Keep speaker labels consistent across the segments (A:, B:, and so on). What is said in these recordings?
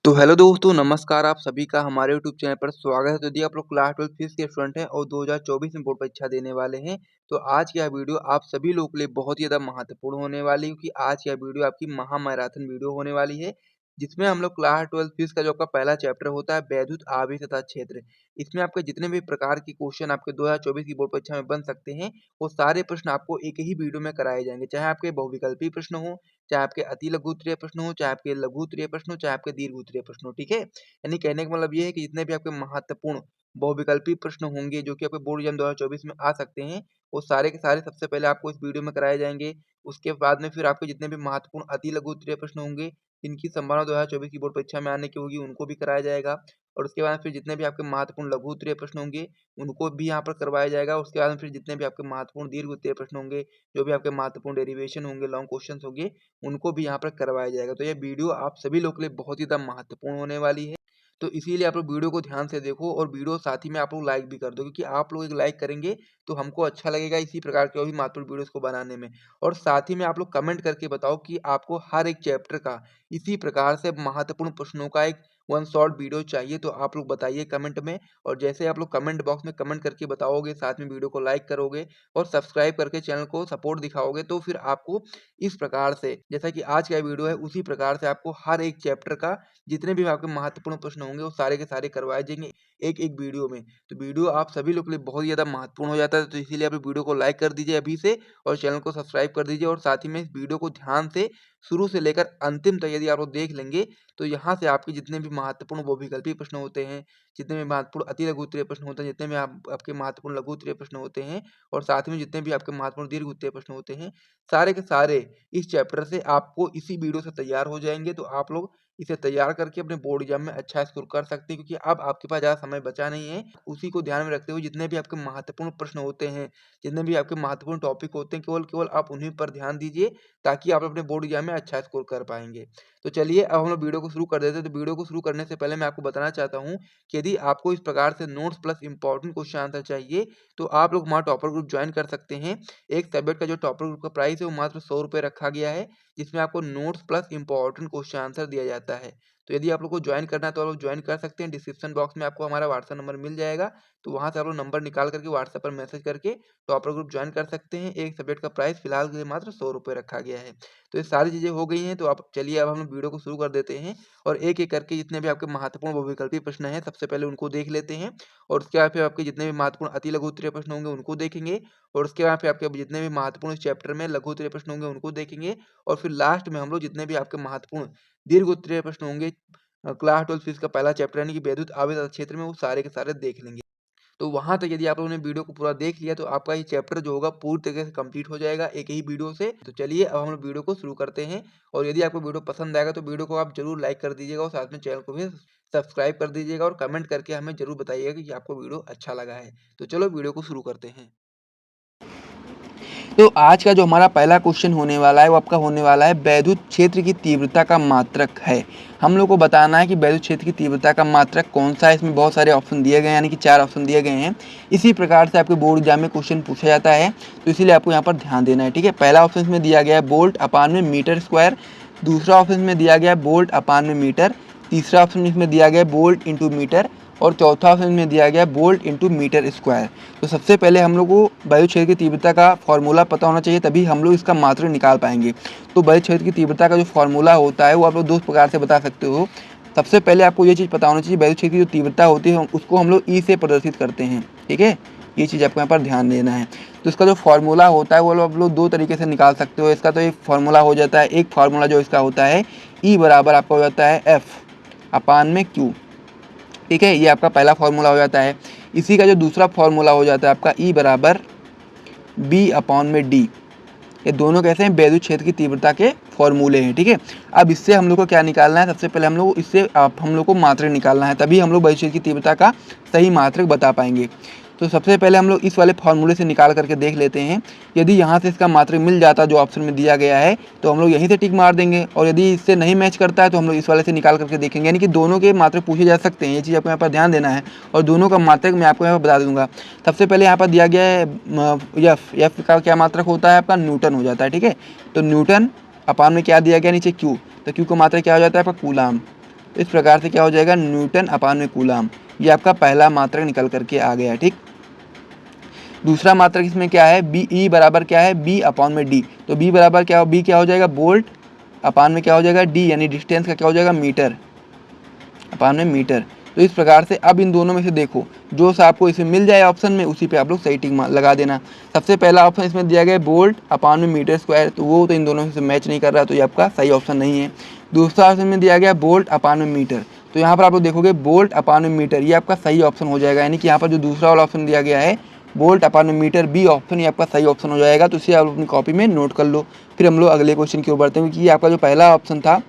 A: तो हेलो दोस्तों, नमस्कार। आप सभी का हमारे यूट्यूब चैनल पर स्वागत है। तो यदि आप लोग क्लास 12 फिजिक्स के स्टूडेंट हैं और 2024 में बोर्ड परीक्षा देने वाले हैं, तो आज की यह वीडियो आप सभी लोगों के लिए बहुत ही ज़्यादा महत्वपूर्ण होने वाली है, क्योंकि आज की यह वीडियो आपकी महामैराथन वीडियो होने वाली है, जिसमें हम लोग क्लास 12 फिजिक्स का जो आपका पहला चैप्टर होता है वैद्युत आवेश तथा क्षेत्र। इसमें आपके जितने भी प्रकार के क्वेश्चन आपके 2024 की बोर्ड परीक्षा में बन सकते हैं, वो सारे प्रश्न आपको एक ही वीडियो में कराए जाएंगे। चाहे आपके बहुविकल्पी प्रश्न हो, चाहे आपके अति लघु उत्तरीय प्रश्न हो, चाहे आपके लघु उत्तरीय प्रश्न हो, चाहे आपके दीर्घ उत्तरीय प्रश्न हो, ठीक है? यानी कहने का मतलब ये है कि जितने भी आपके महत्वपूर्ण बहुविकल्पी प्रश्न होंगे जो कि आपके बोर्ड एग्जाम 2024 में आ सकते हैं, वो सारे के सारे सबसे पहले आपको इस वीडियो में कराए जाएँगे। उसके बाद में फिर आपके जितने भी महत्वपूर्ण अति लघु उत्तरीय प्रश्न होंगे, जिनकी संभावना 2024 की बोर्ड परीक्षा में आने की होगी, उनको भी कराया जाएगा। और उसके बाद फिर जितने भी आपके महत्वपूर्ण लघु उत्तरीय प्रश्न होंगे, उनको भी यहाँ पर करवाया जाएगा। उसके बाद में फिर जितने भी आपके महत्वपूर्ण दीर्घ उत्तरीय प्रश्न होंगे, जो भी आपके महत्वपूर्ण डेरिवेशन होंगे, लॉन्ग क्वेश्चंस होंगे, उनको भी यहाँ पर करवाया जाएगा। तो ये वीडियो आप सभी लोगों के लिए बहुत ही ज़्यादा महत्वपूर्ण होने वाली है। तो इसीलिए आप लोग वीडियो को ध्यान से देखो और वीडियो साथ ही में आप लोग लाइक भी कर दो, क्योंकि आप लोग एक लाइक करेंगे तो हमको अच्छा लगेगा इसी प्रकार के और भी महत्वपूर्ण वीडियोस को बनाने में। और साथ ही में आप लोग कमेंट करके बताओ कि आपको हर एक चैप्टर का इसी प्रकार से महत्वपूर्ण प्रश्नों का एक वन शॉट वीडियो चाहिए, तो आप लोग बताइए कमेंट में। और जैसे आप लोग कमेंट बॉक्स में कमेंट करके बताओगे, साथ में वीडियो को लाइक करोगे और सब्सक्राइब करके चैनल को सपोर्ट दिखाओगे, तो फिर आपको इस प्रकार से, जैसा कि आज का वीडियो है, उसी प्रकार से आपको हर एक चैप्टर का जितने भी आपके महत्वपूर्ण प्रश्न होंगे वो सारे के सारे करवाए जाएंगे एक-एक वीडियो में। तो वीडियो आप सभी लोग के लिए बहुत ही ज़्यादा महत्वपूर्ण हो जाता है, तो इसीलिए आप वीडियो को लाइक कर दीजिए अभी से और चैनल को सब्सक्राइब कर दीजिए। और साथ ही में इस वीडियो को ध्यान से शुरू से लेकर अंतिम तक यदि आप लोग देख लेंगे, तो यहाँ से आपके जितने भी महत्वपूर्ण बहुविकल्पी प्रश्न होते हैं, जितने भी महत्वपूर्ण अति लघु उत्तरीय प्रश्न होते हैं, जितने भी आपके महत्वपूर्ण लघु उत्तरीय प्रश्न होते हैं और साथ में जितने भी आपके महत्वपूर्ण दीर्घ उत्तरीय प्रश्न होते हैं, सारे के सारे इस चैप्टर से आपको इसी वीडियो से तैयार हो जाएँगे। तो आप लोग इसे तैयार करके अपने बोर्ड एग्जाम में अच्छा स्कोर कर सकते हैं, क्योंकि अब आपके पास ज़्यादा समय बचा नहीं है। उसी को ध्यान में रखते हुए जितने भी आपके महत्वपूर्ण प्रश्न होते हैं, जितने भी आपके महत्वपूर्ण टॉपिक होते हैं, केवल केवल आप उन्हीं पर ध्यान दीजिए, ताकि आप अपने बोर्ड एग्जाम में अच्छा स्कोर कर पाएँगे। तो चलिए अब हम लोग वीडियो को शुरू कर देते हैं। तो वीडियो को शुरू करने से पहले मैं आपको बताना चाहता हूँ कि यदि आपको इस प्रकार से notes plus important question answer चाहिए, तो आप लोग हमारा टॉपर ग्रुप ज्वाइन कर सकते हैं। एक सब्जेक्ट का जो टॉपर ग्रुप का प्राइस है वो मात्र ₹100 रखा गया है, जिसमें आपको notes plus important question answer दिया जाता है। तो यदि आप लोग को ज्वाइन करना है तो आप लोग ज्वाइन कर सकते हैं। डिस्क्रिप्शन बॉक्स में आपको हमारा व्हाट्सएप नंबर मिल जाएगा, तो वहाँ से आप लोग नंबर निकाल करके व्हाट्सएप पर मैसेज करके टॉपर ग्रुप ज्वाइन कर सकते हैं। एक सब्जेक्ट का प्राइस फिलहाल के लिए मात्र ₹100 रखा गया है। तो ये सारी चीज़ें हो गई हैं, तो आप चलिए अब हम लोग वीडियो को शुरू कर देते हैं और एक-एक करके जितने भी आपके महत्वपूर्ण बहुविकल्पी प्रश्न हैं, सबसे पहले उनको देख लेते हैं और उसके बाद फिर आपके जितने भी महत्वपूर्ण अति लघु उत्तरीय प्रश्न होंगे उनको देखेंगे और उसके बाद फिर आपके जितने भी महत्वपूर्ण इस चैप्टर में लघु उत्तरीय प्रश्न होंगे उनको देखेंगे और फिर लास्ट में हम लोग जितने भी आपके महत्वपूर्ण दीर्घ उत्तरीय प्रश्न होंगे क्लास 12 फिजिक्स का पहला चैप्टर यानी कि वैद्युत आवेश क्षेत्र में, वो सारे के सारे देख लेंगे। तो वहाँ तक यदि आप लोगों ने वीडियो को पूरा देख लिया, तो आपका ये चैप्टर जो होगा पूरी तरीके से कंप्लीट हो जाएगा एक ही वीडियो से। तो चलिए अब हम लोग वीडियो को शुरू करते हैं और यदि आपको वीडियो पसंद आएगा तो वीडियो को आप ज़रूर लाइक कर दीजिएगा और साथ में चैनल को भी सब्सक्राइब कर दीजिएगा और कमेंट करके हमें ज़रूर बताइएगा कि आपको वीडियो अच्छा लगा है। तो चलो वीडियो को शुरू करते हैं। तो आज का जो हमारा पहला क्वेश्चन होने वाला है वो आपका होने वाला है वैद्युत क्षेत्र की तीव्रता का मात्रक है। हम लोग को बताना है कि वैद्युत क्षेत्र की तीव्रता का मात्रक कौन सा है। इसमें बहुत सारे ऑप्शन दिए गए हैं, यानी कि 4 ऑप्शन दिए गए हैं। इसी प्रकार से आपके बोर्ड एग्जाम में क्वेश्चन पूछा जाता है, तो इसीलिए आपको यहाँ पर ध्यान देना है, ठीक है। पहला ऑप्शन इसमें दिया गया है वोल्ट अपान में मीटर स्क्वायर, दूसरा ऑप्शन में दिया गया है वोल्ट अपान में मीटर, तीसरा ऑप्शन इसमें दिया गया है वोल्ट इंटू मीटर और चौथा ऑप्शन में दिया गया वोल्ट इंटू मीटर स्क्वायर। तो सबसे पहले हम लोग को वायु क्षेत्र की तीव्रता का फॉर्मूला पता होना चाहिए, तभी हम लोग इसका मात्रक निकाल पाएंगे। तो वायु क्षेत्र की तीव्रता का जो फॉर्मूला होता है वो आप लोग दो प्रकार से बता सकते हो। सबसे पहले आपको ये चीज़ पता होना चाहिए, वायु क्षेत्र की जो तीव्रता होती है उसको हम लोग ई से प्रदर्शित करते हैं, ठीक है। ये चीज़ आपको यहाँ पर ध्यान देना है। तो इसका जो फॉर्मूला होता है वो आप लोग दो तरीके से निकाल सकते हो। इसका तो एक फार्मूला हो जाता है, एक फार्मूला जो इसका होता है ई बराबर आपका हो जाता है एफ अपान में क्यू, ठीक है। ये आपका पहला फार्मूला हो जाता है। इसी का जो दूसरा फार्मूला हो जाता है आपका ई बराबर बी अपॉन में डी। ये दोनों कैसे हैं, वैद्युत क्षेत्र की तीव्रता के फॉर्मूले हैं, ठीक है। अब इससे हम लोग को क्या निकालना है, सबसे पहले हम लोग इससे हम लोग को मात्रक निकालना है, तभी हम लोग वैद्युत क्षेत्र की तीव्रता का सही मात्रक बता पाएंगे। तो सबसे पहले हम लोग इस वाले फार्मूले से निकाल करके देख लेते हैं। यदि यहाँ से इसका मात्रक मिल जाता जो ऑप्शन में दिया गया है, तो हम लोग यहीं से टिक मार देंगे और यदि इससे नहीं मैच करता है तो हम लोग इस वाले से निकाल करके देखेंगे, यानी कि दोनों के मात्रक पूछे जा सकते हैं। ये चीज़ आपको यहाँ पर ध्यान देना है और दोनों का मात्रक मैं आपको यहाँ पर बता दूंगा। सबसे पहले यहाँ पर दिया गया है एफ का क्या मात्रक होता है आपका, न्यूटन हो जाता है, ठीक है। तो न्यूटन अपान में क्या दिया गया नीचे क्यू, तो क्यू का मात्रक क्या हो जाता है आपका कूलाम, तो इस प्रकार से क्या हो जाएगा, न्यूटन अपान में कूलाम। ये आपका पहला मात्रक निकल करके आ गया। ठीक, दूसरा मात्रक इसमें क्या है, बी ई बराबर क्या है, बी अपॉन में डी। तो बी बराबर क्या हो, बी क्या हो जाएगा, बोल्ट अपान में क्या हो जाएगा, डी यानी डिस्टेंस का क्या हो जाएगा, मीटर अपान में मीटर। तो इस प्रकार से अब इन दोनों में से देखो जो सा आपको इसमें मिल जाए ऑप्शन में, उसी पे आप लोग सही टिक लगा देना। सबसे पहला ऑप्शन इसमें दिया गया बोल्ट अपान में मीटर स्क्वायर, तो वो तो इन दोनों में से मैच नहीं कर रहा, तो ये आपका सही ऑप्शन नहीं है। दूसरा ऑप्शन में दिया गया बोल्ट अपान में मीटर, तो यहाँ पर आप लोग देखोगे बोल्ट अपान में मीटर, ये आपका सही ऑप्शन हो जाएगा। यानी कि यहाँ पर जो दूसरा वाला ऑप्शन दिया गया है बोल्ट अपान में मीटर, बी ऑप्शन, ये आपका सही ऑप्शन हो जाएगा। तो इसे आप अपनी कॉपी में नोट कर लो। फिर हम लोग अगले क्वेश्चन की ओर बढ़ते हैं, क्योंकि ये आपका जो पहला ऑप्शन था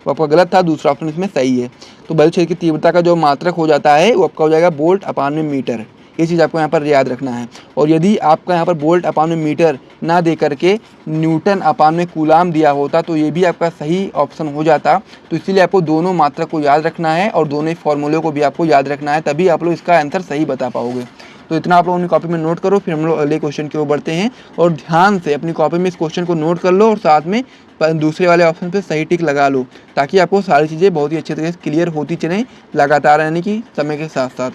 A: वो आपका गलत था, दूसरा ऑप्शन इसमें सही है। तो बल क्षेत्र की तीव्रता का जो मात्रक हो जाता है वो आपका हो जाएगा बोल्ट अपान में मीटर। ये चीज़ आपको यहाँ पर याद रखना है। और यदि आपका यहाँ पर बोल्ट अपान में मीटर ना दे करके न्यूटन अपान में कूलाम दिया होता तो ये भी आपका सही ऑप्शन हो जाता। तो इसीलिए आपको दोनों मात्रक को याद रखना है और दोनों फॉर्मूले को भी आपको याद रखना है, तभी आप लोग इसका आंसर सही बता पाओगे। तो इतना आप लोग अपनी कॉपी में नोट करो। फिर हम लोग अगले क्वेश्चन की ओर बढ़ते हैं, और ध्यान से अपनी कॉपी में इस क्वेश्चन को नोट कर लो और साथ में दूसरे वाले ऑप्शन पे सही टिक लगा लो, ताकि आपको सारी चीज़ें बहुत ही अच्छे तरीके से क्लियर होती चलें लगातार, यानी कि समय के साथ साथ।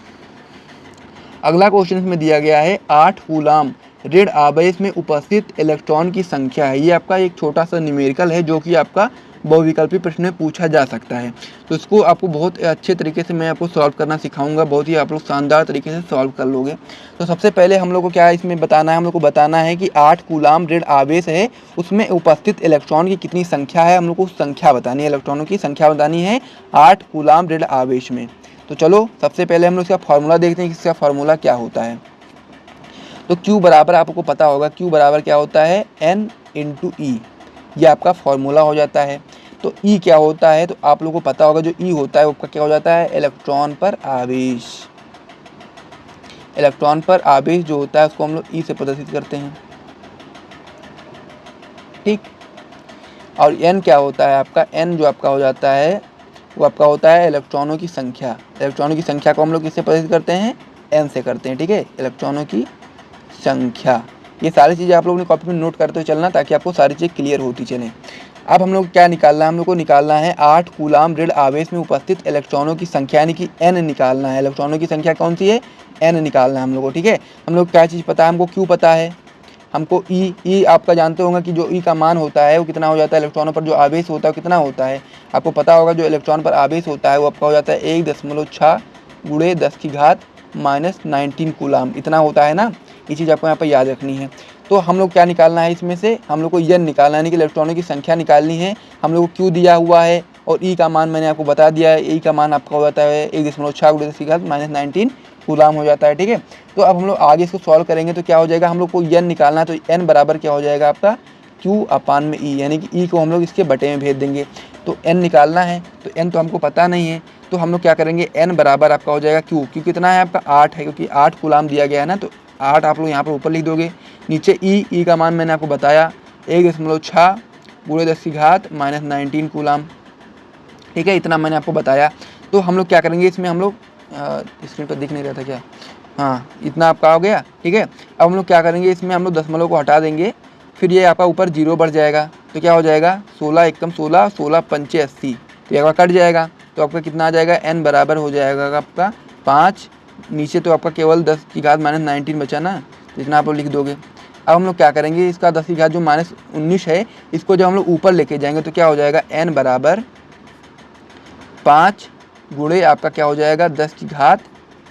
A: अगला क्वेश्चन इसमें दिया गया है 8 कूलाम ऋण आवेश में उपस्थित इलेक्ट्रॉन की संख्या है। ये आपका एक छोटा सा न्यूमेरिकल है जो कि आपका बहुविकल्पी प्रश्न में पूछा जा सकता है। तो इसको आपको बहुत अच्छे तरीके से मैं आपको सॉल्व करना सिखाऊंगा, बहुत ही आप लोग शानदार तरीके से सॉल्व कर लोगे। तो सबसे पहले हम लोग को क्या इसमें बताना है, हम लोग को बताना है कि 8 कूलाम ऋण आवेश है, उसमें उपस्थित इलेक्ट्रॉन की कितनी संख्या है। हम लोग को संख्या बतानी है, इलेक्ट्रॉनों की संख्या बतानी है 8 कूलाम ऋण आवेश में। तो चलो सबसे पहले हम लोग इसका फार्मूला देखते हैं कि इसका फार्मूला क्या होता है। तो Q बराबर आपको पता होगा, Q बराबर क्या होता है, N इंटू ई, ये आपका फॉर्मूला हो जाता है। तो E क्या होता है, तो आप लोगों को पता होगा जो E होता है वो क्या हो जाता है, इलेक्ट्रॉन पर आवेश। इलेक्ट्रॉन पर आवेश जो होता है उसको हम लोग E से प्रदर्शित करते हैं। ठीक, और N क्या होता है आपका, N जो आपका हो जाता है वो आपका होता है इलेक्ट्रॉनों की संख्या। इलेक्ट्रॉनों की संख्या को हम लोग किससे प्रदर्शित करते हैं, N से करते हैं। ठीक है, इलेक्ट्रॉनों की संख्या। ये सारी चीज़ें आप लोगों ने कॉपी में नोट करते हुए चलना, ताकि आपको सारी चीज़ें क्लियर होती चलें। अब हम लोग क्या निकालना है, हम लोग को निकालना है 8 कूलाम ऋण आवेश में उपस्थित इलेक्ट्रॉनों की संख्या, यानी कि N निकालना है। इलेक्ट्रॉनों की संख्या कौन सी है, N निकालना है हम लोग को। ठीक है, हम लोग क्या चीज़ पता है, हमको Q पता है, हमको E आपका जानते होंगे कि जो E का मान होता है वो कितना हो जाता है, इलेक्ट्रॉनों पर जो आवेश होता है वो कितना होता है, आपको पता होगा। जो इलेक्ट्रॉन पर आवेश होता है वो आपका हो जाता है 1.6 गुणे 10 की घात -19 कूलाम, इतना होता है ना। ये चीज़ आपको यहाँ पर याद रखनी है। तो हम लोग क्या निकालना है, इसमें से हम लोग को N निकालना है, यानी कि इलेक्ट्रॉनों की संख्या निकालनी है। हम लोग को Q दिया हुआ है और E का मान मैंने आपको बता दिया है। E का मान आपका हो जाता है 1.6 गुणे 10 की घात -19 कूलाम हो जाता है। ठीक है, तो अब हम लोग आगे इसको सॉल्व करेंगे तो क्या हो जाएगा, हम लोग को N निकालना है। तो N बराबर क्या हो जाएगा आपका, Q अपान में E, यानी कि E को हम लोग इसके बटे में भेज देंगे। तो N निकालना है, तो N तो हमको पता नहीं है, तो हम लोग क्या करेंगे, N बराबर आपका हो जाएगा Q कितना है आपका 8 है, क्योंकि 8 कूलाम दिया गया है ना, तो 8 आप लोग यहाँ पर ऊपर लिख दोगे। नीचे E का मान मैंने आपको बताया 1.6 गुणे 10 की घात -19 कूलाम। ठीक है, इतना मैंने आपको बताया। तो हम लोग क्या करेंगे, इसमें हम लोग स्क्रीन पर दिख नहीं रहा था क्या, हाँ इतना आपका हो गया। ठीक है, अब हम लोग क्या करेंगे, इसमें हम लोग दशमलव को हटा देंगे, फिर ये आपका ऊपर 0 बढ़ जाएगा। तो क्या हो जाएगा, 16 एकम 16, 16 पंचे 80, तो ये आपका कट जाएगा। तो आपका कितना आ जाएगा, N बराबर हो जाएगा आपका 5, नीचे तो आपका केवल 10 की घात -19 बचा ना, तो इतना आप लोग लिख दोगे। अब हम लोग क्या करेंगे, इसका 10 की घात जो -19 है, इसको जब हम लोग ऊपर लेके जाएंगे तो क्या हो जाएगा, N बराबर 5 गुणे आपका क्या हो जाएगा 10 की घात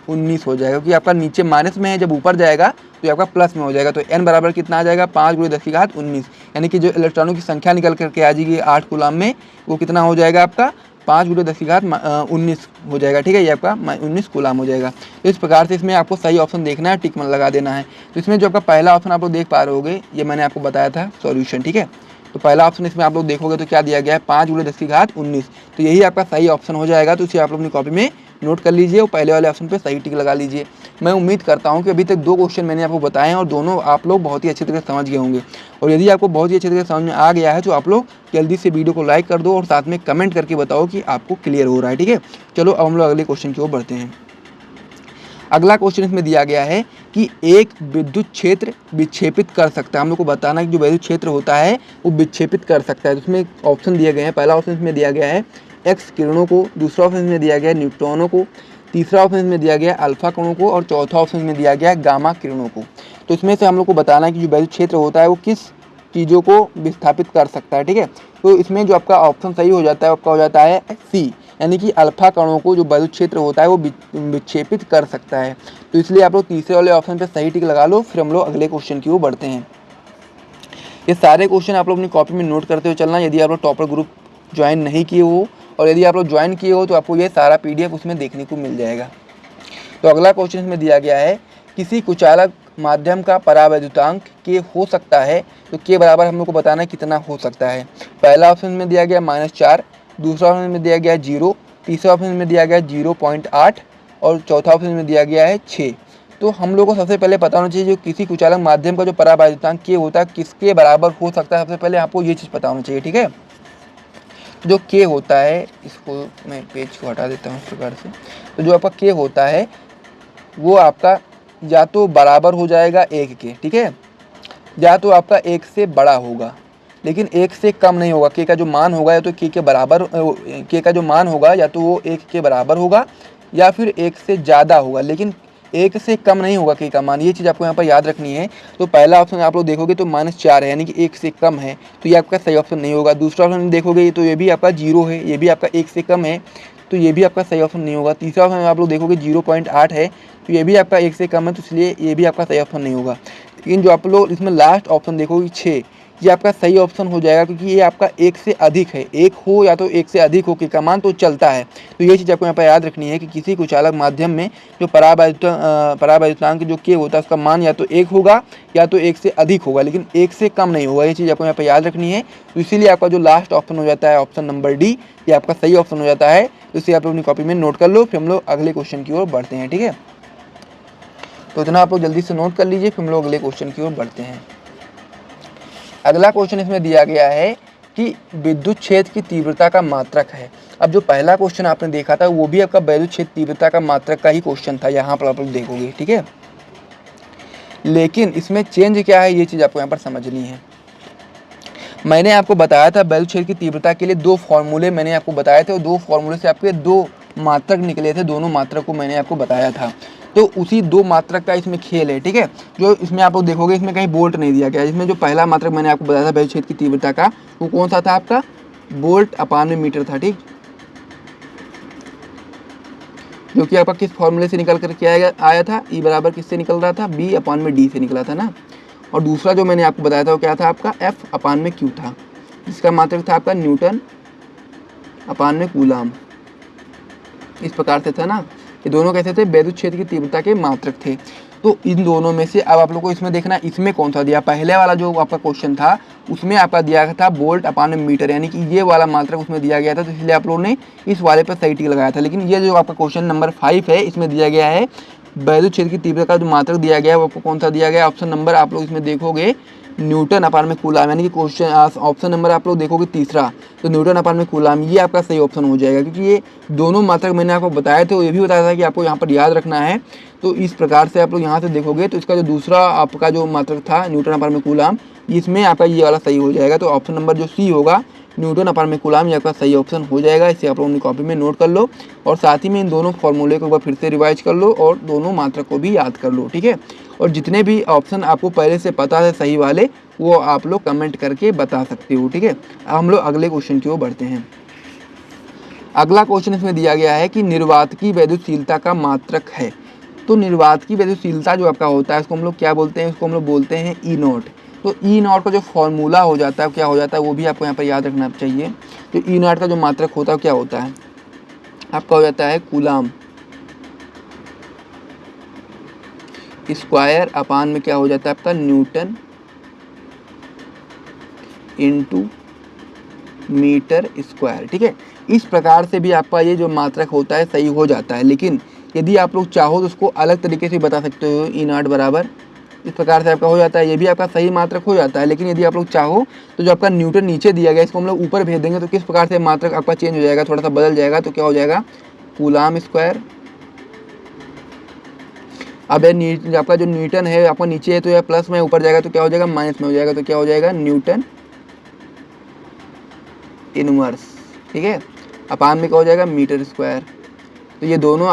A: 19 हो जाएगा, क्योंकि आपका नीचे माइनस में है, जब ऊपर जाएगा तो आपका प्लस में हो जाएगा। तो N बराबर कितना आ जाएगा, 5 गुणे 10 की घात 19, यानी कि जो इलेक्ट्रॉनों की संख्या निकल करके आ जाएगी 8 कूलाम में, वो कितना हो जाएगा आपका 5 गुणे 10 की घात 19 हो जाएगा। ठीक है, ये आपका 19 कूलाम हो जाएगा। तो इस प्रकार से इसमें आपको सही ऑप्शन देखना है, टिक लगा देना है। तो इसमें जो आपका पहला ऑप्शन आप लोग देख पा रहे होगे, ये मैंने आपको बताया था सॉल्यूशन। ठीक है, तो पहला ऑप्शन इसमें आप लोग देखोगे तो क्या दिया गया है, 5 गुणे 10 की घात 19, तो यही आपका सही ऑप्शन हो जाएगा। तो इसे आप लोग अपनी कॉपी में नोट कर लीजिए और पहले वाले ऑप्शन पे सही टिक लगा लीजिए। मैं उम्मीद करता हूं कि अभी तक 2 क्वेश्चन मैंने आपको बताए हैं और दोनों आप लोग बहुत ही अच्छे तरीके से समझ गए होंगे। और यदि आपको बहुत ही अच्छे तरीके से समझ में आ गया है तो आप लोग जल्दी से वीडियो को लाइक कर दो और साथ में कमेंट करके बताओ कि आपको क्लियर हो रहा है। ठीक है, चलो अब हम लोग अगले क्वेश्चन की ओर बढ़ते हैं। अगला क्वेश्चन इसमें दिया गया है कि एक विद्युत क्षेत्र विक्षेपित कर सकता है। हम लोग को बताना है कि जो विद्युत क्षेत्र होता है वो विक्षेपित कर सकता है। तो उसमें ऑप्शन दिए गए हैं। पहला ऑप्शन इसमें दिया गया है एक्स किरणों को, दूसरा ऑप्शन में दिया गया है न्यूट्रॉनों को, तीसरा ऑप्शन में दिया गया है अल्फा कणों को और चौथा ऑप्शन में दिया गया है गामा किरणों को। तो इसमें से हम लोग को बताना है कि जो वैद्युत क्षेत्र होता है वो किस चीज़ों को विस्थापित कर सकता है। ठीक है, तो इसमें जो आपका ऑप्शन सही हो जाता है आपका हो जाता है सी, यानी कि अल्फा कणों को जो वैद्युत क्षेत्र होता है वो विक्षेपित कर सकता है। तो इसलिए आप लोग तीसरे वाले ऑप्शन पर सही टिक लगा लो। फिर हम लोग अगले क्वेश्चन की ओर बढ़ते हैं। ये सारे क्वेश्चन आप लोग अपनी कॉपी में नोट करते हुए चलना, यदि आप लोग टॉपर ग्रुप ज्वाइन नहीं किए हो, और यदि आप लोग ज्वाइन किए हो तो आपको ये सारा PDF उसमें देखने को मिल जाएगा। तो अगला क्वेश्चन इसमें दिया गया है, किसी कुचालक माध्यम का परावैद्युतांक K हो सकता है, तो K बराबर हम लोग को बताना है कितना हो सकता है। पहला ऑप्शन में दिया गया -4, दूसरा ऑप्शन में दिया गया 0, तीसरा ऑप्शन में दिया गया 0.8 और चौथा ऑप्शन में दिया गया है 6। तो हम लोग को सबसे पहले पता होना चाहिए जो किसी कुचालक माध्यम का जो परावैद्युतांक K होता है किसके बराबर हो सकता है। सबसे पहले आपको ये चीज़ पता होना चाहिए। ठीक है, जो K होता है, इसको मैं पेज को हटा देता हूँ इस प्रकार से। तो जो आपका K होता है वो आपका या तो बराबर हो जाएगा 1 के, ठीक है, या तो आपका 1 से बड़ा होगा, लेकिन 1 से कम नहीं होगा। K का जो मान होगा या तो K के बराबर, K का जो मान होगा या तो वो 1 के बराबर होगा या फिर 1 से ज़्यादा होगा, लेकिन 1 से कम नहीं होगा K का मान। ये चीज़ आपको यहाँ पर याद रखनी है। तो पहला ऑप्शन आप लोग देखोगे तो -4 है, यानी कि 1 से कम है, तो ये आपका सही ऑप्शन नहीं होगा। दूसरा ऑप्शन देखोगे तो ये भी आपका 0 है, ये भी आपका 1 से कम है, तो ये भी आपका सही ऑप्शन नहीं होगा। तीसरा ऑप्शन आप लोग देखोगे 0.8 है, तो ये भी आपका 1 से कम है, तो इसलिए ये भी आपका सही ऑप्शन नहीं होगा। लेकिन जो आप लोग इसमें लास्ट ऑप्शन देखोगे 6, ये आपका सही ऑप्शन हो जाएगा, क्योंकि ये आपका 1 से अधिक है। 1 हो या तो 1 से अधिक हो K का मान तो चलता है। तो ये चीज़ आपको यहाँ पर याद रखनी है कि किसी कुचालक माध्यम में जो परावैद्युतांक जो K होता है उसका मान या तो 1 होगा या तो 1 से अधिक होगा, लेकिन 1 से कम नहीं होगा। ये चीज़ आपको यहाँ पर याद रखनी है। तो इसीलिए आपका जो लास्ट ऑप्शन हो जाता है ऑप्शन नंबर डी, ये आपका सही ऑप्शन हो जाता है। तो इसे आप लोग अपनी कॉपी में नोट कर लो। फिर हम लोग अगले क्वेश्चन की ओर बढ़ते हैं। ठीक है, तो इतना आप लोग जल्दी से नोट कर लीजिए, फिर हम लोग अगले क्वेश्चन की ओर बढ़ते हैं। अगला क्वेश्चन इसमें दिया गया है कि विद्युत क्षेत्र की तीव्रता का मात्रक है। अब जो पहला क्वेश्चन आपने देखा था वो भी आपका विद्युत क्षेत्र तीव्रता का मात्रक का ही क्वेश्चन था, यहाँ पर आप लोग देखोगे। ठीक है, लेकिन इसमें चेंज क्या है ये चीज़ आपको यहाँ पर समझनी है। मैंने आपको बताया था विद्युत क्षेत्र की तीव्रता के लिए 2 फॉर्मूले मैंने आपको बताए थे, और 2 फॉर्मूले से आपके 2 मात्रक निकले थे। दोनों मात्रक को मैंने आपको बताया था, तो उसी 2 मात्रक का इसमें खेल है। ठीक है, जो इसमें आप लोग देखोगे इसमें कहीं बोल्ट नहीं दिया गया। इसमें जो पहला मात्रक मैंने आपको बताया था विद्युत क्षेत्र की तीव्रता का, वो कौन सा था आपका, वोल्ट अपान में मीटर था। ठीक, जो कि आपका किस फॉर्मूले से निकल कर के आया था, ई बराबर किससे निकल रहा था, बी अपान में डी से निकला था ना। और दूसरा जो मैंने आपको बताया था वो क्या था आपका, एफ अपान में क्यू था, जिसका मात्रक था आपका न्यूटन अपान में कूलाम। इस प्रकार से था ना। ये दोनों कैसे थे, विद्युत क्षेत्र की तीव्रता के मात्रक थे। तो इन दोनों में से अब आप लोग को इसमें देखना इसमें कौन सा दिया। पहले वाला जो आपका क्वेश्चन था उसमें आपका दिया था वोल्ट अपान में मीटर, यानी कि ये वाला मात्रक उसमें दिया गया था, तो इसलिए आप लोगों ने इस वाले पर सही टिक लगाया था। लेकिन ये जो आपका क्वेश्चन नंबर 5 है, इसमें दिया गया है विद्युत क्षेत्र की तीव्रता का जो मात्रक दिया गया है वो आपको कौन सा दिया गया, ऑप्शन नंबर आप लोग इसमें देखोगे न्यूटन अपान में कूलाम, यानी कि क्वेश्चन ऑप्शन नंबर आप लोग देखोगे तीसरा, तो न्यूटन अपान में कूलाम ये आपका सही ऑप्शन हो जाएगा। क्योंकि ये दोनों मात्रक मैंने आपको बताए थे, ये भी बताया था कि आपको यहाँ पर याद रखना है। तो इस प्रकार से आप लोग यहाँ से देखोगे तो इसका जो दूसरा आपका जो मात्रक था न्यूटन अपान में कूलाम, इसमें आपका ये वाला सही हो जाएगा। तो ऑप्शन नंबर जो सी होगा न्यूटन अपान में कूलाम, ये आपका सही ऑप्शन हो जाएगा। इसे आप लोग अपनी कॉपी में नोट कर लो, और साथ ही में इन दोनों फॉर्मूले को एक बार फिर से रिवाइज कर लो और दोनों मात्रक को भी याद कर लो। ठीक है, और जितने भी ऑप्शन आपको पहले से पता है सही वाले, वो आप लोग कमेंट करके बता सकते हो। ठीक है, अब हम लोग अगले क्वेश्चन की ओर बढ़ते हैं। अगला क्वेश्चन इसमें दिया गया है कि निर्वातकी वैद्युतशीलता का मात्रक है। तो निर्वातकी वैद्युतशीलता जो आपका होता है उसको हम लोग क्या बोलते हैं, उसको हम लोग बोलते हैं ई नॉट। तो ई नॉट का जो फॉर्मूला हो जाता है क्या हो जाता है वो भी आपको यहाँ पर याद रखना चाहिए। तो ई नॉट का जो मात्रक होता है क्या होता है आपका, हो जाता है कूलाम स्क्वायर अपान में क्या हो जाता है आपका, न्यूटन इनटू मीटर स्क्वायर। ठीक है, इस प्रकार से भी आपका ये जो मात्रक होता है सही हो जाता है। लेकिन यदि आप लोग चाहो तो उसको अलग तरीके से बता सकते हो, ई नॉट बराबर इस प्रकार से आपका हो जाता है, ये भी आपका सही मात्रक हो जाता है। लेकिन यदि आप लोग चाहो तो जो आपका न्यूटन नीचे दिया गया इसको हम लोग ऊपर भेज देंगे, तो किस प्रकार से मात्रक आपका चेंज हो जाएगा, थोड़ा सा बदल जाएगा। तो क्या हो जाएगा, कूलाम स्क्वायर। अब ये आपका जो न्यूटन है आपका नीचे है तो यह प्लस में, ऊपर जाएगा तो क्या हो जाएगा, माइनस में हो जाएगा। तो क्या हो जाएगा, न्यूटन इनवर्स। ठीक है, अपान में क्या हो जाएगा मीटर स्क्वायर। तो ये दोनों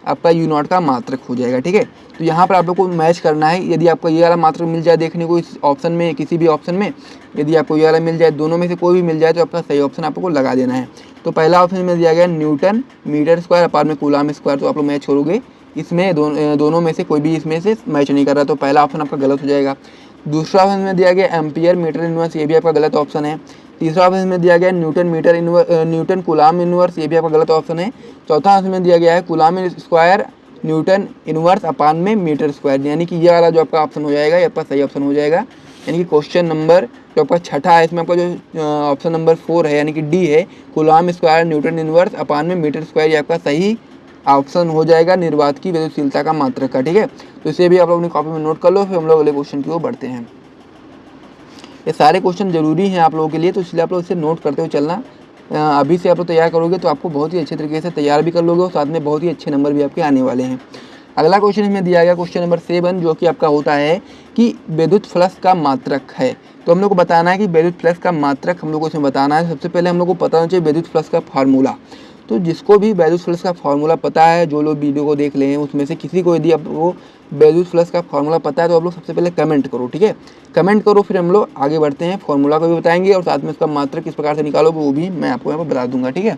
A: आपका यू नॉट का मात्रक हो जाएगा, ठीक है। तो यहाँ पर आप लोग को मैच करना है। यदि आपको ये वाला मात्रक मिल जाए देखने को इस ऑप्शन में, किसी भी ऑप्शन में यदि आपको ये वाला मिल जाए, दोनों में से कोई भी मिल जाए तो आपका सही ऑप्शन आपको लगा देना है। तो पहला ऑप्शन में दिया गया न्यूटन मीटर स्क्वायर अपान में कूलाम स्क्वायर, तो आप लोग मैच करोगे इसमें दोनों में से कोई भी इसमें से मैच नहीं कर रहा, तो पहला ऑप्शन आपका गलत हो जाएगा। दूसरा ऑप्शन में दिया गया एम्पियर मीटर इनवर्स, ये भी आपका गलत ऑप्शन है। तीसरा ऑप्शन में दिया गया न्यूटन कूलाम इनवर्स, ये भी आपका गलत ऑप्शन है। चौथा ऑप्शन में दिया गया है कूलाम स्क्वायर न्यूटन इनवर्स अपान में मीटर स्क्वायर, यानी कि ये वाला जो आपका ऑप्शन हो जाएगा ये आपका सही ऑप्शन हो जाएगा। यानी कि क्वेश्चन नंबर जो आपका छठा है इसमें आपका जो ऑप्शन नंबर 4 है यानी कि डी है, कूलाम स्क्वायर न्यूटन इनवर्स अपान में मीटर स्क्वायर, ये आपका सही ऑप्शन हो जाएगा निर्वात की विद्युतशीलता का मात्रक का, ठीक है। तो इसे भी आप लोग अपनी कॉपी में नोट कर लो, फिर हम लोग अगले क्वेश्चन की ओर बढ़ते हैं। ये सारे क्वेश्चन जरूरी हैं आप लोगों के लिए, तो इसलिए आप लोग इसे नोट करते हुए चलना। अभी से आप लोग तैयार करोगे तो आपको बहुत ही अच्छे तरीके से तैयार भी कर लोगे और साथ में बहुत ही अच्छे नंबर भी आपके आने वाले हैं। अगला क्वेश्चन इसमें दिया गया क्वेश्चन नंबर 7, जो कि आपका होता है कि विद्युत फ्लक्स का मात्रक है। तो हम लोग को बताना है कि विद्युत फ्लक्स का मात्रक हम लोग को इसमें बताना है। सबसे पहले हम लोग को पता होना चाहिए विद्युत फ्लक्स का फार्मूला। तो जिसको भी विद्युत फ्लक्स का फार्मूला पता है, जो लोग वीडियो को देख लें उसमें से किसी को यदि आपको विद्युत फ्लक्स का फार्मूला पता है तो आप लोग सबसे पहले कमेंट करो, ठीक है। कमेंट करो, फिर हम लोग आगे बढ़ते हैं, फार्मूला को भी बताएंगे और साथ में उसका मात्रक किस प्रकार से निकालोगे वो भी मैं आपको यहाँ पर बता दूंगा, ठीक है।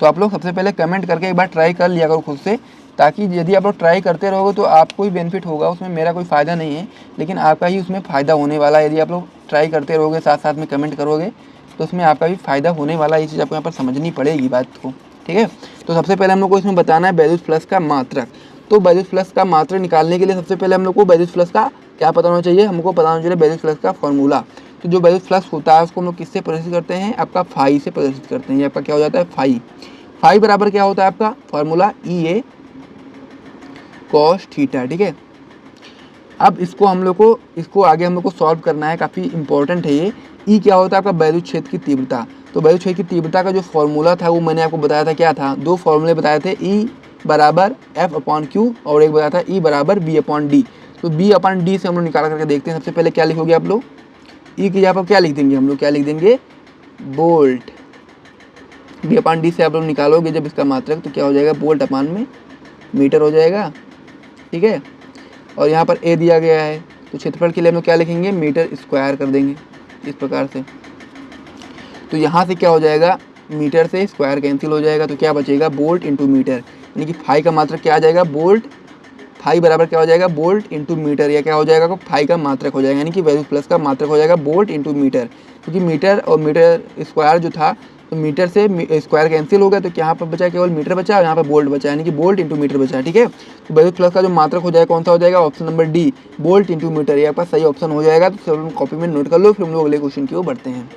A: तो आप लोग सबसे पहले कमेंट करके एक बार ट्राई कर लिया करो खुद से, ताकि यदि आप लोग ट्राई करते रहोगे तो आपको ही बेनिफिट होगा, उसमें मेरा कोई फ़ायदा नहीं है लेकिन आपका ही उसमें फ़ायदा होने वाला है। यदि आप लोग ट्राई करते रहोगे साथ साथ में कमेंट करोगे तो उसमें आपका भी फ़ायदा होने वाला है। ये चीज़ आपको यहाँ पर समझनी पड़ेगी बात को, ठीक है। तो सबसे पहले हम लोग को इसमें बताना है विद्युत फ्लक्स का मात्रक। तो विद्युत फ्लक्स का मात्रक निकालने के लिए सबसे पहले हम लोग को विद्युत फ्लक्स का क्या पता होना चाहिए, हमको पता होना चाहिए विद्युत फ्लक्स का फॉर्मूला। तो जो विद्युत फ्लक्स होता है उसको हम लोग किससे प्रदर्शित करते हैं, आपका फाई से प्रदर्शित करते हैं। ये आपका क्या हो जाता है फाई। फाई बराबर क्या होता है आपका फॉर्मूला EA cos थीटा, ठीक है। अब इसको आगे हम लोग को सॉल्व करना है, काफ़ी इंपॉर्टेंट है ये। ई क्या होता है आपका विद्युत क्षेत्र की तीव्रता। तो विद्युत क्षेत्र की तीव्रता का जो फॉर्मूला था वो मैंने आपको बताया था, क्या था, दो फॉर्मूले बताए थे, E बराबर F/Q और एक बताया था E बराबर B/D। तो B/D से हम लोग निकाल करके देखते हैं। सबसे पहले क्या लिखोगे आप लोग, E की जगह पर क्या लिख देंगे हम लोग, क्या लिख देंगे वोल्ट। B/D से आप लोग निकालोगे जब इसका मात्रक तो क्या हो जाएगा वोल्ट अपान में मीटर हो जाएगा, ठीक है। और यहाँ पर A दिया गया है तो क्षेत्रफल के लिए हम लोग क्या लिखेंगे मीटर स्क्वायर कर देंगे इस प्रकार से। तो यहाँ से क्या हो जाएगा मीटर से स्क्वायर कैंसिल हो जाएगा तो क्या बचेगा वोल्ट इंटू मीटर, यानी कि फाई का मात्रक क्या आ जाएगा वोल्ट। फाई बराबर क्या हो जाएगा वोल्ट इंटू मीटर, या क्या हो जाएगा फाई का मात्रक हो जाएगा, यानी कि विद्युत फ्लक्स का मात्रक हो जाएगा वोल्ट इंटू मीटर। क्योंकि मीटर और मीटर स्क्वायर जो था तो मीटर से स्क्वायर कैंसिल हो गया तो यहाँ पर बचा केवल मीटर बचा और यहाँ पर वोल्ट बचा, यानी कि वोल्ट इंटू मीटर बचा, ठीक है। तो विद्युत फ्लक्स का जो मात्रक हो जाएगा कौन सा हो जाएगा, option number D volt into metre, ये आपका सही ऑप्शन हो जाएगा। तो सब कॉपी में नोट कर लो, फिर हम लोग अगले क्वेश्चन की ओर बढ़ते हैं।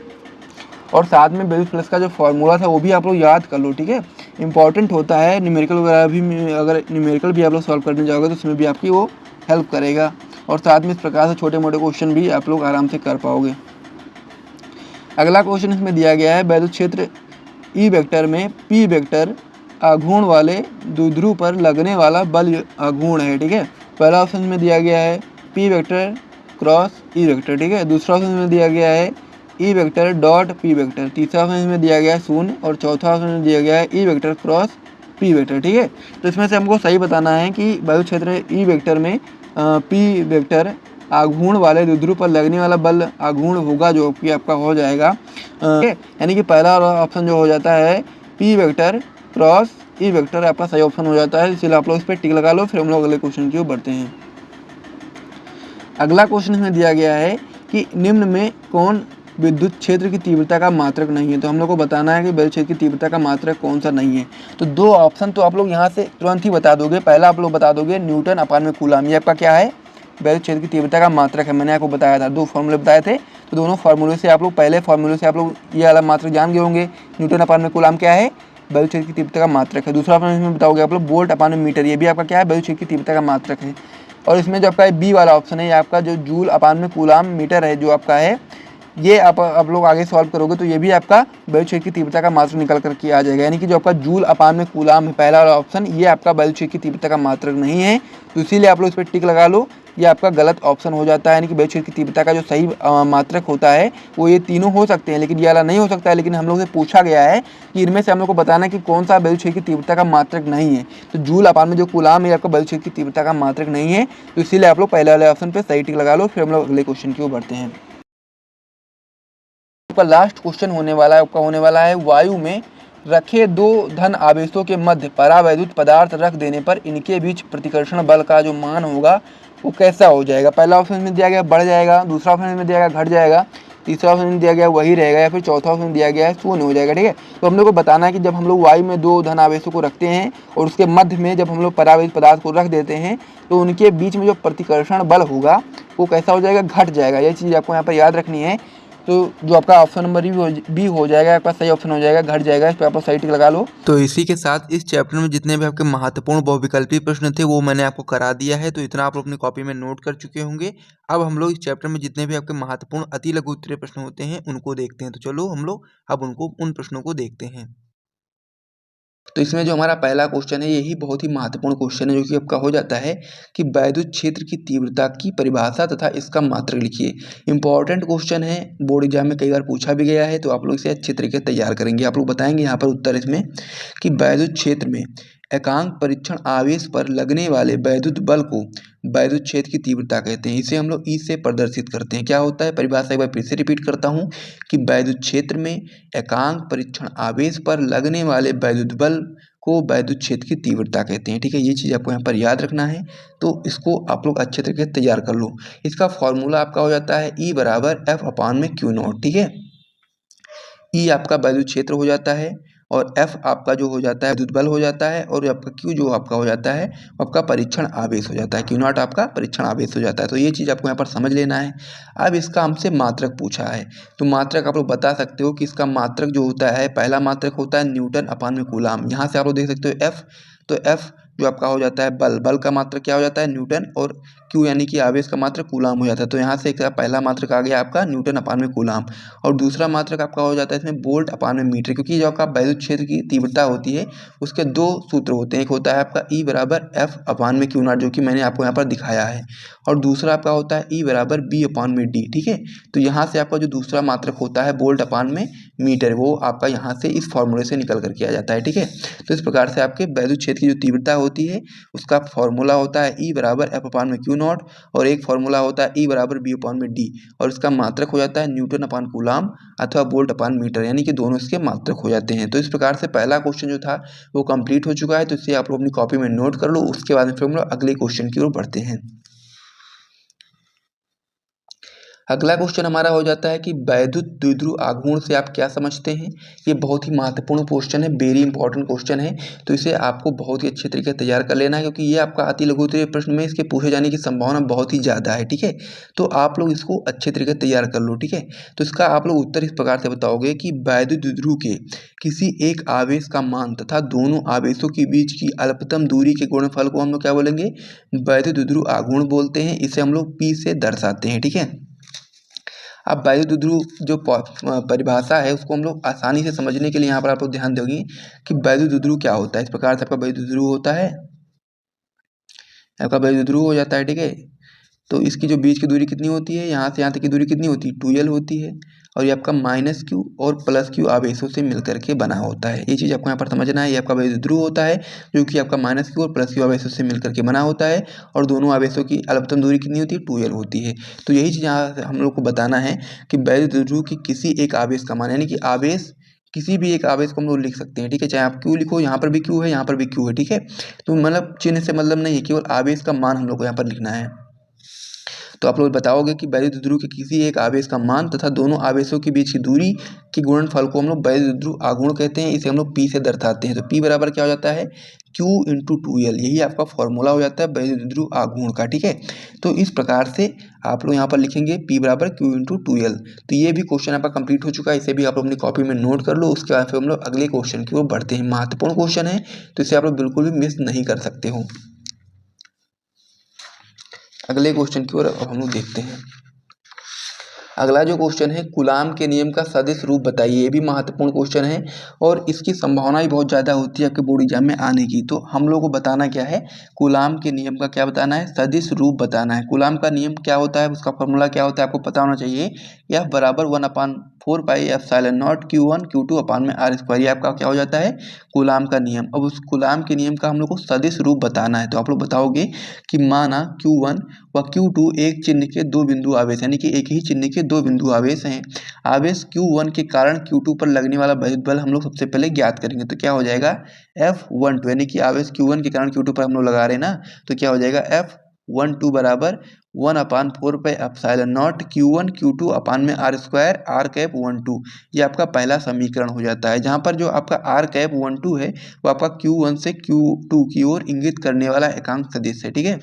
A: और साथ में विद्युत फ्लक्स का जो फॉर्मूला था वो भी आप लोग याद कर लो, ठीक है। इंपॉर्टेंट होता है, न्यूमेरिकल वगैरह भी, अगर न्यूमेरिकल भी आप लोग सॉल्व करने जाओगे तो उसमें भी आपकी वो हेल्प करेगा और साथ में इस प्रकार से छोटे मोटे क्वेश्चन भी आप लोग आराम से कर पाओगे। अगला क्वेश्चन इसमें दिया गया है विद्युत क्षेत्र ई वेक्टर में पी वेक्टर आघूर्ण वाले द्विध्रुव पर लगने वाला बल आघूर्ण है, ठीक है। पहला ऑप्शन में दिया गया है P vector cross E vector, ठीक है। दूसरा ऑप्शन में दिया गया है E vector dot P vector, तीसरा ऑप्शन में दिया गया है 0 और चौथा ऑप्शन में दिया गया है E vector cross P vector, ठीक है। तो इसमें से हमको सही बताना है कि विद्युत क्षेत्र ई वेक्टर में पी वेक्टर आघूर्ण वाले द्विध्रुव पर लगने वाला बल आघूर्ण होगा जो कि आपका हो जाएगा, यानी कि पहला ऑप्शन जो हो जाता है P vector cross E vector आपका सही ऑप्शन हो जाता है। इसलिए आप लोग इस पर टिक लगा लो, फिर हम लोग अगले क्वेश्चन की ओर बढ़ते हैं। अगला क्वेश्चन इसमें दिया गया है कि निम्न में कौन विद्युत क्षेत्र की तीव्रता का मात्रक नहीं है। तो हम लोग को बताना है कि विद्युत क्षेत्र की तीव्रता का मात्रक कौन सा नहीं है। तो दो ऑप्शन तो आप लोग यहाँ से तुरंत ही बता दोगे। पहला आप लोग बता दोगे न्यूटन अपान में कूलाम, ये आपका क्या है विद्युत क्षेत्र की तीव्रता का मात्रक है। मैंने आपको बताया था, दो फॉर्मूले बताए थे, तो दोनों फार्मूले से आप लोग पहले फार्मूले से आप लोग ये वाला मात्रक जान गए होंगे। न्यूटन अपान में कूलाम क्या है विद्युत क्षेत्र की तीव्रता का मात्रक है। दूसरा इसमें बताओगे आप लोग वोल्ट अपान में मीटर, ये भी आपका क्या है विद्युत क्षेत्र की तीव्रता का मात्रक है। और इसमें जो आपका बी वाला ऑप्शन है ये आपका जो जूल अपान में कूलाम मीटर है जो आपका है, ये आप लोग आगे सॉल्व करोगे तो ये भी आपका विद्युत क्षेत्र की तीव्रता का मात्रक निकल करके आ जाएगा। यानी कि जो आपका जूल अपान में कूलाम है पहला वाला ऑप्शन, ये आपका विद्युत क्षेत्र की तीव्रता का मात्रक नहीं है। तो इसीलिए आप लोग इस पर टिक लगा लो ये आपका गलत ऑप्शन हो जाता है, यानी कि वायु क्षेत्र की तीव्रता का जो सही मात्रक होता है वो ये तीनों हो सकते हैं, लेकिन ये वाला नहीं हो सकता है। लेकिन हम लोग से पूछा गया है कि इनमें से हम लोग को बताना है कि कौन सा वायु क्षेत्र की तीव्रता का मात्रक नहीं है। तो जूल अपान में जो कूलाम है आपका वायु क्षेत्र की तीव्रता का मात्रक नहीं है, तो इसीलिए आप लोग पहले वाले ऑप्शन पे सही टिक लगा लो। फिर हम लोग अगले क्वेश्चन की ओर बढ़ते हैं। आपका लास्ट क्वेश्चन होने वाला है, आपका होने वाला है वायु में रखे दो धन आवेशों के मध्य परावैद्युत पदार्थ रख देने पर इनके बीच प्रतिकर्षण बल का जो मान होगा वो कैसा हो जाएगा। पहला ऑप्शन में दिया गया बढ़ जाएगा, दूसरा ऑप्शन में दिया गया घट जाएगा, तीसरा ऑप्शन में दिया गया वही रहेगा, या फिर चौथा ऑप्शन में दिया गया है शून्य हो जाएगा। ठीक है, तो हम लोग को बताना है कि जब हम लोग वायु में दो धन आवेशों को रखते हैं और उसके मध्य में जब हम लोग परावैद्युत पदार्थ को रख देते हैं तो उनके बीच में जो प्रतिकर्षण बल होगा वो कैसा हो जाएगा, घट जाएगा। ये चीज़ आपको यहाँ पर याद रखनी है। तो जो आपका ऑप्शन नंबर बी हो जाएगा, आपका सही ऑप्शन हो जाएगा, घट जाएगा। इस पर आप सही टिक लगा लो। तो इसी के साथ इस चैप्टर में जितने भी आपके महत्वपूर्ण बहुविकल्पी प्रश्न थे वो मैंने आपको करा दिया है, तो इतना आप अपनी कॉपी में नोट कर चुके होंगे। अब हम लोग इस चैप्टर में जितने भी आपके महत्वपूर्ण अति लघु उत्तरीय प्रश्न होते हैं उनको देखते हैं। तो चलो हम लोग अब उन प्रश्नों को देखते हैं। तो इसमें जो हमारा पहला क्वेश्चन है यही बहुत ही महत्वपूर्ण क्वेश्चन है, जो कि आपका हो जाता है कि वैद्युत क्षेत्र की तीव्रता की परिभाषा तथा इसका मात्रक लिखिए। इंपॉर्टेंट क्वेश्चन है, बोर्ड एग्जाम में कई बार पूछा भी गया है, तो आप लोग इसे अच्छे तरीके से तैयार करेंगे। आप लोग बताएंगे यहाँ पर उत्तर इसमें कि वैद्युत क्षेत्र में एकांक परीक्षण आवेश पर लगने वाले वैद्युत बल को वैद्युत क्षेत्र की तीव्रता कहते हैं। इसे हम लोग ई से प्रदर्शित करते हैं। क्या होता है परिभाषा, एक बार फिर से रिपीट करता हूँ कि वैद्युत क्षेत्र में एकांक परीक्षण आवेश पर लगने वाले वैद्युत बल को वैद्युत क्षेत्र की तीव्रता कहते हैं। ठीक है, ये चीज़ आपको यहाँ पर याद रखना है, तो इसको आप लोग अच्छे तरीके से तैयार कर लो। इसका फॉर्मूला आपका हो जाता है ई बराबर एफ अपान में क्यू नॉट। ठीक है, ई आपका वैद्युत क्षेत्र हो जाता है और एफ आपका जो हो जाता है विद्युत बल हो जाता है, और आपका क्यू जो आपका हो जाता है आपका परीक्षण आवेश हो जाता है। क्यू नॉट आपका परीक्षण आवेश हो जाता है। तो ये चीज़ आपको यहाँ पर समझ लेना है। अब इसका हमसे मात्रक पूछा है, तो मात्रक आप लोग बता सकते हो कि इसका मात्रक जो होता है, पहला मात्रक होता है न्यूटन अपान में कूलाम। यहाँ से आप लोग देख सकते हो एफ, तो एफ जो आपका हो जाता है बल का मात्रक क्या हो जाता है न्यूटन, और क्यू यानी कि आवेश का मात्रक कूलाम हो जाता है। तो यहाँ से पहला मात्रक आ गया आपका न्यूटन अपान में कूलाम, और दूसरा मात्रक आपका हो जाता है इसमें वोल्ट अपान में मीटर, क्योंकि जो आपका वैद्युत क्षेत्र की तीव्रता होती है उसके दो सूत्र होते हैं। एक होता है आपका ई बराबर एफ अपान में क्यू नॉट, जो कि मैंने आपको यहाँ पर दिखाया है, और दूसरा आपका होता है ई बराबर बी अपान में डी। ठीक है, तो यहाँ से आपका जो दूसरा मात्रक होता है वोल्ट अपान में मीटर, वो आपका यहाँ से इस फॉर्मूले से निकल करके आ जाता है। ठीक है, तो इस प्रकार से आपके वैद्युत क्षेत्र की जो तीव्रता होती है उसका फॉर्मूला होता है ई बराबर एफ अपान में क्यू नॉट, और एक फॉर्मूला होता है ई बराबर बी अपान में डी, और इसका मात्रक हो जाता है न्यूटन अपान कूलाम अथवा वोल्ट अपान मीटर, यानी कि दोनों इसके मात्रक हो जाते हैं। तो इस प्रकार से पहला क्वेश्चन जो था वो कंप्लीट हो चुका है, तो इसे आप लोग अपनी कॉपी में नोट कर लो। उसके बाद फिर हम लोग अगले क्वेश्चन की ओर बढ़ते हैं। अगला क्वेश्चन हमारा हो जाता है कि वैद्युत द्विध्रुव आघूर्ण से आप क्या समझते हैं। ये बहुत ही महत्वपूर्ण क्वेश्चन है, वेरी इंपॉर्टेंट क्वेश्चन है, तो इसे आपको बहुत ही अच्छे तरीके से तैयार कर लेना है, क्योंकि ये आपका अति लघु उत्तरीय प्रश्न में इसके पूछे जाने की संभावना बहुत ही ज़्यादा है। ठीक है, तो आप लोग इसको अच्छे तरीके से तैयार कर लो। ठीक है, तो इसका आप लोग उत्तर इस प्रकार से बताओगे कि वैद्युत द्विध्रुव के किसी एक आवेश का मान तथा दोनों आवेशों के बीच की अल्पतम दूरी के गुणनफल को हम लोग क्या बोलेंगे, वैद्युत द्विध्रुव आघूर्ण बोलते हैं। इसे हम लोग P से दर्शाते हैं। ठीक है, अब वैद्युत द्विध्रुव जो परिभाषा है उसको हम लोग आसानी से समझने के लिए यहाँ पर आप लोग ध्यान दोगे कि वैद्युत द्विध्रुव क्या होता है। इस प्रकार से आपका वैद्युत द्विध्रुव होता है, आपका वैद्युत द्विध्रुव हो जाता है। ठीक है, तो इसकी जो बीच की दूरी कितनी होती है, यहाँ से यहाँ तक की दूरी कितनी होती है, 2L होती है, और ये आपका -Q और +Q आवेशों से मिलकर के बना होता है। ये चीज़ आपको यहाँ पर समझना है। ये आपका वैद्युत ध्रुव होता है जो कि आपका -Q और +Q आवेशों से मिलकर के बना होता है, और दोनों आवेशों की अल्पतम दूरी कितनी होती है, 2L होती है। तो यही चीज़ यहाँ हम लोग को बताना है कि वैद्युत ध्रुव की किसी एक आवेश का मान, यानी कि आवेश किसी भी एक आवेश को हम लोग लिख सकते हैं। ठीक है, चाहे आप Q लिखो, यहाँ पर भी Q है, यहाँ पर भी Q है। ठीक है, तो मतलब चिन्ह से मतलब नहीं है, केवल आवेश का मान हम लोग को यहाँ पर लिखना है। तो आप लोग बताओगे कि वैद्युत द्विध्रुव के किसी एक आवेश का मान तथा दोनों आवेशों के बीच की दूरी के गुणनफल को हम लोग वैद्युत द्विध्रुव आघूर्ण कहते हैं। इसे हम लोग P से दर्शाते हैं। तो P बराबर क्या हो जाता है, Q × 2L, यही आपका फॉर्मूला हो जाता है वैद्युत द्विध्रुव आघूर्ण का। ठीक है, तो इस प्रकार से आप लोग यहाँ पर लिखेंगे P बराबर Q × 2L। तो ये भी क्वेश्चन आपका कंप्लीट हो चुका है, इसे भी आप लोग अपनी कॉपी में नोट कर लो। उसके बाद फिर हम लोग अगले क्वेश्चन की ओर बढ़ते हैं। महत्वपूर्ण क्वेश्चन है, तो इसे आप लोग बिल्कुल भी मिस नहीं कर सकते हो। अगले क्वेश्चन की ओर अब हम लोग देखते हैं। अगला जो क्वेश्चन है, कूलाम के नियम का सदिश रूप बताइए। ये भी महत्वपूर्ण क्वेश्चन है और इसकी संभावना भी बहुत ज़्यादा होती है आपके बोर्ड एग्जाम में आने की। तो हम लोग को बताना क्या है, कूलाम के नियम का क्या बताना है, सदिश रूप बताना है। कूलाम का नियम क्या होता है, उसका फॉर्मूला क्या होता है, आपको पता होना चाहिए। F बराबर 1/4 pi epsilon not Q1 Q2 अपान में R स्क्वायर, ये आपका क्या हो जाता है, कूलाम का नियम। अब उस कूलाम के नियम का हम लोग को सदिश रूप बताना है। तो आप लोग बताओगे कि माना Q1 व Q2 एक चिन्ह के दो बिंदु आवेश, यानी कि एक ही चिन्ह के दो बिंदु आवेश हैं। आवेश Q1 के कारण Q2 पर लगने वाला विद्युत बल हम लोग सबसे पहले ज्ञात करेंगे। तो क्या हो जाएगा, F12, यानी कि आवेश Q1 के कारण Q2 पर हम लोग लगा रहे हैं ना, तो क्या हो जाएगा, F12 बराबर 1/4 pi epsilon not Q1 Q2 अपान में R स्क्वायर R कैप 12। ये आपका पहला समीकरण हो जाता है, जहाँ पर जो आपका R कैप 12 है वो आपका Q1 से Q2 की ओर इंगित करने वाला एकांक सदिश है। ठीक है,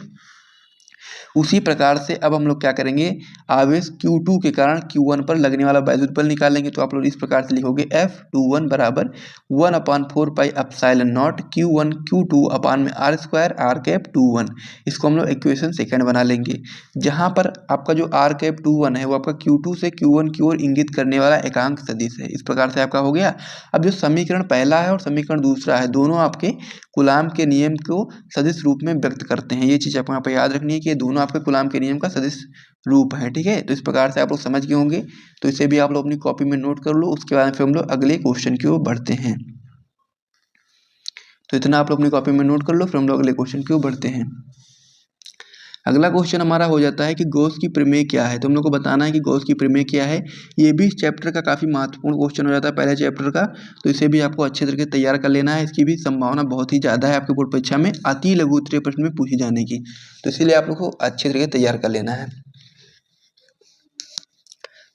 A: उसी प्रकार से अब हम लोग क्या करेंगे, आवेश Q2 के कारण Q1 पर लगने वाला वैद्युत बल निकालेंगे। तो आप लोग इस प्रकार से लिखोगे, F21 बराबर 1/4 pi epsilon not Q1 Q2 अपान में R स्क्वायर R कैप 21। इसको हम लोग इक्वेशन सेकंड बना लेंगे, जहाँ पर आपका जो R कैप 21 है वो आपका Q2 से Q1 की ओर इंगित करने वाला एकांक सदिश है। इस प्रकार से आपका हो गया। अब जो समीकरण पहला है और समीकरण दूसरा है, दोनों आपके कूलाम के नियम को सदिश रूप में व्यक्त करते हैं। ये चीज़ आपको यहाँ पर याद रखनी है कि ये दोनों आपके कूलाम के नियम का सदिश रूप है। ठीक है, तो इस प्रकार से आप लोग समझ गए होंगे। तो इसे भी आप लोग अपनी कॉपी में नोट कर लो। उसके बाद फिर हम लोग अगले क्वेश्चन की ओर बढ़ते हैं। तो इतना आप लोग अपनी कॉपी में नोट कर लो, फिर हम लोग अगले क्वेश्चन की ओर बढ़ते हैं। अगला क्वेश्चन हमारा हो जाता है कि गॉस की प्रमेय क्या है। तो हम लोग को बताना है कि गॉस की प्रमेय क्या है। ये भी इस चैप्टर का काफ़ी महत्वपूर्ण क्वेश्चन हो जाता है, पहले चैप्टर का। तो इसे भी आपको अच्छे तरीके से तैयार कर लेना है। इसकी भी संभावना बहुत ही ज़्यादा है आपके बोर्ड परीक्षा में अति लघु उत्तरीय प्रश्न में पूछी जाने की। तो इसीलिए आप लोग को अच्छे तरीके से तैयार कर लेना है।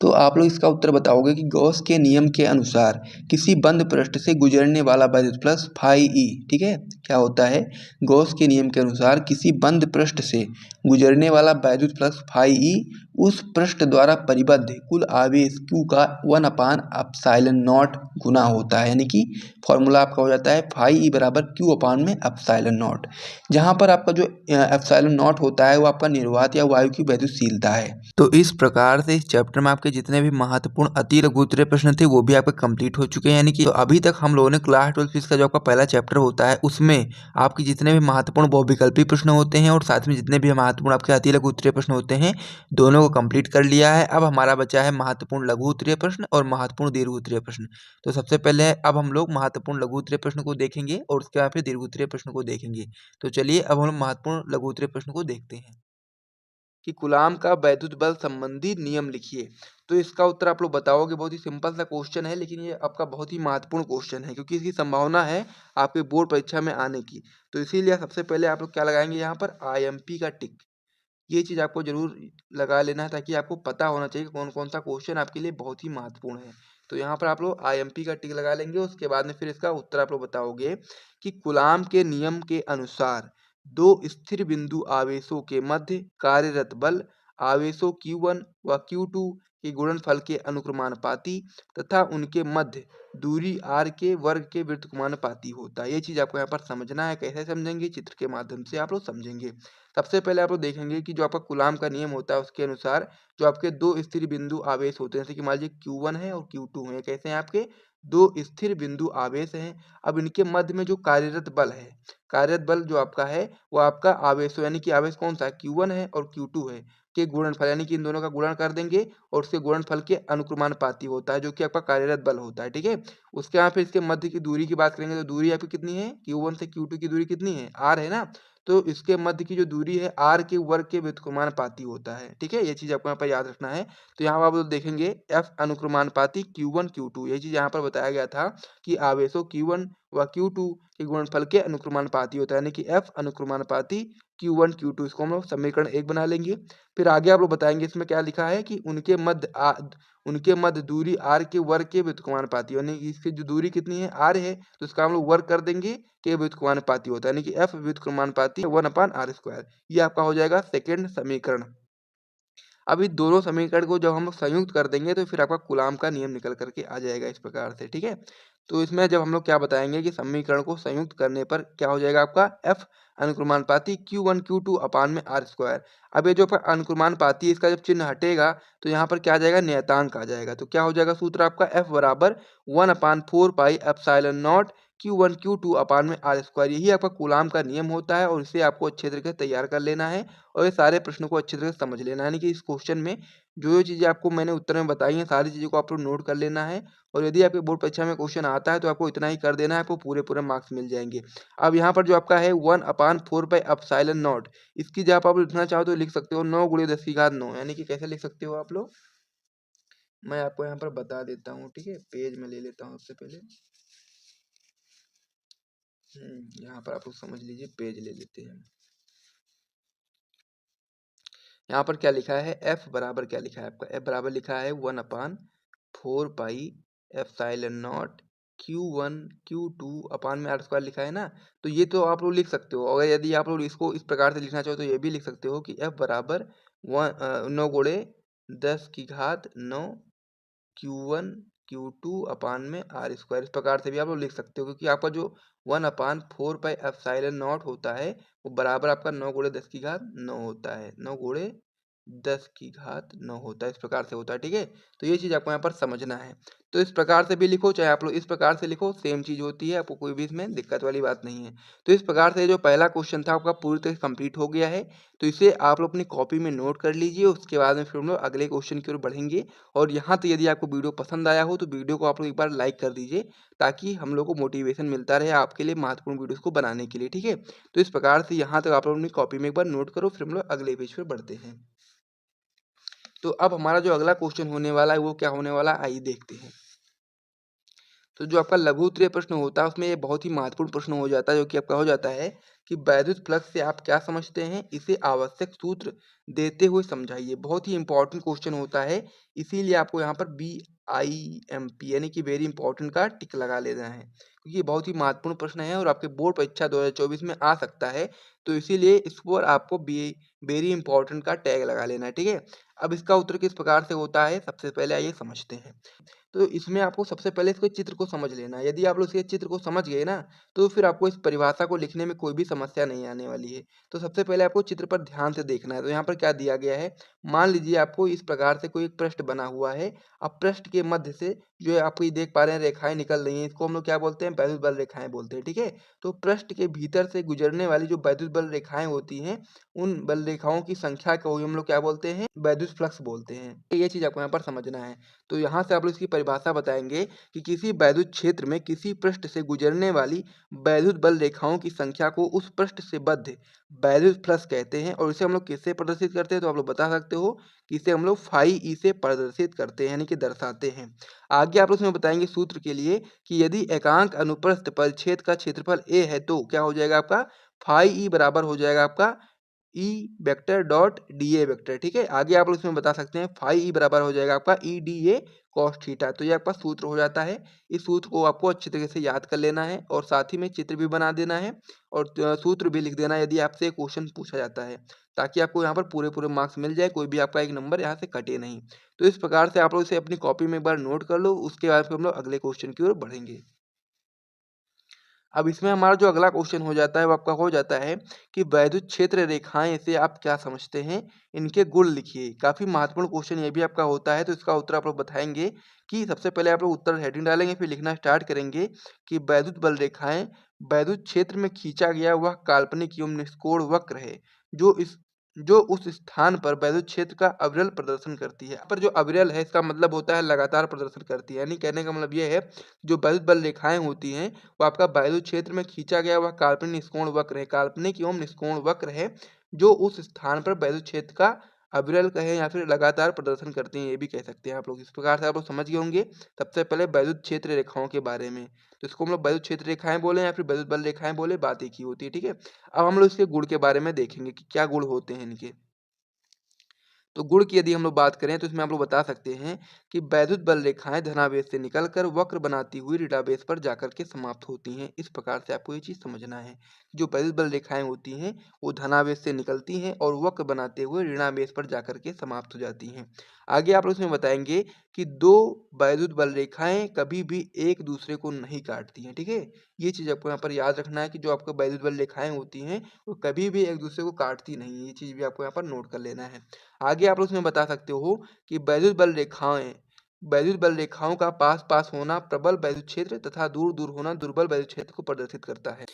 A: तो आप लोग इसका उत्तर बताओगे कि गॉस के नियम के अनुसार किसी बंद पृष्ठ से गुजरने वाला वैद्युत फ्लक्स फाई ई, ठीक है, क्या होता है, गॉस के नियम के अनुसार किसी बंद पृष्ठ से गुजरने वाला वैद्युत फ्लक्स फाई ई उस पृष्ठ द्वारा परिबद्ध कुल आवेश Q का 1/एप्सिलॉन नॉट गुना होता है। यानी कि फॉर्मूला आपका हो जाता है फाई ई बराबर Q अपान में एप्सिलॉन नॉट, जहाँ पर आपका जो एप्सिलॉन नॉट होता है वो आपका निर्वात या वायु की वैद्युतशीलता है। तो इस प्रकार से इस चैप्टर में आपके जितने भी महत्वपूर्ण अति लघु उत्तरीय प्रश्न थे वो भी आपके कंप्लीट हो चुके हैं। यानी कि तो अभी तक हम लोगों ने क्लास 12 फिजिक्स का जो आपका पहला चैप्टर होता है उसमें आपके जितने भी महत्वपूर्ण बहुविकल्पी प्रश्न होते हैं और साथ में जितने भी महत्वपूर्ण आपके अति लघु उत्तरीय प्रश्न होते हैं दोनों को कंप्लीट कर लिया है। अब हमारा बचा है महत्वपूर्ण लघु उत्तरीय प्रश्न और महत्वपूर्ण दीर्घ उत्तरीय प्रश्न। तो सबसे पहले अब हम लोग महत्वपूर्ण लघु उत्तरीय प्रश्न को देखेंगे और उसके बाद फिर दीर्घ उत्तरीय प्रश्न को देखेंगे। तो चलिए अब हम लोग महत्वपूर्ण लघु उत्तरीय प्रश्न को देखते हैं कि कूलाम का वैद्युत बल संबंधी नियम लिखिए। तो इसका उत्तर आप लोग बताओगे। बहुत ही सिंपल सा क्वेश्चन है, लेकिन ये आपका बहुत ही महत्वपूर्ण क्वेश्चन है क्योंकि इसकी संभावना है आपके बोर्ड परीक्षा में आने की। तो इसीलिए सबसे पहले आप लोग क्या लगाएंगे, यहाँ पर IMP का टिक। ये चीज़ आपको जरूर लगा लेना है ताकि आपको पता होना चाहिए कौन कौन सा क्वेश्चन आपके लिए बहुत ही महत्वपूर्ण है। तो यहाँ पर आप लोग IMP का टिक लगा लेंगे। उसके बाद में फिर इसका उत्तर आप लोग बताओगे कि कूलाम के नियम के अनुसार दो स्थिर बिंदु आवेशों के मध्य कार्यरत बल आवेशों Q1 व Q2 के गुणनफल के अनुक्रमानुपाती तथा उनके मध्य दूरी r के वर्ग के व्युत्क्रमानुपाती होता है। ये चीज़ आपको यहाँ पर समझना है। कैसे समझेंगे, चित्र के माध्यम से आप लोग समझेंगे। सबसे पहले आप लोग देखेंगे कि जो आपका कूलाम का नियम होता है उसके अनुसार जो आपके दो स्थिर बिंदु आवेश होते हैं, जैसे कि मान लीजिए Q1 है और Q2 है, कैसे हैं आपके दो स्थिर बिंदु आवेश हैं। अब इनके मध्य में जो कार्यरत बल है, कार्यरत बल जो आपका है वो आपका आवेश, यानी कि आवेश कौन सा है, Q1 है और Q2 है, के गुणनफल, यानी कि इन दोनों का गुणन कर देंगे और उसके गुणनफल के अनुक्रमानुपाती होता है जो कि आपका कार्यरत बल होता है। ठीक है, उसके यहाँ पे इसके मध्य की दूरी की बात करेंगे तो दूरी आपकी कितनी है, Q1 से Q2 की दूरी कितनी है, R है ना। तो इसके मध्य की जो दूरी है R के वर्ग के व्युत्क्रमानुपाती होता है। ठीक है, ये चीज आपको यहाँ पर याद रखना है। तो यहाँ पर आप लोग देखेंगे F अनुक्रमानुपाती Q1 Q2, ये चीज यहाँ पर बताया गया था कि आवेशों Q1 व Q2 के गुणनफल के अनुक्रमानुपाती होता है, यानी कि F अनुक्रमानुपाती Q1 Q2। इसको हम लोग समीकरण 1 बना लेंगे। फिर आगे आप लोग बताएंगे इसमें क्या लिखा है कि उनके मध्य दूरी R के वर्ग के व्युत्क्रमानुपाती, यानी कि इसकी जो दूरी कितनी है R है, तो इसका हम लोग वर्ग कर देंगे के व्युत्क्रमानुपाती होता है, यानी कि F व्युत्क्रमानुपाती 1/r स्क्वायर। ये आपका हो जाएगा सेकेंड समीकरण। अब इस दोनों समीकरण को जब हम लोग संयुक्त कर देंगे तो फिर आपका कूलाम का नियम निकल करके आ जाएगा इस प्रकार से, ठीक है। तो इसमें जब हम लोग क्या बताएंगे कि समीकरण को संयुक्त करने पर क्या हो जाएगा आपका F अनुक्रमानुपाती Q1 Q2 अपान में R स्क्वायर। अब ये जो अनुक्रमानुपाती इसका जब चिन्ह हटेगा तो यहाँ पर क्या आ जाएगा, नियतांक आ जाएगा। तो क्या हो जाएगा सूत्र आपका F बराबर 1/4 pi epsilon not Q1 Q2 अपान में R स्क्वायर। यही आपका कूलाम का नियम होता है और इसे आपको अच्छे तरीके से तैयार कर लेना है और ये सारे प्रश्नों को अच्छे तरह से समझ लेना है। यानी कि इस क्वेश्चन में जो चीज़ें आपको मैंने उत्तर में बताई हैं सारी चीज़ों को आप लोग नोट कर लेना है और यदि आपके बोर्ड परीक्षा में क्वेश्चन आता है तो आपको इतना ही कर देना है, आपको पूरे मार्क्स मिल जाएंगे। अब यहाँ पर जो आपका है 1/4 पाई एप्सिलॉन नॉट, इसकी जब आप लिखना चाहो तो लिख सकते हो 9 × 10⁹ यानी कि कैसे लिख सकते हो आप लोग, मैं आपको यहाँ पर बता देता हूँ, ठीक है। पेज में ले लेता हूँ सबसे पहले, यहाँ पर आप लोग समझ लीजिए, पेज ले लेते हैं। यहाँ पर क्या लिखा है, F बराबर क्या लिखा है आपका, F बराबर लिखा है 1/4 pi epsilon not Q1 Q2 अपान में R स्क्वायर लिखा है ना। तो ये तो आप लोग लिख सकते हो, और यदि आप लोग इसको इस प्रकार से लिखना चाहो तो ये भी लिख सकते हो कि F बराबर 9 × 10⁹ Q1 Q2 अपान में R स्क्वायर। इस प्रकार से भी आप लोग लिख सकते हो क्योंकि आपका जो 1/4 पाई एप्सिलॉन नॉट होता है वो बराबर आपका 9 × 10⁹ होता है, 9 × 10⁹ होता है, इस प्रकार से होता है, ठीक है। तो ये चीज़ आपको यहाँ पर समझना है। तो इस प्रकार से भी लिखो चाहे आप लोग इस प्रकार से लिखो, सेम चीज़ होती है, आपको कोई भी इसमें दिक्कत वाली बात नहीं है। तो इस प्रकार से जो पहला क्वेश्चन था आपका पूरी तरह से कंप्लीट हो गया है। तो इसे आप लोग अपनी कॉपी में नोट कर लीजिए, उसके बाद में फिर हम लोग अगले क्वेश्चन की ओर बढ़ेंगे। और यहाँ तक यदि आपको वीडियो पसंद आया हो तो वीडियो को आप लोग एक बार लाइक कर दीजिए ताकि हम लोग को मोटिवेशन मिलता रहे आपके लिए महत्वपूर्ण वीडियोस को बनाने के लिए, ठीक है। तो इस प्रकार से यहाँ तक आप लोग अपनी कॉपी में एक बार नोट करो, फिर हम लोग अगले पेज पर बढ़ते हैं। तो अब हमारा जो अगला क्वेश्चन होने वाला है वो क्या होने वाला है, आइए देखते हैं। तो जो आपका लघु उत्तरीय प्रश्न होता है उसमें ये बहुत ही महत्वपूर्ण प्रश्न हो जाता है, जो कि आपका हो जाता है कि वैद्युत फ्लक्स से आप क्या समझते हैं, इसे आवश्यक सूत्र देते हुए समझाइए। बहुत ही इंपॉर्टेंट क्वेश्चन होता है, इसीलिए आपको यहाँ पर BIMP यानी कि वेरी इंपॉर्टेंट का टिक लगा लेना है क्योंकि ये बहुत ही महत्वपूर्ण प्रश्न है और आपके बोर्ड परीक्षा 2024 में आ सकता है। तो इसीलिए इस पर आपको वेरी इंपॉर्टेंट का टैग लगा लेना है, ठीक है। अब इसका उत्तर किस प्रकार से होता है, सबसे पहले आइए समझते हैं। तो इसमें आपको सबसे पहले इसके चित्र को समझ लेना है। यदि आप लोग इसके चित्र को समझ गए ना तो फिर आपको इस परिभाषा को लिखने में कोई भी समस्या नहीं आने वाली है। तो सबसे पहले आपको चित्र पर ध्यान से देखना है। तो यहाँ पर क्या दिया गया है, मान लीजिए आपको इस प्रकार से कोई एक पृष्ठ बना हुआ है। अब पृष्ठ के मध्य से जो है आपको ये देख पा रहे हैं रेखाएं निकल रही हैं, इसको हम लोग क्या बोलते हैं, वैद्युत बल रेखाएं बोलते हैं, ठीक है। तो पृष्ठ के भीतर से गुजरने वाली जो वैद्युत बल रेखाएं होती हैं उन बल रेखाओं की संख्या को हम लोग क्या बोलते हैं, वैद्युत फ्लक्स बोलते हैं। ये चीज आपको यहाँ पर समझना है। तो यहाँ से आप लोग इसकी परिभाषा बताएंगे कि किसी वैद्युत क्षेत्र में किसी पृष्ठ से गुजरने वाली वैद्युत बल रेखाओं की संख्या को उस पृष्ठ से बद्ध वैद्युत फ्लक्स कहते हैं। और इसे हम लोग किससे प्रदर्शित करते हैं, तो आप लोग बता सकते हो कि इसे हम लोग फाई ई से प्रदर्शित करते हैं, यानी कि दर्शाते हैं। आगे आप लोग इसमें बताएंगे सूत्र के लिए कि यदि एकांक अनुप्रस्थ परिच्छेद का क्षेत्रफल ए है तो क्या हो जाएगा आपका, फाई ई बराबर हो जाएगा आपका E vector dot D A vector, ठीक है। आगे आप लोग इसमें बता सकते हैं फाई ई बराबर हो जाएगा आपका E D A cos theta. तो ये आपका सूत्र हो जाता है। इस सूत्र को आपको अच्छी तरीके से याद कर लेना है और साथ ही में चित्र भी बना देना है और सूत्र भी लिख देना है यदि आपसे क्वेश्चन पूछा जाता है, ताकि आपको यहाँ पर पूरे मार्क्स मिल जाए, कोई भी आपका एक नंबर यहाँ से कटे नहीं। तो इस प्रकार से आप लोग इसे अपनी कॉपी में एक बार नोट कर लो, उसके बाद फिर हम लोग अगले क्वेश्चन की ओर बढ़ेंगे। अब इसमें हमारा जो अगला क्वेश्चन हो जाता है वो आपका हो जाता है कि वैद्युत क्षेत्र रेखाएं से आप क्या समझते हैं, इनके गुण लिखिए। काफी महत्वपूर्ण क्वेश्चन ये भी आपका होता है। तो इसका उत्तर आप लोग बताएंगे कि सबसे पहले आप लोग उत्तर हेडिंग डालेंगे, फिर लिखना स्टार्ट करेंगे कि वैद्युत बल रेखाएं वैद्युत क्षेत्र में खींचा गया वह काल्पनिक एवं निष्कोण वक्र है जो उस स्थान पर वैद्युत क्षेत्र का अविरल प्रदर्शन करती है। यहाँ पर जो अविरल है इसका मतलब होता है लगातार प्रदर्शन करती है, यानी कहने का मतलब ये है जो वैद्युत बल रेखाएं होती हैं वो आपका वैद्युत क्षेत्र में खींचा गया वह काल्पनिक निष्कोण वक्र है, काल्पनिक एवं निष्कोण वक्र है जो उस स्थान पर वैद्युत क्षेत्र का अविरल कहे या फिर लगातार प्रदर्शन करते हैं, ये भी कह सकते हैं आप लोग। इस प्रकार से आप लोग समझ गए होंगे सबसे पहले वैद्युत क्षेत्र रेखाओं के बारे में। तो इसको हम लोग वैद्युत क्षेत्र रेखाएं बोले या फिर वैद्युत बल रेखाएं बोले, बात एक ही होती है, ठीक है। अब हम लोग इसके गुण के बारे में देखेंगे कि क्या गुण होते हैं इनके। तो गुण की यदि हम लोग बात करें तो इसमें हम लोग बता सकते हैं कि वैद्युत बल रेखाएं धनावेश से निकलकर वक्र बनाती हुई ऋणावेश पर जाकर के समाप्त होती हैं। इस प्रकार से आपको ये चीज समझना है। जो वैद्युत बल रेखाएं होती हैं वो धनावेश से निकलती हैं और वक्र बनाते हुए ऋणावेश पर जाकर के समाप्त हो जाती हैं। आगे आप लोग इसमें बताएंगे कि दो वैद्युत बल रेखाएं कभी भी एक दूसरे को नहीं काटती हैं। ठीक है, ये चीज आपको यहाँ पर याद रखना है कि जो आपको वैद्युत बल रेखाएं होती हैं वो कभी भी एक दूसरे को काटती नहीं है। ये चीज भी आपको यहाँ पर नोट कर लेना है। आगे आप लोग इसमें बता सकते हो कि वैद्युत बल रेखाओं का पास पास होना प्रबल वैद्युत क्षेत्र तथा दूर दूर होना दुर्बल वैद्युत क्षेत्र को प्रदर्शित करता है।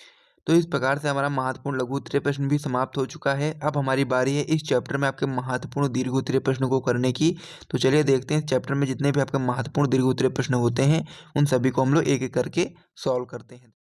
A: तो इस प्रकार से हमारा महत्वपूर्ण लघु उत्तरीय प्रश्न भी समाप्त हो चुका है। अब हमारी बारी है इस चैप्टर में आपके महत्वपूर्ण दीर्घ उत्तरीय प्रश्न को करने की। तो चलिए देखते हैं इस चैप्टर में जितने भी आपके महत्वपूर्ण दीर्घ उत्तरीय प्रश्न होते हैं उन सभी को हम लोग एक एक करके सॉल्व करते हैं।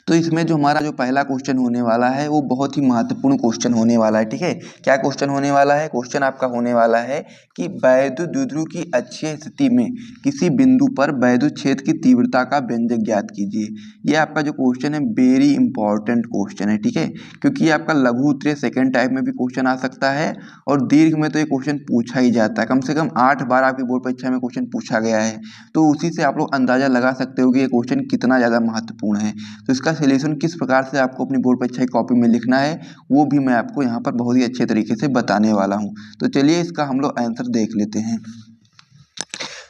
B: तो इसमें जो हमारा जो पहला क्वेश्चन होने वाला है वो बहुत ही महत्वपूर्ण क्वेश्चन होने वाला है। ठीक है, क्या क्वेश्चन होने वाला है? क्वेश्चन आपका होने वाला है कि वैद्युत द्विध्रुव की अक्षीय स्थिति में किसी बिंदु पर वैद्युत क्षेत्र की तीव्रता का व्यंजक ज्ञात कीजिए। ये आपका जो क्वेश्चन है वेरी इंपॉर्टेंट क्वेश्चन है। ठीक है, क्योंकि ये आपका लघु उत्तरीय सेकेंड टाइप में भी क्वेश्चन आ सकता है और दीर्घ में तो ये क्वेश्चन पूछा ही जाता है। कम से कम 8 बार आपकी बोर्ड परीक्षा में क्वेश्चन पूछा गया है। तो उसी से आप लोग अंदाजा लगा सकते हो कि ये क्वेश्चन कितना ज़्यादा महत्वपूर्ण है। तो इसका सॉल्यूशन किस प्रकार से आपको अपनी बोर्ड परीक्षा की कॉपी में लिखना है वो भी मैं आपको यहाँ पर बहुत ही अच्छे तरीके से बताने वाला हूँ। तो चलिए इसका हम लोग आंसर देख लेते हैं।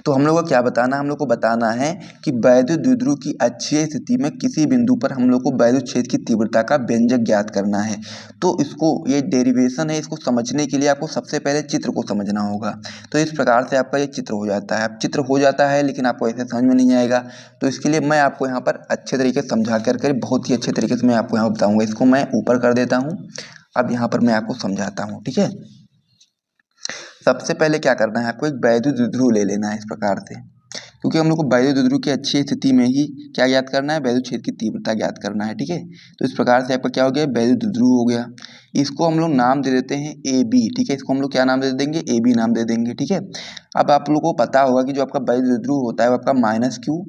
B: तो हम लोग को क्या बताना है? हम लोग को बताना है कि वैद्युत द्विध्रुव की अक्षीय स्थिति में किसी बिंदु पर हम लोग को वैद्युत क्षेत्र की तीव्रता का व्यंजक ज्ञात करना है। तो इसको ये डेरिवेशन है, इसको समझने के लिए आपको सबसे पहले चित्र को समझना होगा। तो इस प्रकार से आपका ये चित्र हो जाता है। अब चित्र हो जाता है लेकिन आपको ऐसे समझ में नहीं आएगा, तो इसके लिए मैं आपको यहाँ पर अच्छे तरीके से समझा कर बहुत ही अच्छे तरीके से मैं आपको यहाँ बताऊँगा। इसको मैं ऊपर कर देता हूँ। अब यहाँ पर मैं आपको समझाता हूँ। ठीक है, सबसे पहले क्या करना है, आपको एक वैद्युत द्विध्रुव ले लेना है इस प्रकार से, क्योंकि हम लोग को वैद्युत द्विध्रुव की अच्छी स्थिति में ही क्या ज्ञात करना है? वैद्युत क्षेत्र की तीव्रता ज्ञात करना है। ठीक है, तो इस प्रकार से आपका क्या हो गया? वैद्युत द्विध्रुव हो गया। इसको हम लोग नाम दे देते हैं ए बी। ठीक है, इसको हम लोग क्या नाम दे देंगे? ए बी नाम दे देंगे। ठीक है, अब आप लोगों को पता होगा कि जो आपका वैद्युत द्विध्रुव होता है वो आपका माइनस क्यू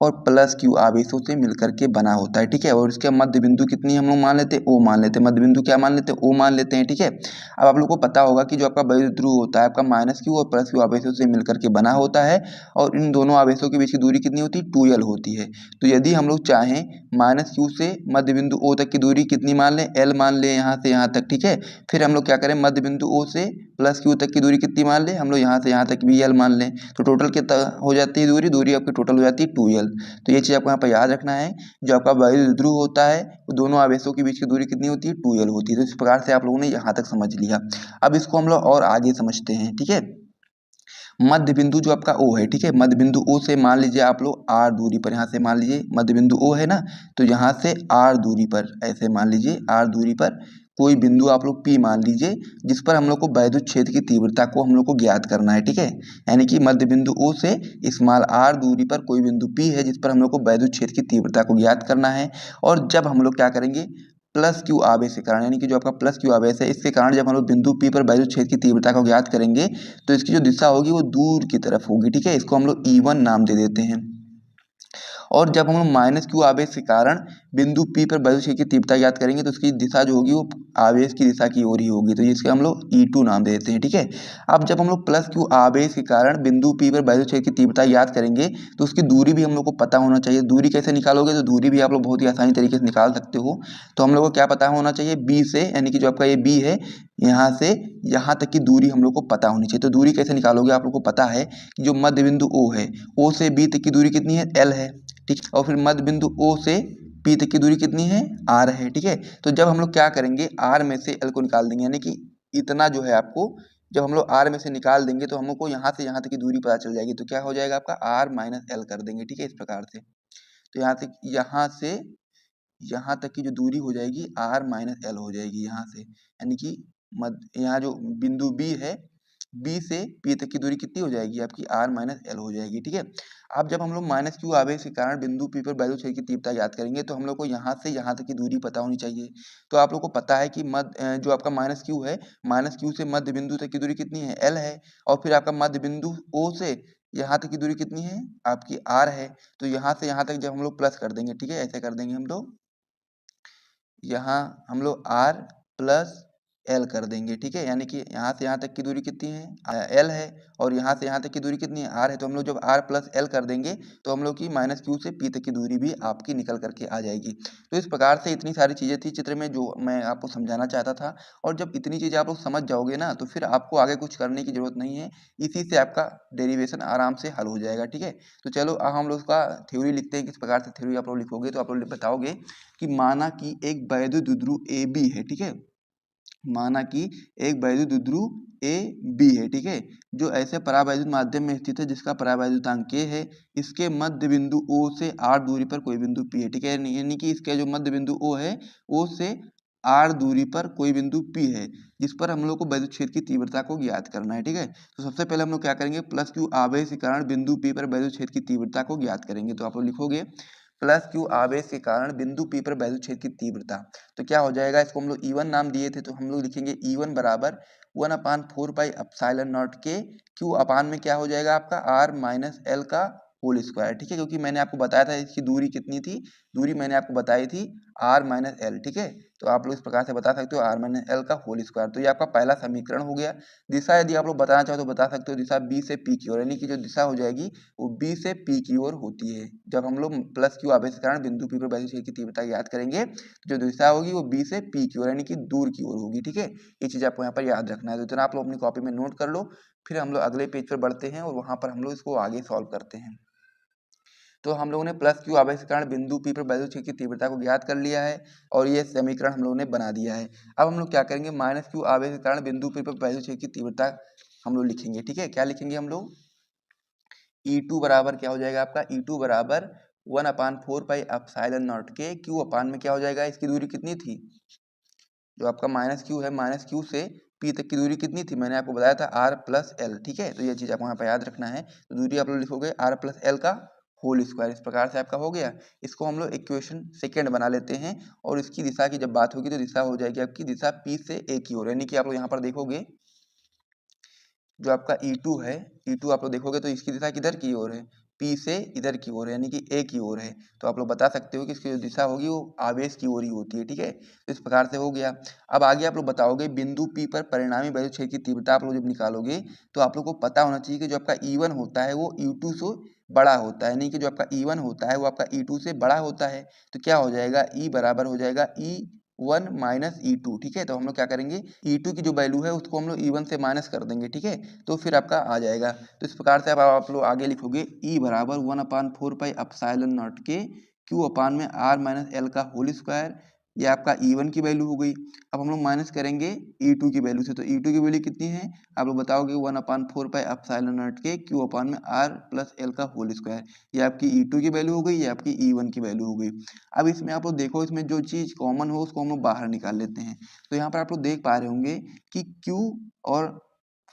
B: और प्लस क्यू आवेशों से मिलकर के बना होता है। ठीक है, और इसके मध्य बिंदु कितनी हम लोग मान लेते हैं? ओ मान लेते हैं। मध्य बिंदु क्या मान लेते हैं? ओ मान लेते हैं। ठीक है, अब आप लोग को पता होगा कि जो आपका वैद्युत ध्रुव होता है आपका माइनस क्यू और प्लस क्यू आवेशों से मिलकर के बना होता है और इन दोनों आवेशों के बीच की दूरी कितनी होती है? 2l होती है। तो यदि हम लोग चाहें माइनस क्यू से मध्य बिंदु ओ तक की दूरी कितनी मान लें? l मान लें यहाँ से यहाँ तक। ठीक है, फिर हम लोग क्या करें? मध्य बिंदु ओ से प्लस क्यू तक की दूरी कितनी मान लें? हम लोग यहाँ से यहाँ तक भी l मान लें। तो टोटल कितना हो जाती है दूरी? दूरी आपकी टोटल हो जाती है 2l। तो ये चीज़ आपको यहाँ पर याद रखना है। जो आपका वैद्युत ध्रुव होता है वो दोनों आवेशों के बीच की दूरी कितनी होती है? 2l होती है। तो इस प्रकार से आप लोगों ने यहाँ तक समझ लिया। अब इसको हम लोग और आगे समझते हैं। ठीक है, मध्य बिंदु जो आपका O है। ठीक है, मध्य बिंदु O से मान लीजिए आप लोग R दूरी पर, यहाँ से मान लीजिए मध्य बिंदु O है ना, तो यहाँ से R दूरी पर, ऐसे मान लीजिए R दूरी पर कोई बिंदु आप लोग P मान लीजिए जिस पर हम लोग को वैद्युत क्षेत्र की तीव्रता को हम लोग को ज्ञात करना है। ठीक है, यानी कि मध्य बिंदु O से स्मॉल r दूरी पर कोई बिंदु P है जिस पर हम लोग को वैद्युत क्षेत्र की तीव्रता को ज्ञात करना है। और जब हम लोग क्या करेंगे? प्लस क्यू आवेश के कारण, यानी कि जो आपका प्लस क्यू आवेश है इसके कारण जब हम लोग बिंदु P पर वैद्युत क्षेत्र की तीव्रता को ज्ञात करेंगे तो इसकी जो दिशा होगी वो दूर की तरफ होगी। ठीक है, इसको हम लोग E1 नाम दे देते हैं। और जब हम लोग माइनस क्यू आवेश के कारण बिंदु P पर वैद्युत क्षेत्र की तीव्रता ज्ञात करेंगे तो उसकी दिशा जो होगी वो आवेश की दिशा की ओर ही होगी, तो इसके हम लोग E2 नाम दे देते हैं। ठीक है, अब जब हम लोग प्लस क्यू आवेश के कारण बिंदु P पर वैद्युत क्षेत्र की तीव्रता ज्ञात करेंगे तो उसकी दूरी भी हम लोग को पता होना चाहिए। दूरी कैसे निकालोगे? तो दूरी भी आप लोग बहुत ही आसानी तरीके से निकाल सकते हो। तो हम लोग को क्या पता होना चाहिए? B से, यानी कि जो आपका ये B है यहाँ से यहाँ तक की दूरी हम लोग को पता होनी चाहिए। तो दूरी कैसे निकालोगे? आप लोग को पता है कि जो मध्य बिंदु O है, O से B तक की दूरी कितनी है? L है। ठीक, और फिर मध्य बिंदु O से P तक की दूरी कितनी है? R है। ठीक है, तो जब हम लोग क्या करेंगे? R में से L को निकाल देंगे, यानी कि इतना जो है आपको जब हम लोग R में से निकाल देंगे तो हम लोग को यहाँ से यहाँ तक की दूरी पता चल जाएगी। तो क्या हो जाएगा आपका? R माइनस L कर देंगे। ठीक है, इस प्रकार से। तो यहाँ से यहाँ तक की जो दूरी हो जाएगी R माइनस L हो जाएगी यहाँ से, यानी कि यहाँ जो बिंदु B है, B से P तक की दूरी कितनी हो जाएगी आपकी? R माइनस L हो जाएगी। ठीक है, अब जब हम लोग माइनस क्यू आवेश के कारण बिंदु P पर वैद्युत क्षेत्र की तीव्रता ज्ञात करेंगे तो हम लोग को यहाँ से यहाँ तक की दूरी पता होनी चाहिए। तो आप लोग को पता है कि जो आपका माइनस क्यू है, माइनस क्यू से मध्य बिंदु तक की दूरी कितनी है? L है। और फिर आपका मध्य बिंदु O से यहाँ तक की दूरी कितनी है? आपकी R है। तो यहाँ से यहाँ तक जब हम लोग प्लस कर देंगे, ठीक है, ऐसे कर देंगे हम लोग, यहाँ हम लोग R प्लस एल कर देंगे, ठीक है। यानी कि यहाँ से यहाँ तक की दूरी कितनी है, एल है, और यहाँ से यहाँ तक की दूरी कितनी है, आर है। तो हम लोग जब आर प्लस एल कर देंगे तो हम लोग की माइनस क्यू से पी तक की दूरी भी आपकी निकल करके आ जाएगी। तो इस प्रकार से इतनी सारी चीज़ें थी चित्र में जो मैं आपको समझाना चाहता था। और जब इतनी चीज़ें आप लोग समझ जाओगे ना तो फिर आपको आगे कुछ करने की जरूरत नहीं है, इसी से आपका डेरिवेशन आराम से हल हो जाएगा, ठीक है। तो चलो अब हम लोग उसका थ्योरी लिखते हैं। किस प्रकार से थ्योरी आप लोग लिखोगे, तो आप लोग बताओगे कि माना कि एक वैद्युत द्विध्रुव ए बी है, ठीक है। माना कि एक वैद्युत द्विध्रुव ए बी है, ठीक है, जो ऐसे परावैद्युत माध्यम में स्थित है जिसका परावैद्युतांक k है। इसके मध्य बिंदु O से r दूरी पर कोई बिंदु P है, ठीक है। यानी कि इसका जो मध्य बिंदु O है, O से r दूरी पर कोई बिंदु P है, जिस पर हम लोग को वैद्युत क्षेत्र की तीव्रता को ज्ञात करना है, ठीक है। तो सबसे पहले हम लोग क्या करेंगे, प्लस क्यू आवेश के कारण बिंदु P पर वैद्युत क्षेत्र की तीव्रता को ज्ञात करेंगे। तो आप लोग लिखोगे प्लस क्यू आवेश के कारण बिंदु P पर वैद्युत क्षेत्र की तीव्रता। तो क्या हो जाएगा, इसको हम लोग E1 नाम दिए थे, तो हम लोग लिखेंगे E1 बराबर 1/4 pi epsilon naught K Q upon में क्या हो जाएगा आपका आर माइनस एल का होल स्क्वायर, ठीक है। क्योंकि मैंने आपको बताया था इसकी दूरी कितनी थी, दूरी मैंने आपको बताई थी आर माइनस एल, ठीक है। तो आप लोग इस प्रकार से बता सकते हो आर माइनस एल का होल स्क्वायर। तो ये आपका पहला समीकरण हो गया। दिशा यदि आप लोग बताना चाहो तो बता सकते हो दिशा बी से पी की ओर, यानी कि जो दिशा हो जाएगी वो बी से पी की ओर होती है। जब हम लोग प्लस क्यू आवेश के कारण बिंदु पी पर वैद्युत क्षेत्र की तीव्रता याद करेंगे तो जो दिशा होगी वो बी से पी की ओर यानी कि दूर की ओर होगी, ठीक है। ये चीज आपको यहाँ पर याद रखना है। तो इतना आप लोग अपनी कॉपी में नोट कर लो, फिर हम लोग अगले पेज पर बढ़ते हैं और वहां पर हम लोग इसको आगे सॉल्व करते हैं। तो हम लोगों ने प्लस क्यू आवेश के कारण बिंदु पी पर वैद्युत क्षेत्र की तीव्रता को ज्ञात कर लिया है और ये समीकरण हम लोगों ने बना दिया है। अब हम लोग क्या करेंगे, माइनस क्यू आवेश के कारण बिंदु पी पर वैद्युत क्षेत्र की तीव्रता हम लोग लिखेंगे, ठीक है। क्या लिखेंगे हम लोग, E2 बराबर क्या हो जाएगा आपका, E2 बराबर 1/4 pi epsilon naught K Q upon में क्या हो जाएगा, इसकी दूरी कितनी थी, जो आपका माइनस क्यू है, माइनस क्यू से पी तक की दूरी कितनी थी, मैंने आपको बताया था आर प्लस एल, ठीक है। तो ये चीज आपको यहाँ पे याद रखना है। तो दूरी आप लोग लिखोगे आर प्लस एल का होल स्क्वायर, इस प्रकार से आपका हो गया। इसको हम लोग इक्वेशन सेकेंड बना लेते हैं और इसकी दिशा की जब बात होगी तो दिशा हो जाएगी आपकी दिशा पी से ए की ओर, यानी कि आप लोग यहाँ पर देखोगे जो आपका E2 है, E2 आप लोग देखोगे तो इसकी दिशा किधर की ओर है, P से इधर की ओर है, यानी कि A की ओर है। तो आप लोग बता सकते हो कि इसकी जो दिशा होगी वो आवेश की ओर ही होती है, ठीक है। तो इस प्रकार से हो गया। अब आगे आप लोग बताओगे बिंदु P पर परिणामी वैद्युत क्षेत्र की तीव्रता आप लोग जब निकालोगे तो आप लोग को पता होना चाहिए कि जो आपका E1 होता है वो E2 से बड़ा होता है, यानी कि जो आपका E1 होता है वो आपका E2 से बड़ा होता है। तो क्या हो जाएगा, E बराबर हो जाएगा E1 माइनस E2, ठीक है। तो हम लोग क्या करेंगे, E2 की जो वैल्यू है उसको हम लोग E1 से माइनस कर देंगे, ठीक है। तो फिर आपका आ जाएगा। तो इस प्रकार से अब आप लोग आगे लिखोगे E बराबर 1/4 pi epsilon naught K Q upon में आर माइनस एल का होल स्क्वायर, ये आपका E1 की वैल्यू हो गई। अब हम लोग माइनस करेंगे E2 की वैल्यू से, तो E2 की वैल्यू कितनी है, आप लोग बताओगे 1/4 pi epsilon naught K Q upon में आर प्लस एल का होल स्क्वायर, ये आपकी E2 की वैल्यू हो गई, ये आपकी E1 की वैल्यू हो गई। अब इसमें आप लोग देखो, इसमें जो चीज कॉमन हो उसको हम लोग बाहर निकाल लेते हैं। तो यहाँ पर आप लोग देख पा रहे होंगे कि Q और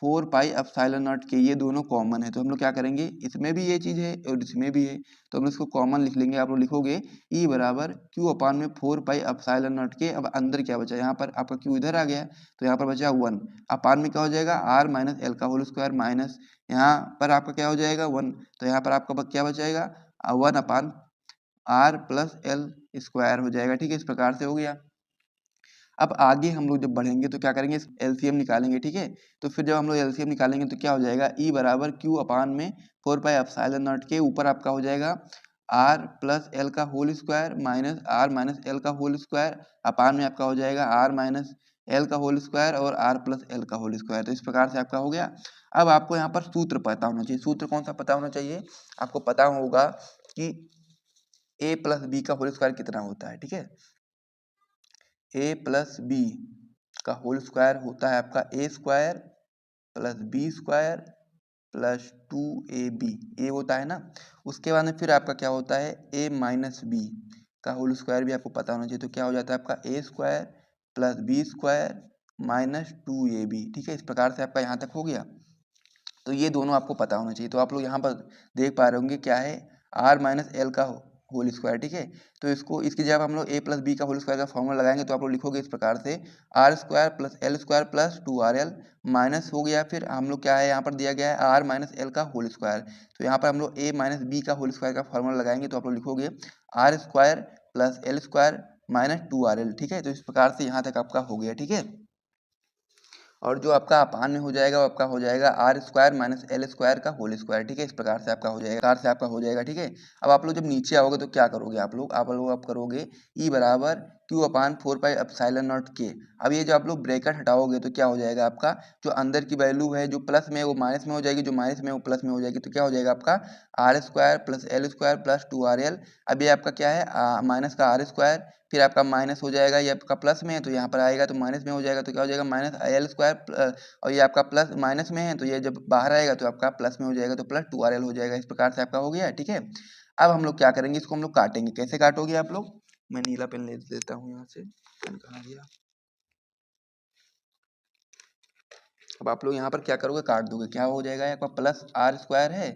B: 4 पाई एप्सिलॉन नॉट के ये दोनों कॉमन है। तो हम लोग क्या करेंगे, इसमें भी ये चीज है और इसमें भी है, तो हम इसको कॉमन लिख लेंगे। आप लोग लिखोगे E बराबर Q अपान में 4 पाई एप्सिलॉन नॉट के। अब अंदर क्या बचा, यहाँ पर आपका Q इधर आ गया तो यहाँ पर बचा 1, अपान में क्या हो जाएगा आर माइनस एल का होल स्क्वायर, माइनस यहाँ पर आपका क्या हो जाएगा 1, तो यहाँ पर आपका क्या बचाएगा 1 upon R plus L square हो जाएगा, ठीक है। इस प्रकार से हो गया। अब आगे हम लोग जब बढ़ेंगे तो क्या करेंगे, एलसीएम निकालेंगे, ठीक है। तो फिर जब हम लोग एलसीएम निकालेंगे तो क्या हो जाएगा, ई बराबर क्यू अपान में 4 पाई एप्सिलॉन नॉट के ऊपर आपका हो जाएगा आर प्लस एल का whole square minus R minus L का होल स्क्वायर, अपान में आपका हो जाएगा आर माइनस एल का होल स्क्वायर और आर प्लस एल का होल स्क्वायर। तो इस प्रकार से आपका हो गया। अब आपको यहाँ पर सूत्र पता होना चाहिए। सूत्र कौन सा पता होना चाहिए, आपको पता होगा कि a प्लस बी का होल स्क्वायर कितना होता है, ठीक है। a प्लस बी का होल स्क्वायर होता है आपका a square plus B square plus 2ab, ये होता है ना। उसके बाद में फिर आपका क्या होता है a माइनस बी का होल स्क्वायर भी आपको पता होना चाहिए। तो क्या हो जाता है आपका a square plus B square minus 2ab, ठीक है। इस प्रकार से आपका यहाँ तक हो गया। तो ये दोनों आपको पता होना चाहिए। तो आप लोग यहाँ पर देख पा रहे होंगे क्या है, आर माइनस एल का होल स्क्वायर, ठीक है। तो इसको इसकी जगह हम लोग ए प्लस बी का होल स्क्वायर का फॉर्मूला लगाएंगे तो आप लोग लिखोगे इस प्रकार से R square plus L square plus 2RL minus हो गया। फिर हम लोग क्या है, यहाँ पर दिया गया है आर माइनस एल का होल स्क्वायर, तो यहाँ पर हम लोग ए माइनस बी का होल स्क्वायर का फॉर्मूला लगाएंगे तो आप लोग लिखोगे R square plus L square minus 2RL, ठीक है। तो इस प्रकार से यहाँ तक आपका हो गया, ठीक है। और जो आपका अपान में हो जाएगा वो आपका हो जाएगा R square minus L square का होल स्क्वायर, ठीक है। इस प्रकार से आपका हो जाएगा, ठीक है। अब आप लोग जब नीचे आओगे तो क्या करोगे आप करोगे ई बराबर क्यू अपान 4 पाई एप्सिलॉन नॉट के। अब ये जो आप लोग ब्रैकेट हटाओगे तो क्या हो जाएगा आपका, जो अंदर की वैल्यू है जो प्लस में वो माइनस में हो जाएगी, जो माइनस में वो प्लस में हो जाएगी, तो क्या हो जाएगा आपका R square plus L square plus 2RL। अब ये आपका क्या है माइनस का आर स्क्वायर, फिर आपका माइनस हो जाएगा, ये आपका प्लस में है तो यहाँ पर आएगा तो माइनस में हो जाएगा, तो क्या हो जाएगा माइनस एल स्क्वायर, और ये आपका प्लस माइनस में है तो ये जब बाहर आएगा तो आपका प्लस में हो जाएगा तो प्लस 2RL हो जाएगा। इस प्रकार से आपका हो गया, ठीक है। अब हम लोग क्या करेंगे, इसको हम लोग काटेंगे। कैसे काटोगे आप लोग, मैं नीला पेन ले लेता हूँ यहाँ से, पेन कहाँ गया। अब आप लोग यहाँ पर क्या करोगे, काट दोगे, क्या हो जाएगा आपका प्लस आर स्क्वायर है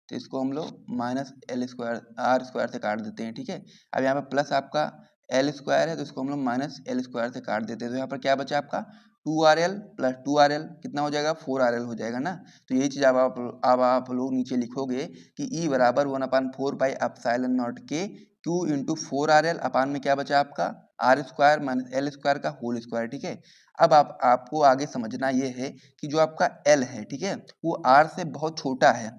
B: तो इसको हम लोग minus L square R square से काट देते हैं, ठीक है। अब यहाँ पर प्लस आपका एल स्क्वायर है तो इसको हम लोग माइनस एल स्क्वायर से काट देते हैं, तो यहाँ पर क्या बचा आपका 2RL प्लस 2RL कितना हो जाएगा 4RL हो जाएगा ना। तो यही चीज़ अब आप लोग नीचे लिखोगे कि ई बराबर 1/4 pi epsilon naught K Q into 4RL upon में क्या बचा आपका R square minus L square का होल स्क्वायर, ठीक है। अब आपको आगे समझना ये है कि जो आपका L है, ठीक है, वो R से बहुत छोटा है,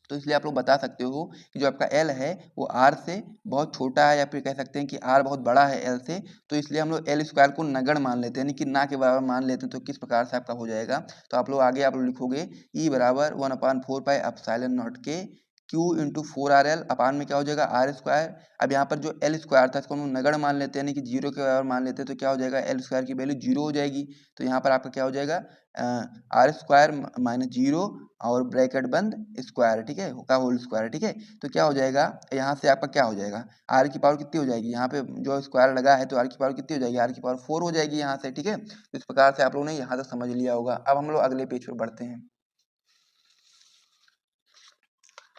B: तो इसलिए आप लोग बता सकते हो कि जो आपका L है वो R से बहुत छोटा है, या फिर कह सकते हैं कि R बहुत बड़ा है L से, तो इसलिए हम लोग एल स्क्वायर को नगण्य मान लेते हैं, यानी कि ना के बराबर मान लेते हैं। तो किस प्रकार से आपका हो जाएगा, तो आप लोग आगे आप लोग लिखोगे E बराबर 1/4 pi epsilon naught K Q into 4RL upon में क्या हो जाएगा आर स्क्वायर। अब यहाँ पर जो एल स्क्वायर था इसको हम लोग नगण्य मान लेते हैं, यानी कि जीरो के बराबर मान लेते हैं, तो क्या हो जाएगा एल स्क्वायर की वैल्यू जीरो हो जाएगी। तो यहाँ पर आपका क्या हो जाएगा आर स्क्वायर माइनस जीरो और ब्रैकेट बंद स्क्वायर, ठीक है, का होल स्क्वायर, ठीक है। तो क्या हो जाएगा यहाँ से आपका क्या हो जाएगा आर की पावर कितनी हो जाएगी, यहाँ पे जो स्क्वायर लगा है तो आर की पावर कितनी हो जाएगी, आर की पावर 4 हो जाएगी यहाँ से, ठीक है। तो इस प्रकार से आप लोगों ने यहाँ तक समझ लिया होगा। अब हम लोग अगले पेज पर बढ़ते हैं।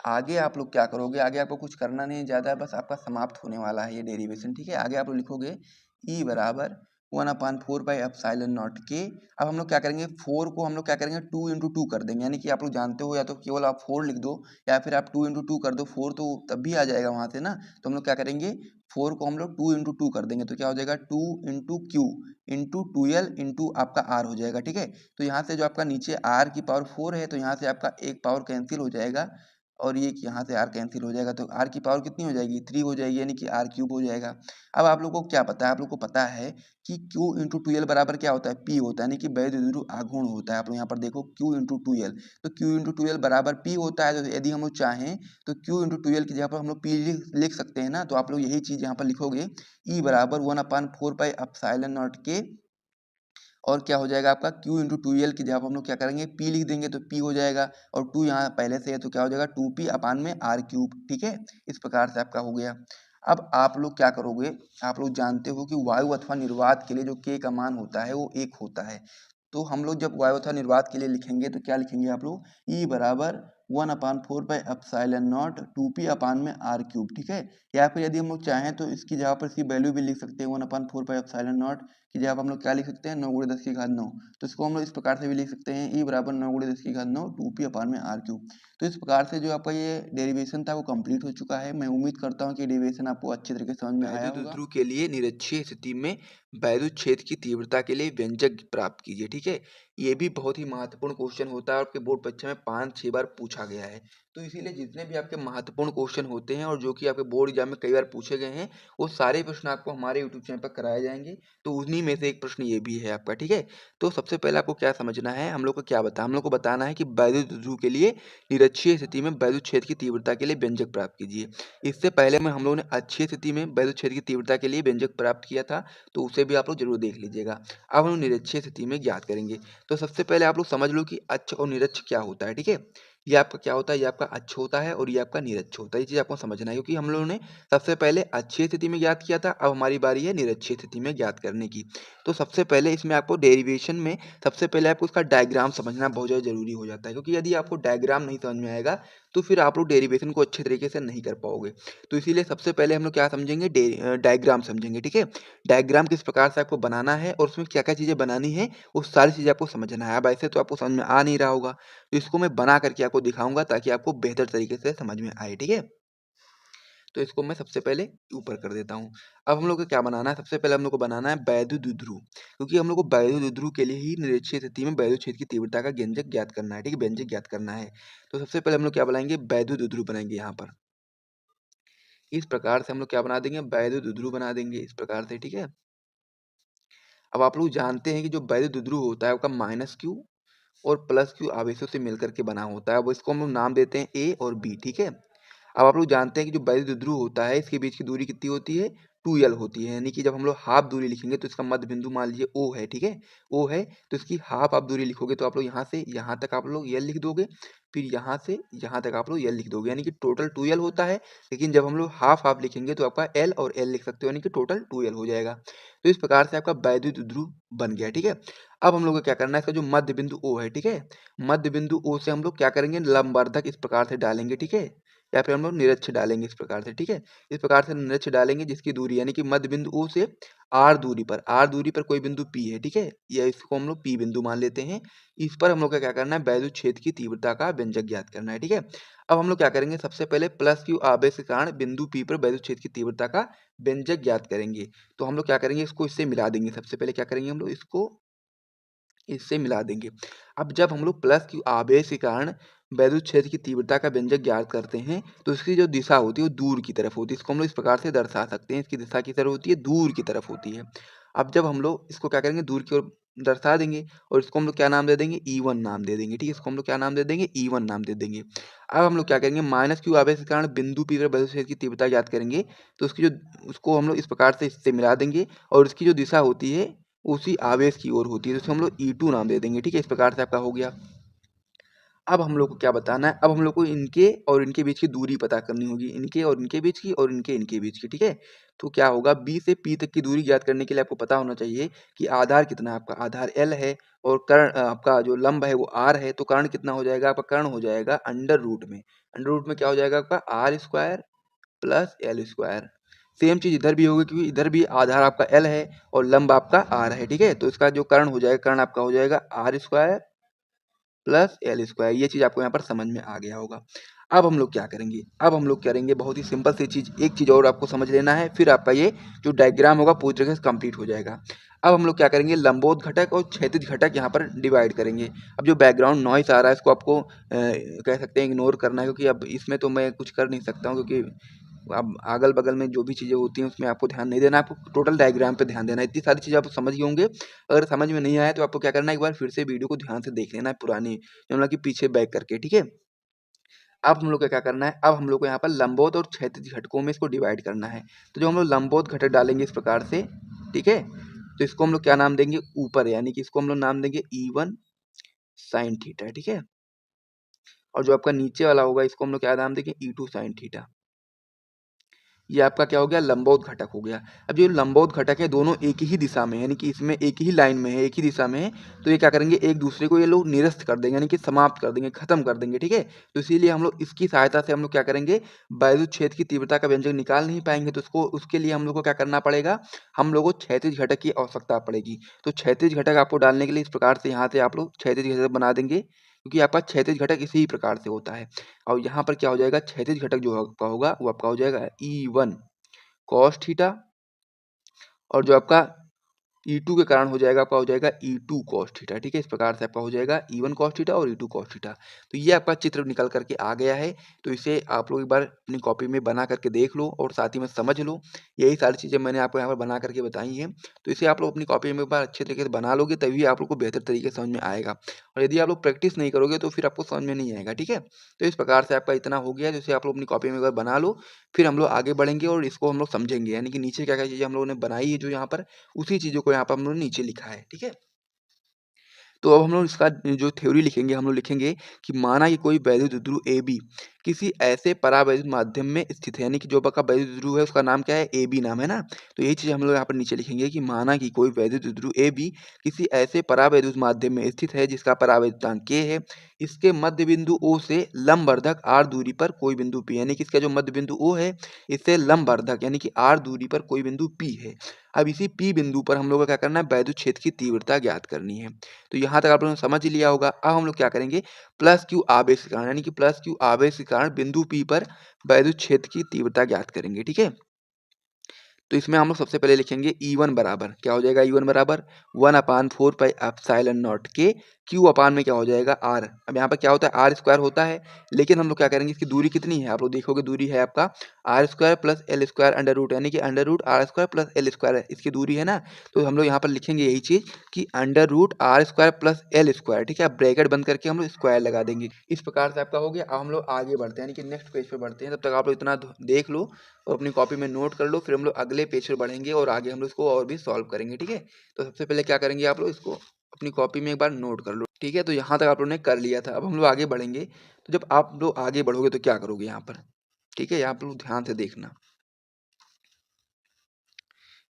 B: आगे आप लोग क्या करोगे, आगे आपको कुछ करना नहीं ज़्यादा, बस आपका समाप्त होने वाला है ये डेरिवेशन, ठीक है। आगे आप लोग लिखोगे ई बराबर 1/4 पाई एप्सिलॉन नॉट के। अब हम लोग क्या करेंगे, 4 को हम लोग क्या करेंगे 2 इंटू 2 कर देंगे, यानी कि आप लोग जानते हो या तो केवल आप 4 लिख दो या फिर आप 2 इंटू 2 कर दो, 4 तो तब भी आ जाएगा वहाँ से ना। तो हम लोग क्या करेंगे 4 को हम लोग 2 इंटू 2 कर देंगे, तो क्या हो जाएगा 2 इंटू क्यू इंटू 12 इंटू आपका आर हो जाएगा, ठीक है। तो यहाँ से जो आपका नीचे आर की पावर 4 है तो यहाँ से आपका एक पावर कैंसिल हो जाएगा और ये यहाँ से आर कैंसिल हो जाएगा, तो आर की पावर कितनी हो जाएगी 3 हो जाएगी, यानी कि आर क्यूब हो जाएगा। अब आप लोगों को क्या पता है, आप लोग को पता है कि Q इंटू 2L बराबर क्या होता है P होता है, यानी कि वैध द्विध्रुव आघूर्ण होता है। आप लोग यहाँ पर देखो Q इंटू 2L, तो Q इंटू 2L बराबर P होता है। तो यदि हम लोग चाहें तो Q इंटू 2L की जगह पर हम लोग P लिख सकते हैं ना। तो आप लोग यही चीज़ यहाँ पर लिखोगे E बराबर 1/4 पाई एप्सिलॉन नॉट के, और क्या हो जाएगा आपका Q इंटू 2L की जगह हम लोग क्या करेंगे P लिख देंगे, तो P हो जाएगा, और 2 यहाँ पहले से है तो क्या हो जाएगा 2P अपान में आर क्यूब, ठीक है। इस प्रकार से आपका हो गया। अब आप लोग क्या करोगे, आप लोग जानते हो कि वायु अथवा निर्वात के लिए जो K का मान होता है वो 1 होता है। तो हम लोग जब वायु अथवा निर्वात के लिए लिखेंगे तो क्या लिखेंगे आप लोग E बराबर 1/4 पाई एप्सिलॉन नॉट 2P अपान में आर क्यूब, ठीक है। या फिर यदि हम लोग चाहें तो इसकी जगह पर इसकी वैल्यू भी लिख सकते हैं 1/4 पाई एप्सिलॉन नॉट की जगह हम लोग क्या लिख सकते हैं 9 गुणे 10 की घात 9। तो इसको हम लोग इस प्रकार से भी लिख सकते हैं E बराबर 9 गुणे 10 की घात 9 2P अपान में आर क्यूब। तो इस प्रकार से जो आपका ये डेरिवेशन था वो कंप्लीट हो चुका है। मैं उम्मीद करता हूँ कि डेरिवेशन आपको अच्छे तरीके से समझ में आया
A: वैद्युत
B: होगा।
A: द्विध्रुव के लिए निरक्षीय स्थिति में वैद्युत क्षेत्र की तीव्रता के लिए व्यंजक प्राप्त कीजिए, ठीक है। ये भी बहुत ही महत्वपूर्ण क्वेश्चन होता है और आपके बोर्ड परीक्षा में 5-6 बार पूछा गया है। तो इसीलिए जितने भी आपके महत्वपूर्ण क्वेश्चन होते हैं और जो कि आपके बोर्ड एग्जाम में कई बार पूछे गए हैं, वो सारे प्रश्न आपको हमारे यूट्यूब चैनल पर कराए जाएंगे। तो उन्हीं में से एक प्रश्न ये भी है आपका, ठीक है। तो सबसे पहले आपको क्या समझना है, हम लोग को बताना है कि वैद्युत द्विध्रुव के लिए निरक्षीय स्थिति में वैद्युत क्षेत्र की तीव्रता के लिए व्यंजक प्राप्त कीजिए। इससे पहले में हम लोगों ने अच्छी स्थिति में वैद्युत क्षेत्र की तीव्रता के लिए व्यंजक प्राप्त किया था, तो उसे भी आप लोग जरूर देख लीजिएगा। अब हम निरक्षीय स्थिति में ज्ञात करेंगे। तो सबसे पहले आप लोग समझ लो कि अक्ष और निरक्ष क्या होता है, ठीक है। ये आपका क्या होता है, ये आपका अक्ष होता है और ये आपका निरक्ष होता है। ये चीज आपको समझना है क्योंकि हम लोगों ने सबसे पहले अच्छी स्थिति में ज्ञात किया था, अब हमारी बारी है निरक्षीय स्थिति में ज्ञात करने की। तो सबसे पहले इसमें आपको डेरिवेशन में सबसे पहले आपको उसका डायग्राम समझना बहुत ज़्यादा जरूरी हो जाता है, क्योंकि यदि आपको डायग्राम नहीं समझ में आएगा तो फिर आप लोग डेरिवेशन को अच्छे तरीके से नहीं कर पाओगे। तो इसीलिए सबसे पहले हम लोग क्या समझेंगे, डायग्राम समझेंगे, ठीक है। डायग्राम किस प्रकार से आपको बनाना है और उसमें क्या क्या चीज़ें बनानी है वो सारी चीज़ें आपको समझना है। अब ऐसे तो आपको समझ में आ नहीं रहा होगा, तो इसको मैं बना करके आपको दिखाऊंगा ताकि आपको बेहतर तरीके से समझ में आए, ठीक है। तो इसको मैं सबसे पहले ऊपर कर देता हूँ। अब हम लोग को क्या बनाना है, सबसे पहले हम लोग को बनाना है वैद्युतद्रु, क्योंकि हम लोग को वैद्युतद्रु के लिए ही निरक्षीय स्थिति में वैद्युत की तीव्रता का व्यंजक ज्ञात करना है, ठीक है, व्यंजक ज्ञात करना है। तो सबसे पहले हम लोग क्या बनाएंगे, वैद्युतद्रु बनाएंगे यहाँ पर। इस प्रकार से हम लोग क्या बना देंगे, वैद्युतद्रु बना देंगे इस प्रकार से, ठीक है। अब आप लोग जानते हैं कि जो वैद्युतद्रु होता है आपका माइनस क्यू और प्लस क्यू आवेशों से मिलकर के बना होता है। अब इसको हम लोग नाम देते हैं ए और बी, ठीक है। अब आप लोग जानते हैं कि जो वैद्युतद्रु होता है इसके बीच की दूरी कितनी होती है, 2l होती है, यानी कि जब हम लोग हाफ दूरी लिखेंगे तो इसका मध्य बिंदु मान लीजिए O है, ठीक है, O है, तो इसकी हाफ आप दूरी लिखोगे तो आप लोग यहाँ से यहाँ तक आप लोग l लिख दोगे, फिर यहाँ से यहाँ तक आप लोग l लिख दोगे, यानी कि टोटल 2l होता है। लेकिन जब हम लोग हाफ हाफ लिखेंगे तो आपका l और l लिख सकते हो, यानी कि टोटल 2l हो जाएगा। तो इस प्रकार से आपका वैद्युतद्रु बन गया, ठीक है। अब हम लोग को क्या करना है, इसका जो मध्य बिंदु O है, ठीक है, मध्य बिंदु O से हम लोग क्या करेंगे, लंबवर्धक इस प्रकार से डालेंगे, ठीक है, या फिर हम लोग निरक्ष डालेंगे इस प्रकार से, ठीक है। इस प्रकार से निरक्ष डालेंगे जिसकी दूरी यानी कि मध्य बिंदु O से r दूरी पर कोई बिंदु P है, ठीक है, या इसको हम लोग P बिंदु मान लेते हैं। इस पर हम लोग का क्या करना है, वैद्युत क्षेत्र की तीव्रता का व्यंजक ज्ञात करना है, ठीक है। अब हम लोग क्या करेंगे, सबसे पहले प्लस क्यू आवेश के कारण बिंदु P पर वैद्युत क्षेत्र की तीव्रता का व्यंजक ज्ञात करेंगे। तो हम लोग क्या करेंगे, इसको इससे मिला देंगे। सबसे पहले क्या करेंगे, हम लोग इसको इससे मिला देंगे। अब जब हम लोग प्लस क्यू आवेश के कारण वैद्युत क्षेत्र की तीव्रता का व्यंजक ज्ञात करते हैं तो इसकी जो दिशा होती है वो दूर की तरफ होती है। इसको हम लोग इस प्रकार से दर्शा सकते हैं, इसकी दिशा किस तरफ होती है, दूर की तरफ होती है। अब जब हम लोग इसको क्या करेंगे, दूर की ओर दर्शा देंगे और इसको हम लोग क्या नाम दे देंगे, E1 नाम दे देंगे, ठीक है, इसको हम लोग क्या नाम दे देंगे, E1 नाम दे देंगे। अब हम लोग क्या करेंगे, माइनस क्यू आवेश के कारण बिंदु P पर वैद्युत क्षेत्र की तीव्रता ज्ञात करेंगे तो उसकी जो उसको हम लोग इस प्रकार से इससे मिला देंगे और इसकी जो दिशा होती है उसी आवेश की ओर होती है, तो हम लोग E2 नाम दे देंगे, ठीक है, इस प्रकार से आपका हो गया। अब हम लोग को क्या बताना है, अब हम लोग को इनके और इनके बीच की दूरी पता करनी होगी, इनके और इनके बीच की और इनके इनके बीच की, ठीक है। तो क्या होगा, B से P तक की दूरी ज्ञात करने के लिए आपको पता होना चाहिए कि आधार कितना है, आपका आधार L है और कर्ण आपका जो लंब है वो R है, तो कर्ण कितना हो जाएगा, आपका कर्ण हो जाएगा अंडर रूट में। अंडर रूट में क्या हो जाएगा आपका R square plus L square. Same चीज इधर भी होगी क्योंकि इधर भी आधार आपका L है और लंब आपका R है, ठीक है। तो इसका जो कर्ण हो जाएगा, कर्ण आपका हो जाएगा R square plus L square. ये चीज आपको यहाँ पर समझ में आ गया होगा। अब हम लोग क्या करेंगे, अब हम लोग करेंगे बहुत ही सिंपल सी चीज, एक चीज और आपको समझ लेना है, फिर आपका ये जो डायग्राम होगा पूरी तरीके से कंप्लीट हो जाएगा। अब हम लोग क्या करेंगे, लंबोत घटक और क्षैतिज घटक यहाँ पर डिवाइड करेंगे। अब जो बैकग्राउंड नॉइस आ रहा है इसको आपको कह सकते हैं इग्नोर करना है, क्योंकि अब इसमें तो मैं कुछ कर नहीं सकता हूँ, क्योंकि अब अगल बगल में जो भी चीज़ें होती हैं उसमें आपको ध्यान नहीं देना, आपको टोटल डायग्राम पे ध्यान देना है। इतनी सारी चीज़ें आप समझ गए होंगे। अगर समझ में नहीं आया तो आपको क्या करना है, एक बार फिर से वीडियो को ध्यान से देख लेना है, पुरानी मतलब कि पीछे बैक करके, ठीक है। अब हम लोग को क्या करना है, अब हम लोग को यहाँ पर लंबोत और क्षैतिज घटकों में इसको डिवाइड करना है। तो जो हम लोग लंबोत घटक डालेंगे इस प्रकार से, ठीक है, तो इसको हम लोग क्या नाम देंगे, ऊपर, यानी कि इसको हम लोग नाम देंगे E1 साइन थीटा, ठीक है। और जो आपका नीचे वाला होगा इसको हम लोग क्या नाम देंगे, E2 साइन थीटा। ये आपका क्या हो गया, लंबोत घटक हो गया। अब जो लंबोत घटक है दोनों एक ही दिशा में, यानी कि इसमें एक ही लाइन में है, एक ही दिशा में है, तो ये क्या करेंगे, एक दूसरे को ये लोग निरस्त कर देंगे, यानी कि समाप्त कर देंगे, खत्म कर देंगे, ठीक है। तो इसीलिए हम लोग इसकी सहायता से हम लोग क्या करेंगे, वैद्युत क्षेत्र की तीव्रता का व्यंजक निकाल नहीं पाएंगे, तो उसको उसके लिए हम लोग को क्या करना पड़ेगा, हम लोग को क्षैतिज घटक की आवश्यकता पड़ेगी। तो क्षैतिज घटक आपको डालने के लिए इस प्रकार से यहाँ से आप लोग क्षैतिज घटक बना देंगे, क्योंकि आपका क्षैतिज घटक इसी प्रकार से होता है। और यहाँ पर क्या हो जाएगा, क्षैतिज घटक जो आपका होगा वो आपका हो जाएगा E1 कॉस थीटा, और जो आपका E2 के कारण हो जाएगा आपका हो जाएगा E2 cos थीटा, ठीक है। इस प्रकार से आपका हो जाएगा E1 cos थीटा और E2 cos थीटा। तो ये आपका चित्र निकल करके आ गया है। तो इसे आप लोग एक बार अपनी कॉपी में बना करके देख लो और साथ ही में समझ लो। यही सारी चीज़ें मैंने आपको यहाँ पर बना करके बताई हैं। तो इसे आप लोग अपनी कॉपी में एक बार अच्छे तरीके से बना लोगे तभी आप लोग को बेहतर तरीके से समझ में आएगा। और यदि आप लोग प्रैक्टिस नहीं करोगे तो फिर आपको समझ में नहीं आएगा, ठीक है। तो इस प्रकार से आपका इतना हो गया, जैसे आप लोग अपनी कॉपी में एक बार बना लो, फिर हम लोग आगे बढ़ेंगे और इसको हम लोग समझेंगे, यानी कि नीचे क्या क्या चीज़ें हम लोगों ने बनाई है जो यहाँ पर, उसी चीज़ों को यहाँ पर हम लोगों ने नीचे लिखा है, ठीक है। तो अब हम लोग इसका जो थ्योरी लिखेंगे, हम लोग लिखेंगे कि माना कि कोई वैद्युत ध्रुव AB किसी ऐसे परावैद्युत माध्यम में स्थित है, यानी कि जो आपका वैद्युत ध्रुव है उसका नाम क्या है, AB नाम है ना। तो यही चीज़ हम लोग यहाँ पर नीचे लिखेंगे कि माना कि कोई वैद्युत ध्रुव AB किसी ऐसे परावैद्युत माध्यम में स्थित है जिसका परावैद्युतांक K है, इसके मध्य बिंदु O से लंबवर्धक R दूरी पर कोई बिंदु P, यानी कि इसका जो मध्य बिंदु O है इससे लंबवर्धक यानी कि R दूरी पर कोई बिंदु P है। अब इसी P बिंदु पर हम लोग को क्या करना है, वैद्युत क्षेत्र की तीव्रता ज्ञात करनी है। तो यहाँ तक आप लोगों ने समझ लिया होगा। अब हम लोग क्या करेंगे, प्लस क्यू आवेश के कारण, यानी कि प्लस क्यू आवेश के कारण बिंदु P पर वैद्युत क्षेत्र की तीव्रता ज्ञात करेंगे। ठीक है, तो इसमें हम लोग सबसे पहले लिखेंगे E1 बराबर, क्या हो जाएगा, E1 बराबर 1/4 pi epsilon naught K, Q upon में क्या हो जाएगा R। अब यहाँ पर क्या होता है, आर स्क्वायर होता है, लेकिन हम लोग क्या करेंगे, इसकी दूरी कितनी है, आप लोग देखोगे दूरी है आपका R square plus L square under root, यानी कि under root R square plus L square है, इसकी दूरी है ना। तो हम लोग यहाँ पर लिखेंगे यही चीज़ कि under root R square plus L square. ठीक है, अब ब्रैकेट बंद करके हम लोग स्क्वायर लगा देंगे। इस प्रकार से आपका हो गया। अब हम लोग आगे बढ़ते हैं, यानी कि नेक्स्ट पेज पे बढ़ते हैं। तब तक आप लोग इतना देख लो और अपनी कॉपी में नोट कर लो, फिर हम लोग अगले पेज पर बढ़ेंगे और आगे हम लोग इसको और भी सॉल्व करेंगे। ठीक है, तो सबसे पहले क्या करेंगे, आप लोग इसको अपनी कॉपी में एक बार नोट कर लो। ठीक है, तो यहाँ तक आप लोगों ने कर लिया था। अब हम लोग आगे बढ़ेंगे। तो जब आप लोग आगे बढ़ोगे तो क्या करोगे यहाँ पर, ठीक है, यहाँ पर ध्यान से देखना।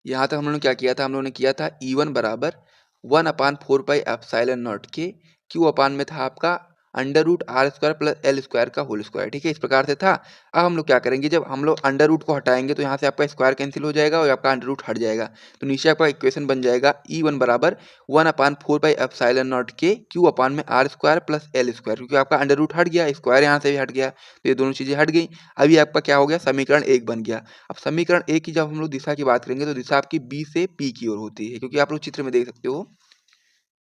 A: यहाँ तक हम लोगों ने क्या किया था, हम लोगों ने किया था E1 बराबर 1/4 pi epsilon naught K, Q upon में था आपका under root R square plus L square का होल स्क्वायर। ठीक है, इस प्रकार से था। अब हम लोग क्या करेंगे, जब हम लोग अंडर रूट को हटाएंगे तो यहाँ से आपका स्क्वायर कैंसिल हो जाएगा और आपका अंडर रूट हट जाएगा। तो नीचे आपका इक्वेशन बन जाएगा E1 बराबर 1/4 pi epsilon naught K, Q upon में R square plus L square, क्योंकि आपका अंडर रूट हट गया, स्क्वायर यहाँ से भी हट गया, तो ये दोनों चीज़ें हट गई। अभी आपका क्या हो गया, समीकरण 1 बन गया। अब समीकरण 1 की जब हम लोग दिशा की बात करेंगे तो दिशा आपकी B से P की ओर होती है, क्योंकि आप लोग चित्र में देख सकते हो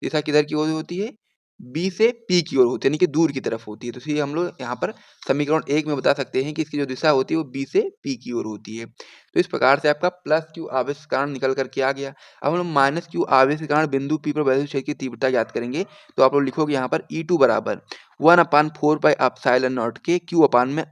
A: दिशा किधर की ओर होती है, B से P की ओर होती है, यानी कि दूर की तरफ होती है। तो इसलिए हम लोग यहाँ पर समीकरण 1 में बता सकते हैं कि इसकी जो दिशा होती है वो B से P की ओर होती है। तो इस प्रकार से आपका प्लस क्यू आवेश के कारण निकल करके आ गया। अब हम लोग माइनस क्यू आवेश के कारण बिंदु P पर वैद्युत क्षेत्र की तीव्रता ज्ञात करेंगे। तो आप लोग लिखोगे यहाँ पर E2 बराबर 1/4 pi epsilon naught K, Q upon में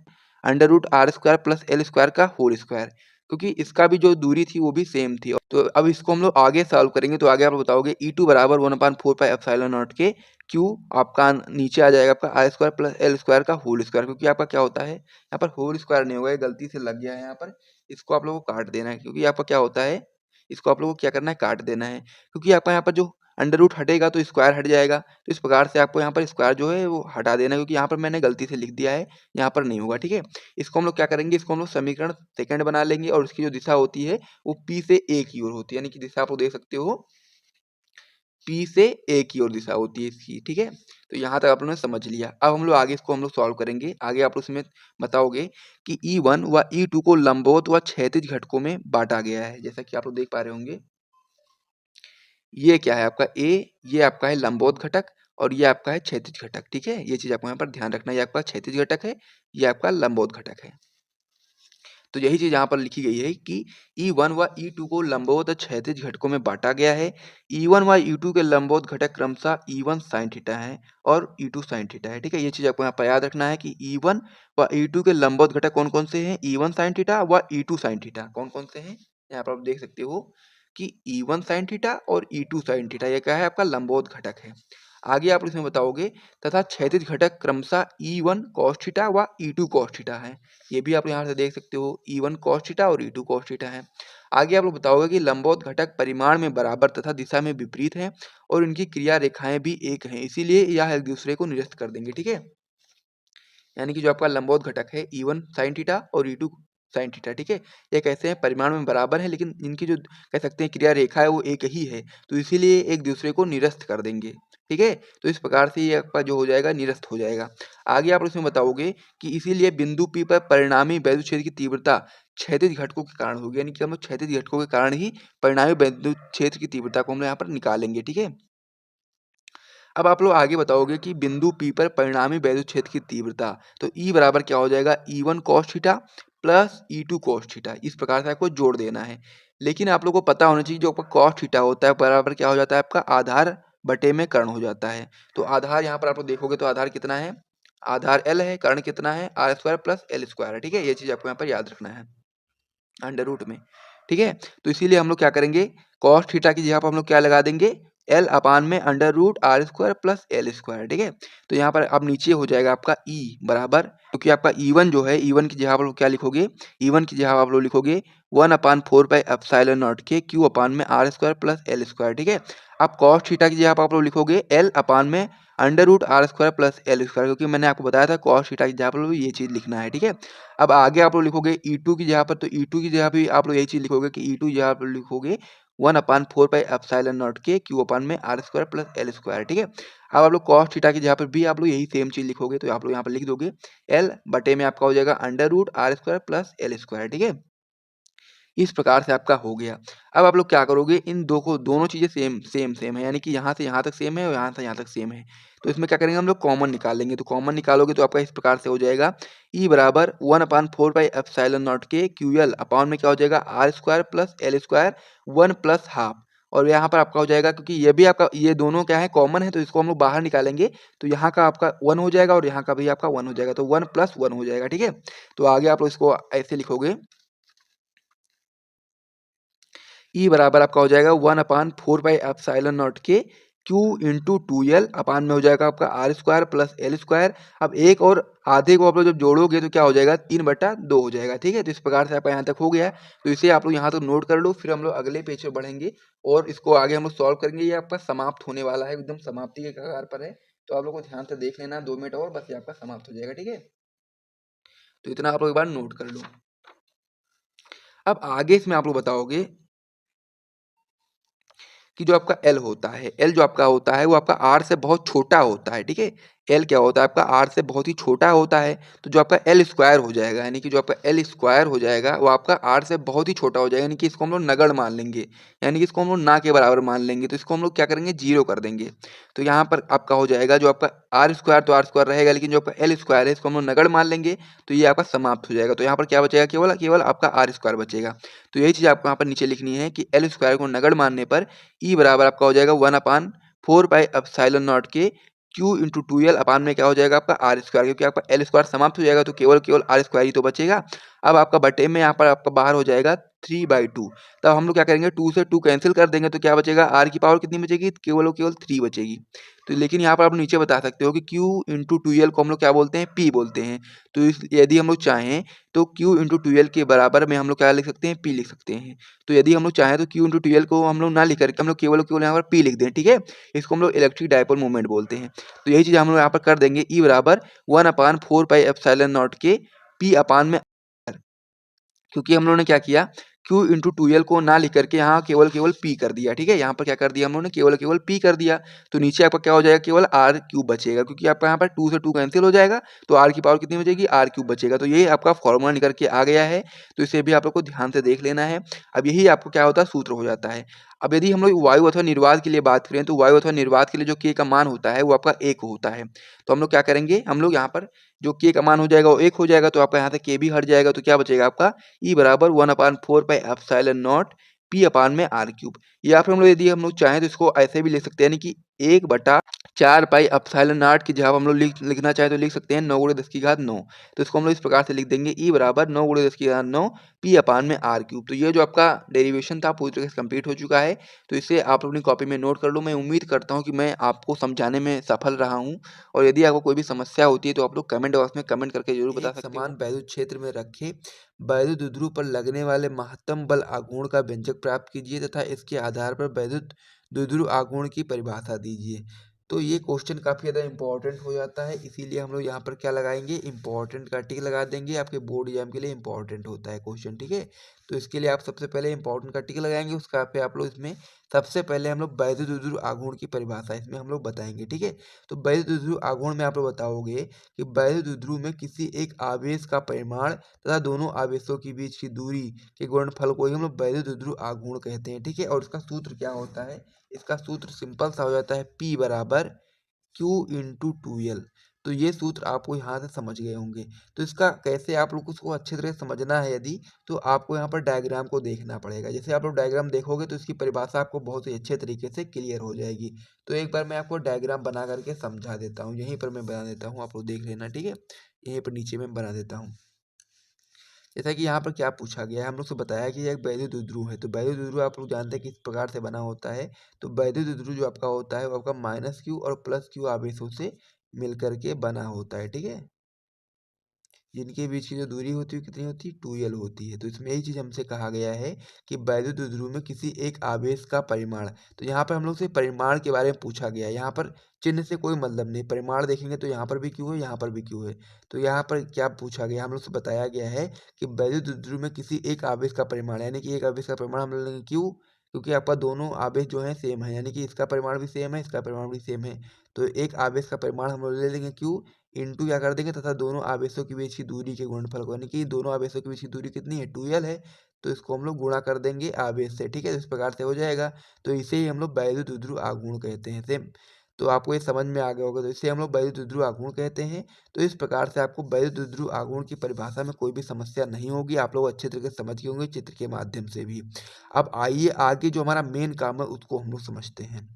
A: under root R square plus L square का होल स्क्वायर, क्योंकि इसका भी जो दूरी थी वो भी सेम थी। तो अब इसको हम लोग आगे सॉल्व करेंगे। तो आगे आप बताओगे E2 बराबर 1/4 pi epsilon naught K, Q आपका नीचे आ जाएगा आपका R square plus L square का होल स्क्वायर, क्योंकि आपका क्या होता है यहाँ पर होल स्क्वायर नहीं होगा, ये गलती से लग गया है यहाँ पर, इसको आप लोगों को काट देना है, क्योंकि आपका क्या होता है, इसको आप लोगों को क्या करना है, काट देना है, क्योंकि आपका यहाँ पर जो अंडर रूट हटेगा तो स्क्वायर हट जाएगा। तो इस प्रकार से आपको यहाँ पर स्क्वायर जो है वो हटा देना है, क्योंकि यहाँ पर मैंने गलती से लिख दिया है, यहाँ पर नहीं होगा। ठीक है, इसको हम लोग क्या करेंगे, इसको हम लोग समीकरण सेकंड बना लेंगे और इसकी जो दिशा होती है वो P से A की ओर होती है, यानी कि दिशा आप लोग देख सकते हो P से A की ओर दिशा होती है इसकी। ठीक है, तो यहाँ तक आप लोगों ने समझ लिया। अब हम लोग आगे इसको हम लोग सॉल्व करेंगे। आगे आप लोग इसमें बताओगे कि E1 व E2 को लंबवत व क्षैतिज घटकों में बांटा गया है। जैसा कि आप लोग देख पा रहे होंगे, ये क्या है आपका A, ये आपका है लंबवत घटक और ये आपका है क्षैतिज घटक। ठीक है, ये चीज आपको यहाँ पर ध्यान रखना है, ये आपका क्षैतिज घटक है, ये आपका लंबवत घटक है। तो यही चीज यहाँ पर लिखी गई है कि E1 व E2 को लंबवत और क्षैतिज घटकों में बांटा गया है। E1 व E2 के लंबवत घटक क्रमशः E1 sin थीटा है और E2 sin थीटा है। ठीक है, ये चीज आपको यहाँ पर याद रखना है कि E1 व E2 के लंबवत घटक कौन कौन से हैं, E1 sin थीटा व E2 sin थीटा कौन कौन से हैं, यहाँ पर आप देख सकते हो कि E1 sin थीटा और E2 sin थीटा, ये क्या है आपका लंबवत घटक है। आगे आप इसमें बताओगे तथा क्षैतिज घटक क्रमशः E1 cos थीटा व E2 cos थीटा है। ये भी आप यहाँ से देख सकते हो, E1 cos थीटा और E2 cos थीटा है। आगे आप लोग बताओगे कि लंबवत घटक परिमाण में बराबर तथा दिशा में विपरीत हैं और इनकी क्रिया रेखाएं भी एक हैं, इसीलिए यह एक दूसरे को निरस्त कर देंगे। ठीक है, यानी कि जो आपका लंबवत घटक है E1 sin थीटा और E2 sin थीटा, ठीक है, ये कैसे हैं, परिमाण में बराबर है, लेकिन इनकी जो कह सकते हैं क्रिया रेखा है वो एक ही है, तो इसीलिए एक दूसरे को निरस्त कर देंगे। ठीक है, तो इस प्रकार से ये आपका जो हो जाएगा निरस्त हो जाएगा। आगे आप इसमें बताओगे कि इसीलिए बिंदु P पर परिणामी वैद्युत क्षेत्र की तीव्रता क्षैतिज घटकों के कारण होगी, यानी कि हम लोग क्षैतिज घटकों के कारण ही परिणामी वैद्युत क्षेत्र की तीव्रता को हम लोग यहाँ पर निकालेंगे। ठीक है, अब आप लोग आगे बताओगे कि बिंदु P पर परिणामी वैद्युत क्षेत्र की तीव्रता, तो E बराबर क्या हो जाएगा, E1 cos theta plus E2 cos theta, इस प्रकार से आपको जोड़ देना है। लेकिन आप लोगों को पता होना चाहिए जो आपका cos थीटा होता है बराबर क्या हो जाता है आपका आधार बटे में कर्ण हो जाता है। तो आधार यहाँ पर आप लोग देखोगे तो आधार कितना है, आधार L है, कर्ण कितना है R square plus L square है। ठीक है, ये चीज आपको यहाँ पर याद रखना है अंडर रूट में। ठीक है, तो इसीलिए हम लोग क्या करेंगे, cos थीटा की जगह पर हम लोग क्या लगा देंगे, एल अपान में under root R square plus L square, ठीक है। तो यहाँ पर अब नीचे हो जाएगा आपका ई बराबर, क्योंकि आपका ई1 जो है, ई1 की जगह आप लोग क्या लिखोगे, ई1 की जगह आप लोग लिखोगे 1/4 के क्यू अपान में R square plus L square, ठीक है। अब कॉस थीटा की जगह आप लोग लिखोगे एल अपान में under root R square plus L square, क्योंकि मैंने आपको बताया था कॉस थीटा की जगह पर ये चीज़ लिखना है, ठीक है। अब आगे आप लोग लिखोगे ई2 की जगह पर, तो ई2 की जगह भी आप लोग यही चीज़ लिखोगे कि ई2 की जगह पर लिखोगे 1/4 के क्यू अपान में R square plus L square, ठीक है। अब आप लोग कॉस थीटा की जगह पर भी आप लोग यही सेम चीज़ लिखोगे, तो आप लोग यहाँ पर लिख दोगे एल बटे में आपका हो जाएगा under root R square plus L square, ठीक है। इस प्रकार से आपका हो गया। अब आप लोग क्या करोगे, इन दो को, दोनों चीज़ें सेम है, यानी कि यहाँ से यहाँ तक सेम है और यहाँ से यहाँ तक सेम है। तो इसमें क्या करेंगे, हम लोग कॉमन निकाल लेंगे। तो कॉमन निकालोगे तो आपका इस प्रकार से हो जाएगा ई बराबर 1/4 के क्यू एल अपान में क्या हो जाएगा R square plus L square 1 plus half. और यहाँ पर आपका हो जाएगा, क्योंकि ये भी आपका, ये दोनों क्या है कॉमन है, तो इसको हम लोग बाहर निकालेंगे। तो यहाँ का आपका 1 हो जाएगा और यहाँ का भी आपका 1 हो जाएगा, तो 1 + 1 हो जाएगा, ठीक है। तो आगे आप लोग इसको ऐसे लिखोगे, ई बराबर आपका हो जाएगा 1/4 के क्यू इंटू 2l अपान में हो जाएगा आपका R square plus L square. अब एक और आधे को आप लोग जब जोड़ोगे तो क्या हो जाएगा 3/2 हो जाएगा, ठीक है। तो इस प्रकार से आपका यहाँ तक हो गया है। तो इसे आप लोग यहाँ तक नोट कर लो, फिर हम लोग अगले पेज पे बढ़ेंगे और इसको आगे हम लोग सॉल्व करेंगे। ये आपका समाप्त होने वाला है, एकदम समाप्ति के कगार पर है। तो आप लोग को ध्यान से देख लेना, 2 मिनट और बस ये आपका समाप्त हो जाएगा, ठीक है। तो इतना आप लोग एक बार नोट कर लो। अब आगे इसमें आप लोग बताओगे कि जो आपका एल होता है, एल जो आपका होता है वो आपका आर से बहुत छोटा होता है, ठीक है। एल क्या होता है आपका आर से बहुत ही छोटा होता है। तो जो आपका एल स्क्वायर हो जाएगा, यानी कि जो आपका एल स्क्वायर हो जाएगा वो आपका आर से बहुत ही छोटा हो जाएगा, यानी कि इसको हम लोग नगण्य मान लेंगे, यानी कि इसको हम लोग ना के बराबर मान लेंगे। तो इसको हम लोग क्या करेंगे, 0 कर देंगे। तो यहाँ पर आपका हो जाएगा जो आपका आर स्क्वायर, तो आर स्क्वायर रहेगा, लेकिन जो आपका एल स्क्वायर है इसको हम लोग नगण्य मान लेंगे। तो ये आपका समाप्त हो जाएगा। तो यहाँ पर क्या बचेगा, केवल केवल आपका आर स्क्वायर बचेगा। तो यही चीज़ आपको यहाँ पर नीचे लिखनी है कि एल स्क्वायर को नगण्य मानने पर ई बराबर आपका हो जाएगा 1/4 के क्यू इंटू 2l अपान में क्या हो जाएगा आपका आर स्क्वायर, क्योंकि आपका एल स्क्वायर समाप्त हो जाएगा तो केवल केवल आर स्क्वायर ही तो बचेगा। अब आपका बटे में यहाँ पर आपका बाहर हो जाएगा 3/2। तब हम लोग क्या करेंगे, 2 से 2 कैंसिल कर देंगे, तो क्या बचेगा, आर की पावर कितनी बचेगी, केवल और केवल 3 बचेगी। तो लेकिन यहाँ पर आप नीचे बता सकते हो कि क्यू इंटू 2l को हम लोग क्या बोलते हैं, पी बोलते हैं। तो यदि हम लोग चाहें तो क्यू इंटू 2l के बराबर में हम लोग क्या लिख सकते हैं, पी लिख सकते हैं। तो यदि हम लोग चाहें तो क्यू इंटू 2l को हम लोग ना लिख करके हम लोग केवल केवल यहाँ पर पी लिख दें, ठीक है। इसको हम लोग इलेक्ट्रिक डायपोल मूवमेंट बोलते हैं। तो यही चीज़ हम लोग यहाँ पर कर देंगे, ई बराबर 1/4 के पी अपान में, क्योंकि हम लोगों ने क्या किया, Q इंटू 2l को ना लिख करके यहाँ केवल केवल P कर दिया, ठीक है। यहाँ पर क्या कर दिया हम लोगों ने, केवल केवल P कर दिया। तो नीचे आपका क्या हो जाएगा, केवल R क्यूब बचेगा, क्योंकि आपका यहाँ पर 2 से 2 कैंसिल हो जाएगा, तो R की पावर कितनी बचेगी, R क्यूब बचेगा। तो ये आपका फॉर्मूला निकल के आ गया है। तो इसे भी आप लोग को ध्यान से देख लेना है। अब यही आपको क्या होता है, सूत्र हो जाता है। अब यदि हम लोग वायु अथवा निर्वात के लिए बात करें, तो वायु अथवा निर्वात के लिए जो K का मान होता है वो आपका 1 होता है। तो हम लोग क्या करेंगे, हम लोग यहाँ पर जो K का मान हो जाएगा वो 1 हो जाएगा, तो आपका यहाँ से K भी हट जाएगा। तो क्या बचेगा आपका, ई बराबर 1/4 पी अपान में आर क्यूब। या फिर हम लोग, यदि हम लोग चाहें तो इसको ऐसे भी लिख सकते हैं, यानी कि 1/4 की जगह हम लोग लिखना चाहें तो लिख सकते हैं 9 × 10⁹। तो इसको हम लोग इस प्रकार से लिख देंगे, ई बराबर 9 × 10⁹ पी अपान में आर क्यूब। तो ये जो आपका डेरिवेशन था पूरी तरह से कंप्लीट हो चुका है। तो इसे आप अपनी कॉपी में नोट कर लो। मैं उम्मीद करता हूँ कि मैं आपको समझाने में सफल रहा हूँ। और यदि आपको कोई भी समस्या होती है तो आप लोग कमेंट बॉक्स में कमेंट करके जरूर बता सकते हो। समान वैद्युत क्षेत्र में रखे वैद्युत द्विध्रुव पर लगने वाले महत्तम बल आघूर्ण का व्यंजक प्राप्त कीजिए तथा इसके आधार पर वैद्युत द्विध्रुव आघूर्ण की परिभाषा दीजिए। तो ये क्वेश्चन काफ़ी ज़्यादा इंपॉर्टेंट हो जाता है, इसीलिए हम लोग यहाँ पर क्या लगाएंगे, इंपॉर्टेंट का टिक लगा देंगे। आपके बोर्ड एग्जाम के लिए इंपॉर्टेंट होता है क्वेश्चन, ठीक है। तो इसके लिए आप सबसे पहले इंपॉर्टेंट का टिक लगाएंगे, उसका पे आप लोग इसमें सबसे पहले हम लोग वैद्युत द्विध्रुव आघूर्ण की परिभाषा इसमें हम लोग बताएंगे, ठीक है। तो वैद्युत द्विध्रुव आघूर्ण में आप लोग बताओगे कि वैद्युत द्विध्रुव में किसी एक आवेश का परिमाण तथा दोनों आवेशों के बीच की दूरी के गुणनफल को ही हम लोग वैद्युत द्विध्रुव आघूर्ण कहते हैं, ठीक है। और इसका सूत्र क्या होता है, इसका सूत्र सिंपल सा हो जाता है, P बराबर Q इंटू 2l। तो ये सूत्र आपको यहाँ से समझ गए होंगे। तो इसका कैसे आप लोग उसको अच्छे तरह से समझना है, यदि तो आपको यहाँ पर डायग्राम को देखना पड़ेगा। जैसे आप लोग डायग्राम देखोगे तो इसकी परिभाषा आपको बहुत ही अच्छे तरीके से क्लियर हो जाएगी। तो एक बार मैं आपको डायग्राम बना करके समझा देता हूँ, यहीं पर मैं बना देता हूँ, आप लोग देख लेना, ठीक है। यहीं पर नीचे में बना देता हूँ। जैसा कि यहाँ पर क्या पूछा गया है, हम लोग से बताया कि यह एक वैद्युत द्विध्रुव है। तो वैद्युत द्विध्रुव आप लोग जानते हैं किस प्रकार से बना होता है। तो वैद्युत द्विध्रुव जो आपका होता है वो आपका -q और +q आवेशों से मिलकर के बना होता है, ठीक है। जिनके बीच की जो दूरी होती है कितनी होती है, 2l होती है। तो इसमें यही चीज़ हमसे कहा गया है कि वैद्युत द्विध्रुव में किसी एक आवेश का परिमाण, तो यहाँ पर हम लोग से परिमाण के बारे में पूछा गया है। यहाँ पर चिन्ह से कोई मतलब नहीं, परिमाण देखेंगे तो यहाँ पर भी क्यू है, यहाँ पर भी क्यू है। तो यहाँ पर क्या पूछा गया, हम लोग से बताया गया है कि वैद्युत द्विध्रुव में किसी एक आवेश का परिमाण, यानी कि एक आवेश का परिमाण हम लोग लेंगे क्यू, क्योंकि आपका दोनों आवेश जो है सेम है, यानी कि इसका परिमाण भी सेम है, इसका परिमाण भी सेम है। तो एक आवेश का परिमाण हम लोग ले लेंगे क्यू, इंटू क्या कर देंगे तथा दोनों आवेशों के बीच की दूरी के गुणनफल को, यानी कि दोनों आवेशों के बीच की दूरी कितनी है, 2l है। तो इसको हम लोग गुणा कर देंगे आवेश से, ठीक है। इस प्रकार से हो जाएगा। तो इसे ही हम लोग वैद्युत द्विध्रुव आघूर्ण कहते हैं। सेम, तो आपको ये समझ में आ गया होगा। तो इसे हम लोग वैद्युत द्विध्रुव आघूर्ण कहते हैं। तो इस प्रकार से आपको वैद्युत द्विध्रुव आघूर्ण की परिभाषा में कोई भी समस्या नहीं होगी, आप लोग अच्छे तरीके से समझ गए होंगे चित्र के माध्यम से भी। अब आइए आगे जो हमारा मेन काम है उसको हम लोग समझते हैं।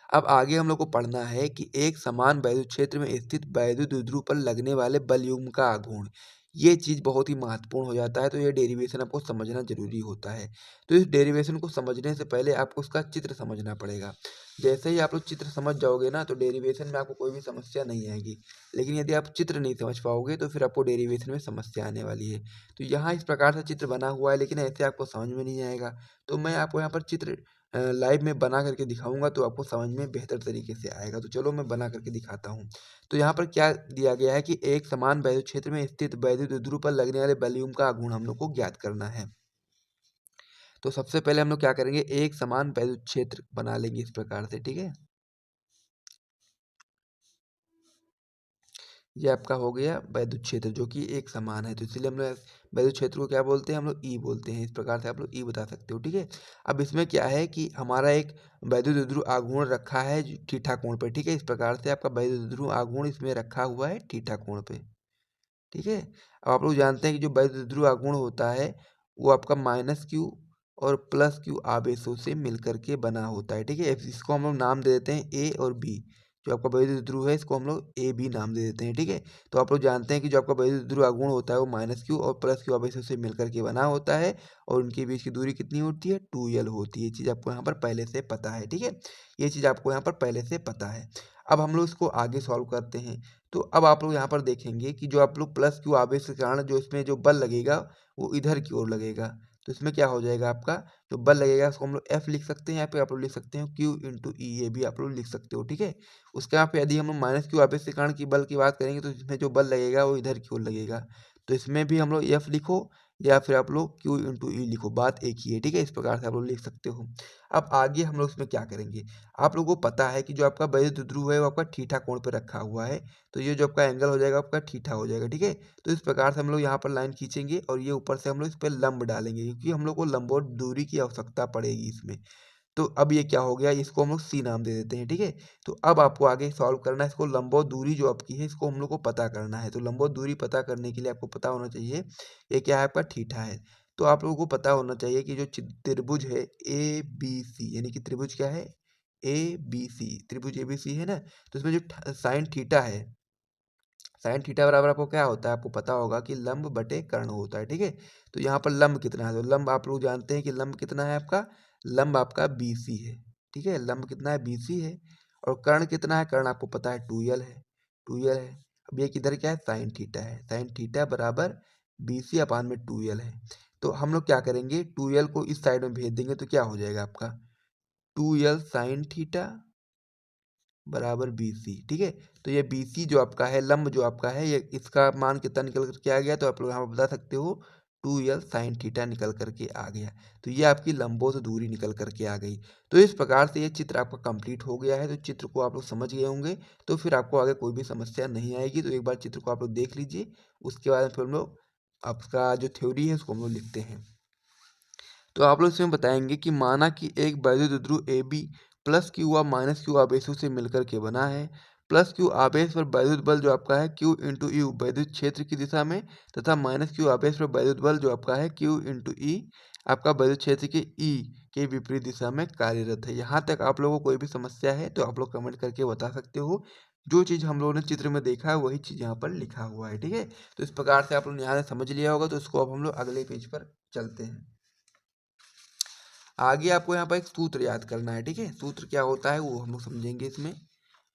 A: अब आगे हम लोग को पढ़ना है कि एक समान वैद्युत क्षेत्र में स्थित वैद्युत द्विध्रुव पर लगने वाले बल युग्म का आघूर्ण, ये चीज़ बहुत ही महत्वपूर्ण हो जाता है। तो ये डेरिवेशन आपको समझना जरूरी होता है। तो इस डेरिवेशन को समझने से पहले आपको उसका चित्र समझना पड़ेगा। जैसे ही आप लोग चित्र समझ जाओगे ना, तो डेरिवेशन में आपको कोई भी समस्या नहीं आएगी। लेकिन यदि आप चित्र नहीं समझ पाओगे तो फिर आपको डेरिवेशन में समस्या आने वाली है। तो यहाँ इस प्रकार से चित्र बना हुआ है, लेकिन ऐसे आपको समझ में नहीं आएगा। तो मैं आपको यहाँ पर चित्र लाइव में बना करके दिखाऊंगा, तो आपको समझ में बेहतर तरीके से आएगा। तो चलो मैं बना करके दिखाता हूँ। तो यहाँ पर क्या दिया गया है कि एक समान वैद्युत क्षेत्र में स्थित वैद्युत द्विध्रुव पर लगने वाले बल का गुण हम लोग को ज्ञात करना है। तो सबसे पहले हम लोग क्या करेंगे, एक समान वैद्युत क्षेत्र बना लेंगे इस प्रकार से, ठीक है। ये आपका हो गया वैद्युत क्षेत्र जो कि एक समान है। तो इसलिए हम लोग वैद्युत क्षेत्र को क्या बोलते हैं, हम लोग ई बोलते हैं। इस प्रकार से आप लोग ई बता सकते हो, ठीक है। अब इसमें क्या है कि हमारा एक वैद्युत द्विध्रुव आघूर्ण रखा है थीटा कोण पर, ठीक है। इस प्रकार से आपका वैद्युत द्विध्रुव आघूर्ण इसमें रखा हुआ है थीटा कोण पे, ठीक है। अब आप लोग जानते हैं कि जो वैद्युत द्विध्रुव आघूर्ण होता है वो आपका -q और +q आवेशों से मिलकर के बना होता है, ठीक है। इसको हम लोग नाम दे देते हैं ए और बी। जो आपका वैद्युत द्विध्रुव है इसको हम लोग ए बी नाम दे देते हैं, ठीक है। तो आप लोग जानते हैं कि जो आपका वैद्युत द्विध्रुव आघूर्ण होता है वो -q और +q आवेशों से मिलकर के बना होता है, और उनके बीच की दूरी कितनी होती है, 2l होती है। ये चीज़ आपको यहाँ पर पहले से पता है, ठीक है। ये चीज़ आपको यहाँ पर पहले से पता है। अब हम लोग इसको आगे सॉल्व करते हैं। तो अब आप लोग यहाँ पर देखेंगे कि जो आप लोग +q आवेश के कारण जो इसमें जो बल लगेगा वो इधर की ओर लगेगा। तो इसमें क्या हो जाएगा, आपका जो बल लगेगा उसको हम लोग F लिख सकते हैं, यहाँ पे आप लोग लिख सकते हो Q इंटू ई, ये भी आप लोग लिख सकते हो, ठीक है। उसके यहाँ पे यदि हम लोग -q आवेश के कारण की बल की बात करेंगे तो इसमें जो बल लगेगा वो इधर की ओर लगेगा। तो इसमें भी हम लोग F लिखो या फिर आप लोग Q इंटू ई लिखो, बात एक ही है, ठीक है। इस प्रकार से आप लोग लिख सकते हो। अब आगे हम लोग इसमें क्या करेंगे, आप लोगों को पता है कि जो आपका वैद्युत द्विध्रुव है वो आपका थीटा कोण पे रखा हुआ है। तो ये जो आपका एंगल हो जाएगा आपका थीटा हो जाएगा, ठीक है। तो इस प्रकार से हम लोग यहाँ पर लाइन खींचेंगे और ये ऊपर से हम लोग इस पर लंब डालेंगे, क्योंकि हम लोग को लंबवत दूरी की आवश्यकता पड़ेगी इसमें। तो अब ये क्या हो गया, इसको हम लोग सी नाम दे देते हैं, ठीक है। तो अब आपको आगे सॉल्व करना है इसको, लंबवत दूरी जो आपकी है इसको हम लोग को पता करना है। तो लंबवत दूरी पता करने के लिए आपको पता होना चाहिए ये क्या है, आपका थीटा है। तो आप लोगों को पता होना चाहिए कि जो त्रिभुज है ए बी सी, यानी कि त्रिभुज क्या है, ए बी सी, त्रिभुज ए बी सी है ना। तो इसमें जो साइन थीटा है, साइन थीटा बराबर आपको क्या होता है, आपको पता होगा कि लंब बटे कर्ण होता है, ठीक है। तो यहाँ पर लंब कितना है, तो लंब आप लोग जानते हैं कि लंब कितना है आपका, लंब आपका BC है, ठीक है। लंब कितना है, BC है। और कर्ण कितना है, कर्ण आपको पता है 2l है, 2l है। अब ये किधर क्या है, साइन थीटा है, साइन थीटा बराबर BC अपान में 2l है। तो हम लोग क्या करेंगे, 2l को इस साइड में भेज देंगे तो क्या हो जाएगा आपका 2l साइन थीटा बराबर BC, ठीक है। तो ये BC जो आपका है, लंब जो आपका है, ये इसका मान कितना निकल करके आ गया, तो आप लोग यहाँ पर बता सकते हो 2l साइन थीटा निकल करके आ गया। तो ये आपकी लंबों दूरी निकल करके आ गई। तो इस प्रकार से ये चित्र आपका कंप्लीट हो गया है। तो चित्र को आप लोग समझ गए होंगे, तो फिर आपको आगे कोई भी समस्या नहीं आएगी। तो एक बार चित्र को आप लोग देख लीजिए, उसके बाद फिर हम लोग आपका जो थ्योरी है उसको हम लोग लिखते हैं। तो आप लोग इसमें बताएंगे कि माना कि एक वैद्युत द्विध्रुव ए बी +q व -q आवेशों से मिलकर के बना है। +q आवेश पर वैद्युत बल जो आपका है Q इंटू यू वैद्युत क्षेत्र की दिशा में, तथा -q आवेश पर वैद्युत बल जो आपका है Q इंटू ई आपका वैद्युत क्षेत्र के ई के विपरीत दिशा में कार्यरत है। यहाँ तक आप लोगों को कोई भी समस्या है तो आप लोग कमेंट करके बता सकते हो। जो चीज़ हम लोगों ने चित्र में देखा है वही चीज़ यहाँ पर लिखा हुआ है, ठीक है। तो इस प्रकार से आप लोग यहाँ से समझ लिया होगा। तो इसको अब हम लोग अगले पेज पर चलते हैं। आगे आपको यहाँ पर एक सूत्र याद करना है, ठीक है। सूत्र क्या होता है वो हम लोग समझेंगे इसमें।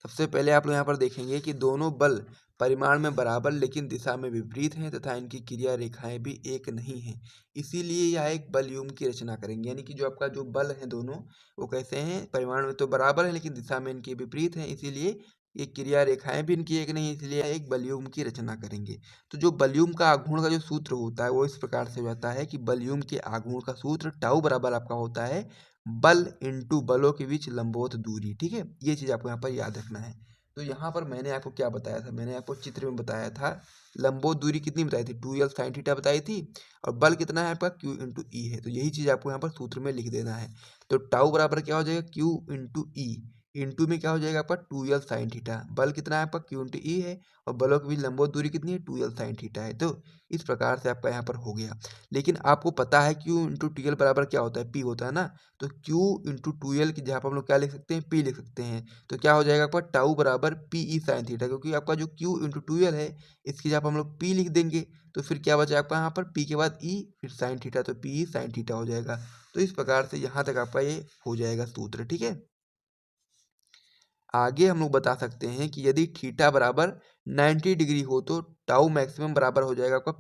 A: सबसे पहले आप लोग यहाँ पर देखेंगे कि दोनों बल परिमाण में बराबर लेकिन दिशा में विपरीत हैं तथा इनकी क्रिया रेखाएं भी एक नहीं हैं। इसीलिए यह एक बल युग्म की रचना करेंगे। यानी कि जो आपका जो बल है दोनों वो कैसे हैं, परिमाण में तो बराबर है लेकिन दिशा में इनके विपरीत हैं, इसीलिए ये क्रिया रेखाएं भी इनकी एक नहीं है, इसलिए एक बल युग्म की रचना करेंगे। तो जो बल युग्म का आघूर्ण का जो सूत्र होता है वो इस प्रकार से होता है कि बल युग्म के आघूर्ण का सूत्र टाउ बराबर आपका होता है बल इंटू बलों के बीच लंबवत दूरी, ठीक है। ये चीज़ आपको यहाँ पर याद रखना है। तो यहाँ पर मैंने आपको क्या बताया था, मैंने आपको चित्र में बताया था लंबवत दूरी कितनी बताई थी, 2l sin थीटा बताई थी। और बल कितना है आपका q इंटू ई है। तो यही चीज़ आपको यहाँ पर सूत्र में लिख देना है। तो टाउ बराबर क्या हो जाएगा q इंटू ई, इंटू में क्या हो जाएगा आपका 2l sin थीटा। बल कितना है आपका q इंटू ई है और बलों के बीच लंबवत दूरी कितनी है 2l sin थीटा है। तो इस प्रकार से आपका यहाँ पर हो गया। लेकिन आपको पता है q इंटू टी एल बराबर क्या होता है, p होता है ना। तो q इंटू टू एल की जहाँ पर हम लोग क्या लिख सकते हैं, p लिख सकते हैं। तो क्या हो जाएगा आपका टाउ बराबर पी ई साइन थीटा, क्योंकि आपका जो q इंटू टू एल है इसकी जहाँ पर हम लोग p लिख देंगे तो फिर क्या बचा आपका यहाँ पर p के बाद e फिर साइन थीटा, तो पी ई साइन थीटा हो जाएगा। तो इस प्रकार से यहाँ तक आपका ये हो जाएगा सूत्र, ठीक है। आगे हम लोग बता सकते हैं कि यदि थीटा बराबर 90 डिग्री हो तो टाउ मैक्सिमम बराबर हो जाएगा आपका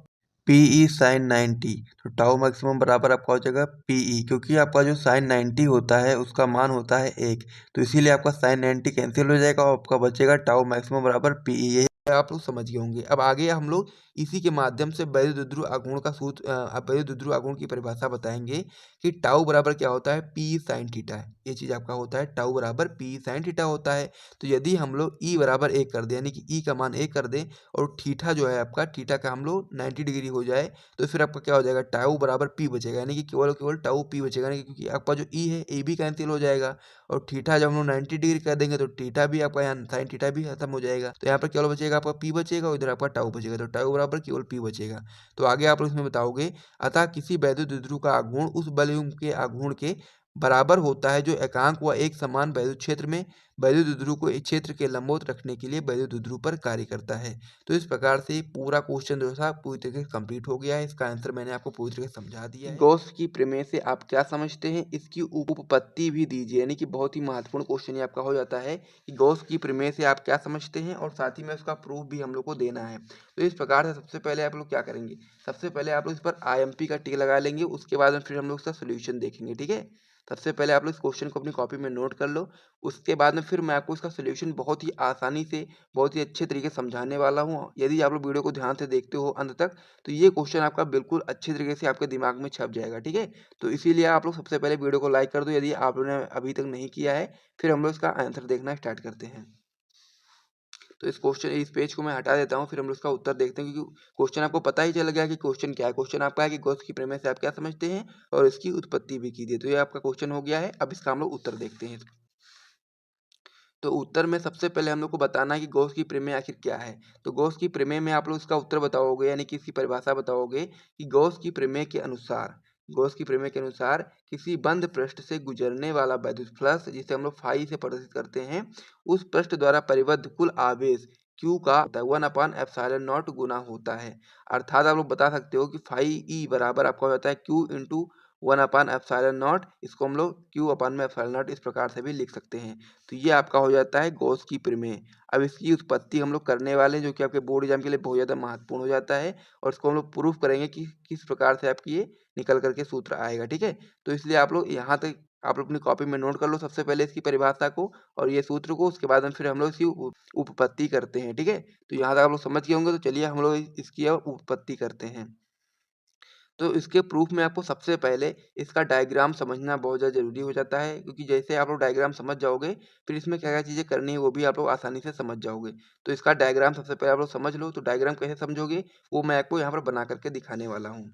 A: पीई साइन 90। तो टाउ मैक्सिमम बराबर आपका हो जाएगा पीई, क्योंकि आपका जो साइन 90 होता है उसका मान होता है 1, तो इसीलिए आपका साइन 90 कैंसिल हो जाएगा और आपका बचेगा टाउ मैक्सिमम बराबर पीई। यही आप लोग समझ गए होंगे। अब आगे हम लोग इसी के माध्यम से वैद्युत ध्रुव आघूर्ण का सूत्र वैद्युत ध्रुव आघूर्ण की परिभाषा बताएंगे कि टाउ बराबर क्या होता है, पी साइन थीटा है। ये चीज़ आपका होता है टाउ बराबर पी साइन थीटा होता है। तो यदि हम लोग ई बराबर 1 कर दें, यानी कि ई का मान 1 कर दें और थीटा जो है आपका थीटा का हम लोग 90 डिग्री हो जाए तो फिर आपका क्या हो जाएगा, टाउ बराबर पी बचेगा। यानी कि केवल केवल टाउ पी बचेगा, यानी कि क्योंकि आपका जो ई है ए भी कैंसिल हो जाएगा और थीटा जब हम लोग 90 डिग्री कर देंगे तो थीटा भी आपका यहाँ साइन थीटा भी खत्म हो जाएगा। तो यहाँ पर केवल बचेगा आपका पी बचेगा और इधर आपका टाउ बचेगा, तो टाउ बराबर केवल पी बचेगा। तो आगे आप लोग इसमें बताओगे, अतः किसी वैद्युत द्विध्रुव का आघूर्ण उस बलयुग्म के आघूर्ण के बराबर होता है जो एकांक व एक समान वैद्युत क्षेत्र में वैद्युत द्विध्रुव को इस क्षेत्र के लंबवत रखने के लिए वैद्युत द्विध्रुव पर कार्य करता है। तो इस प्रकार से पूरा क्वेश्चन जो था पूरी तरीके से कंप्लीट हो गया है। इसका आंसर मैंने आपको पूरी तरीके से समझा दिया है। गॉस की प्रमेय से आप क्या समझते हैं, इसकी उपपत्ति भी दीजिए। यानी कि बहुत ही महत्वपूर्ण क्वेश्चन ये आपका हो जाता है कि गॉस की प्रमेय से आप क्या समझते हैं और साथ ही में उसका प्रूफ भी हम लोग को देना है। तो इस प्रकार से सबसे पहले आप लोग क्या करेंगे, सबसे पहले आप लोग इस पर IMP का टिक लगा लेंगे, उसके बाद में फिर हम लोग इसका सोल्यूशन देखेंगे, ठीक है। सबसे पहले आप लोग इस क्वेश्चन को अपनी कॉपी में नोट कर लो, उसके बाद में फिर मैं आपको इसका सोल्यूशन बहुत ही आसानी से बहुत ही अच्छे तरीके से समझाने वाला हूँ। यदि आप लोग वीडियो को ध्यान से देखते हो अंत तक तो ये क्वेश्चन आपका बिल्कुल अच्छे तरीके से आपके दिमाग में छप जाएगा, ठीक है। तो इसीलिए आप लोग सबसे पहले वीडियो को लाइक कर दो यदि आप लोगों ने अभी तक नहीं किया है। फिर हम लोग इसका आंसर देखना स्टार्ट करते हैं। तो इस पेज को मैं हटा देता हूँ, फिर हम लोग इसका उत्तर देखते हैं, क्योंकि क्वेश्चन आपको पता ही चल गया कि क्वेश्चन क्या है। क्वेश्चन आपका है कि गॉस की प्रमेय से आप क्या समझते हैं और इसकी उत्पत्ति भी कीजिए। तो ये आपका क्वेश्चन हो गया है। अब इसका हम लोग उत्तर देखते हैं। तो उत्तर में सबसे पहले हम लोग को बताना है कि गॉस की प्रमेय आखिर क्या है। तो गॉस की प्रमेय में आप लोग इसका उत्तर बताओगे, यानी कि इसकी परिभाषा बताओगे कि गॉस की प्रमेय के अनुसार किसी बंद पृष्ठ से गुजरने वाला वैद्युत फ्लक्स, जिसे हम लोग फाई से प्रदर्शित करते हैं, उस पृष्ठ द्वारा परिबद्ध कुल आवेश Q का 1/ε0 गुना होता है। अर्थात आप लोग बता सकते हो कि फाई ई बराबर आपका हो जाता है Q इंटू 1/ε0। इसको हम लोग Q/ε0 इस प्रकार से भी लिख सकते हैं। तो ये आपका हो जाता है गॉस की प्रमेय। अब इसकी उत्पत्ति हम लोग करने वाले हैं, जो कि आपके बोर्ड एग्जाम के लिए बहुत ज़्यादा महत्वपूर्ण हो जाता है और इसको हम लोग प्रूफ करेंगे कि किस प्रकार से आपकी ये निकल करके सूत्र आएगा, ठीक है। तो इसलिए आप लोग यहाँ तक आप लोग अपनी कॉपी में नोट कर लो सबसे पहले इसकी परिभाषा को और ये सूत्र को, उसके बाद में फिर हम लोग इसकी उपपत्ति करते हैं, ठीक है। तो यहाँ तक आप लोग समझ गए होंगे, तो चलिए हम लोग इसकी अब उपपत्ति करते हैं। तो इसके प्रूफ में आपको सबसे पहले इसका डायग्राम समझना बहुत ज़्यादा ज़रूरी हो जाता है, क्योंकि जैसे आप लोग डायग्राम समझ जाओगे फिर इसमें क्या-क्या चीज़ें करनी है वो भी आप लोग आसानी से समझ जाओगे। तो इसका डायग्राम सबसे पहले आप लोग समझ लो। तो डायग्राम कैसे समझोगे वो मैं आपको यहाँ पर बना करके दिखाने वाला हूँ।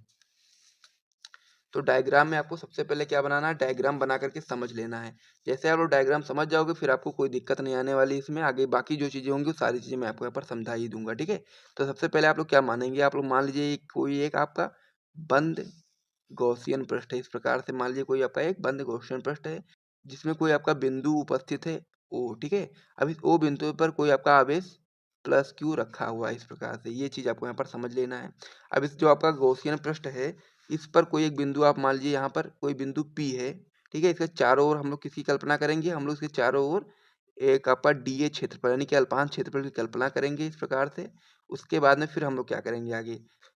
A: तो डायग्राम में आपको सबसे पहले क्या बनाना है, डायग्राम बना करके समझ लेना है। जैसे आप लोग डायग्राम समझ जाओगे फिर आपको कोई दिक्कत नहीं आने वाली इसमें। आगे बाकी जो चीज़ें होंगी वो सारी चीज़ें मैं आपको यहाँ पर समझा ही दूंगा, ठीक है। तो सबसे पहले आप लोग क्या मानेंगे, आप लोग मान लीजिए कोई एक आपका बंद गॉसियन पृष्ठ है। इस प्रकार से मान लीजिए कोई आपका एक बंद गॉसियन पृष्ठ है जिसमें कोई आपका बिंदु उपस्थित है ओ, ठीक है। अब इस ओ बिंदु पर कोई आपका आवेश प्लस क्यू रखा हुआ है। इस प्रकार से ये चीज आपको यहाँ पर समझ लेना है। अब इस जो आपका गॉसियन पृष्ठ है इस पर कोई एक बिंदु आप मान लीजिए यहाँ पर कोई बिंदु पी है, ठीक है। इसके चारों ओर हम लोग किसकी कल्पना करेंगे, हम लोग इसके चारों ओर एक आपका डी ए क्षेत्रफल यानी कि अल्पांश क्षेत्रफल की कल्पना करेंगे इस प्रकार से। उसके बाद में फिर हम लोग क्या करेंगे आगे,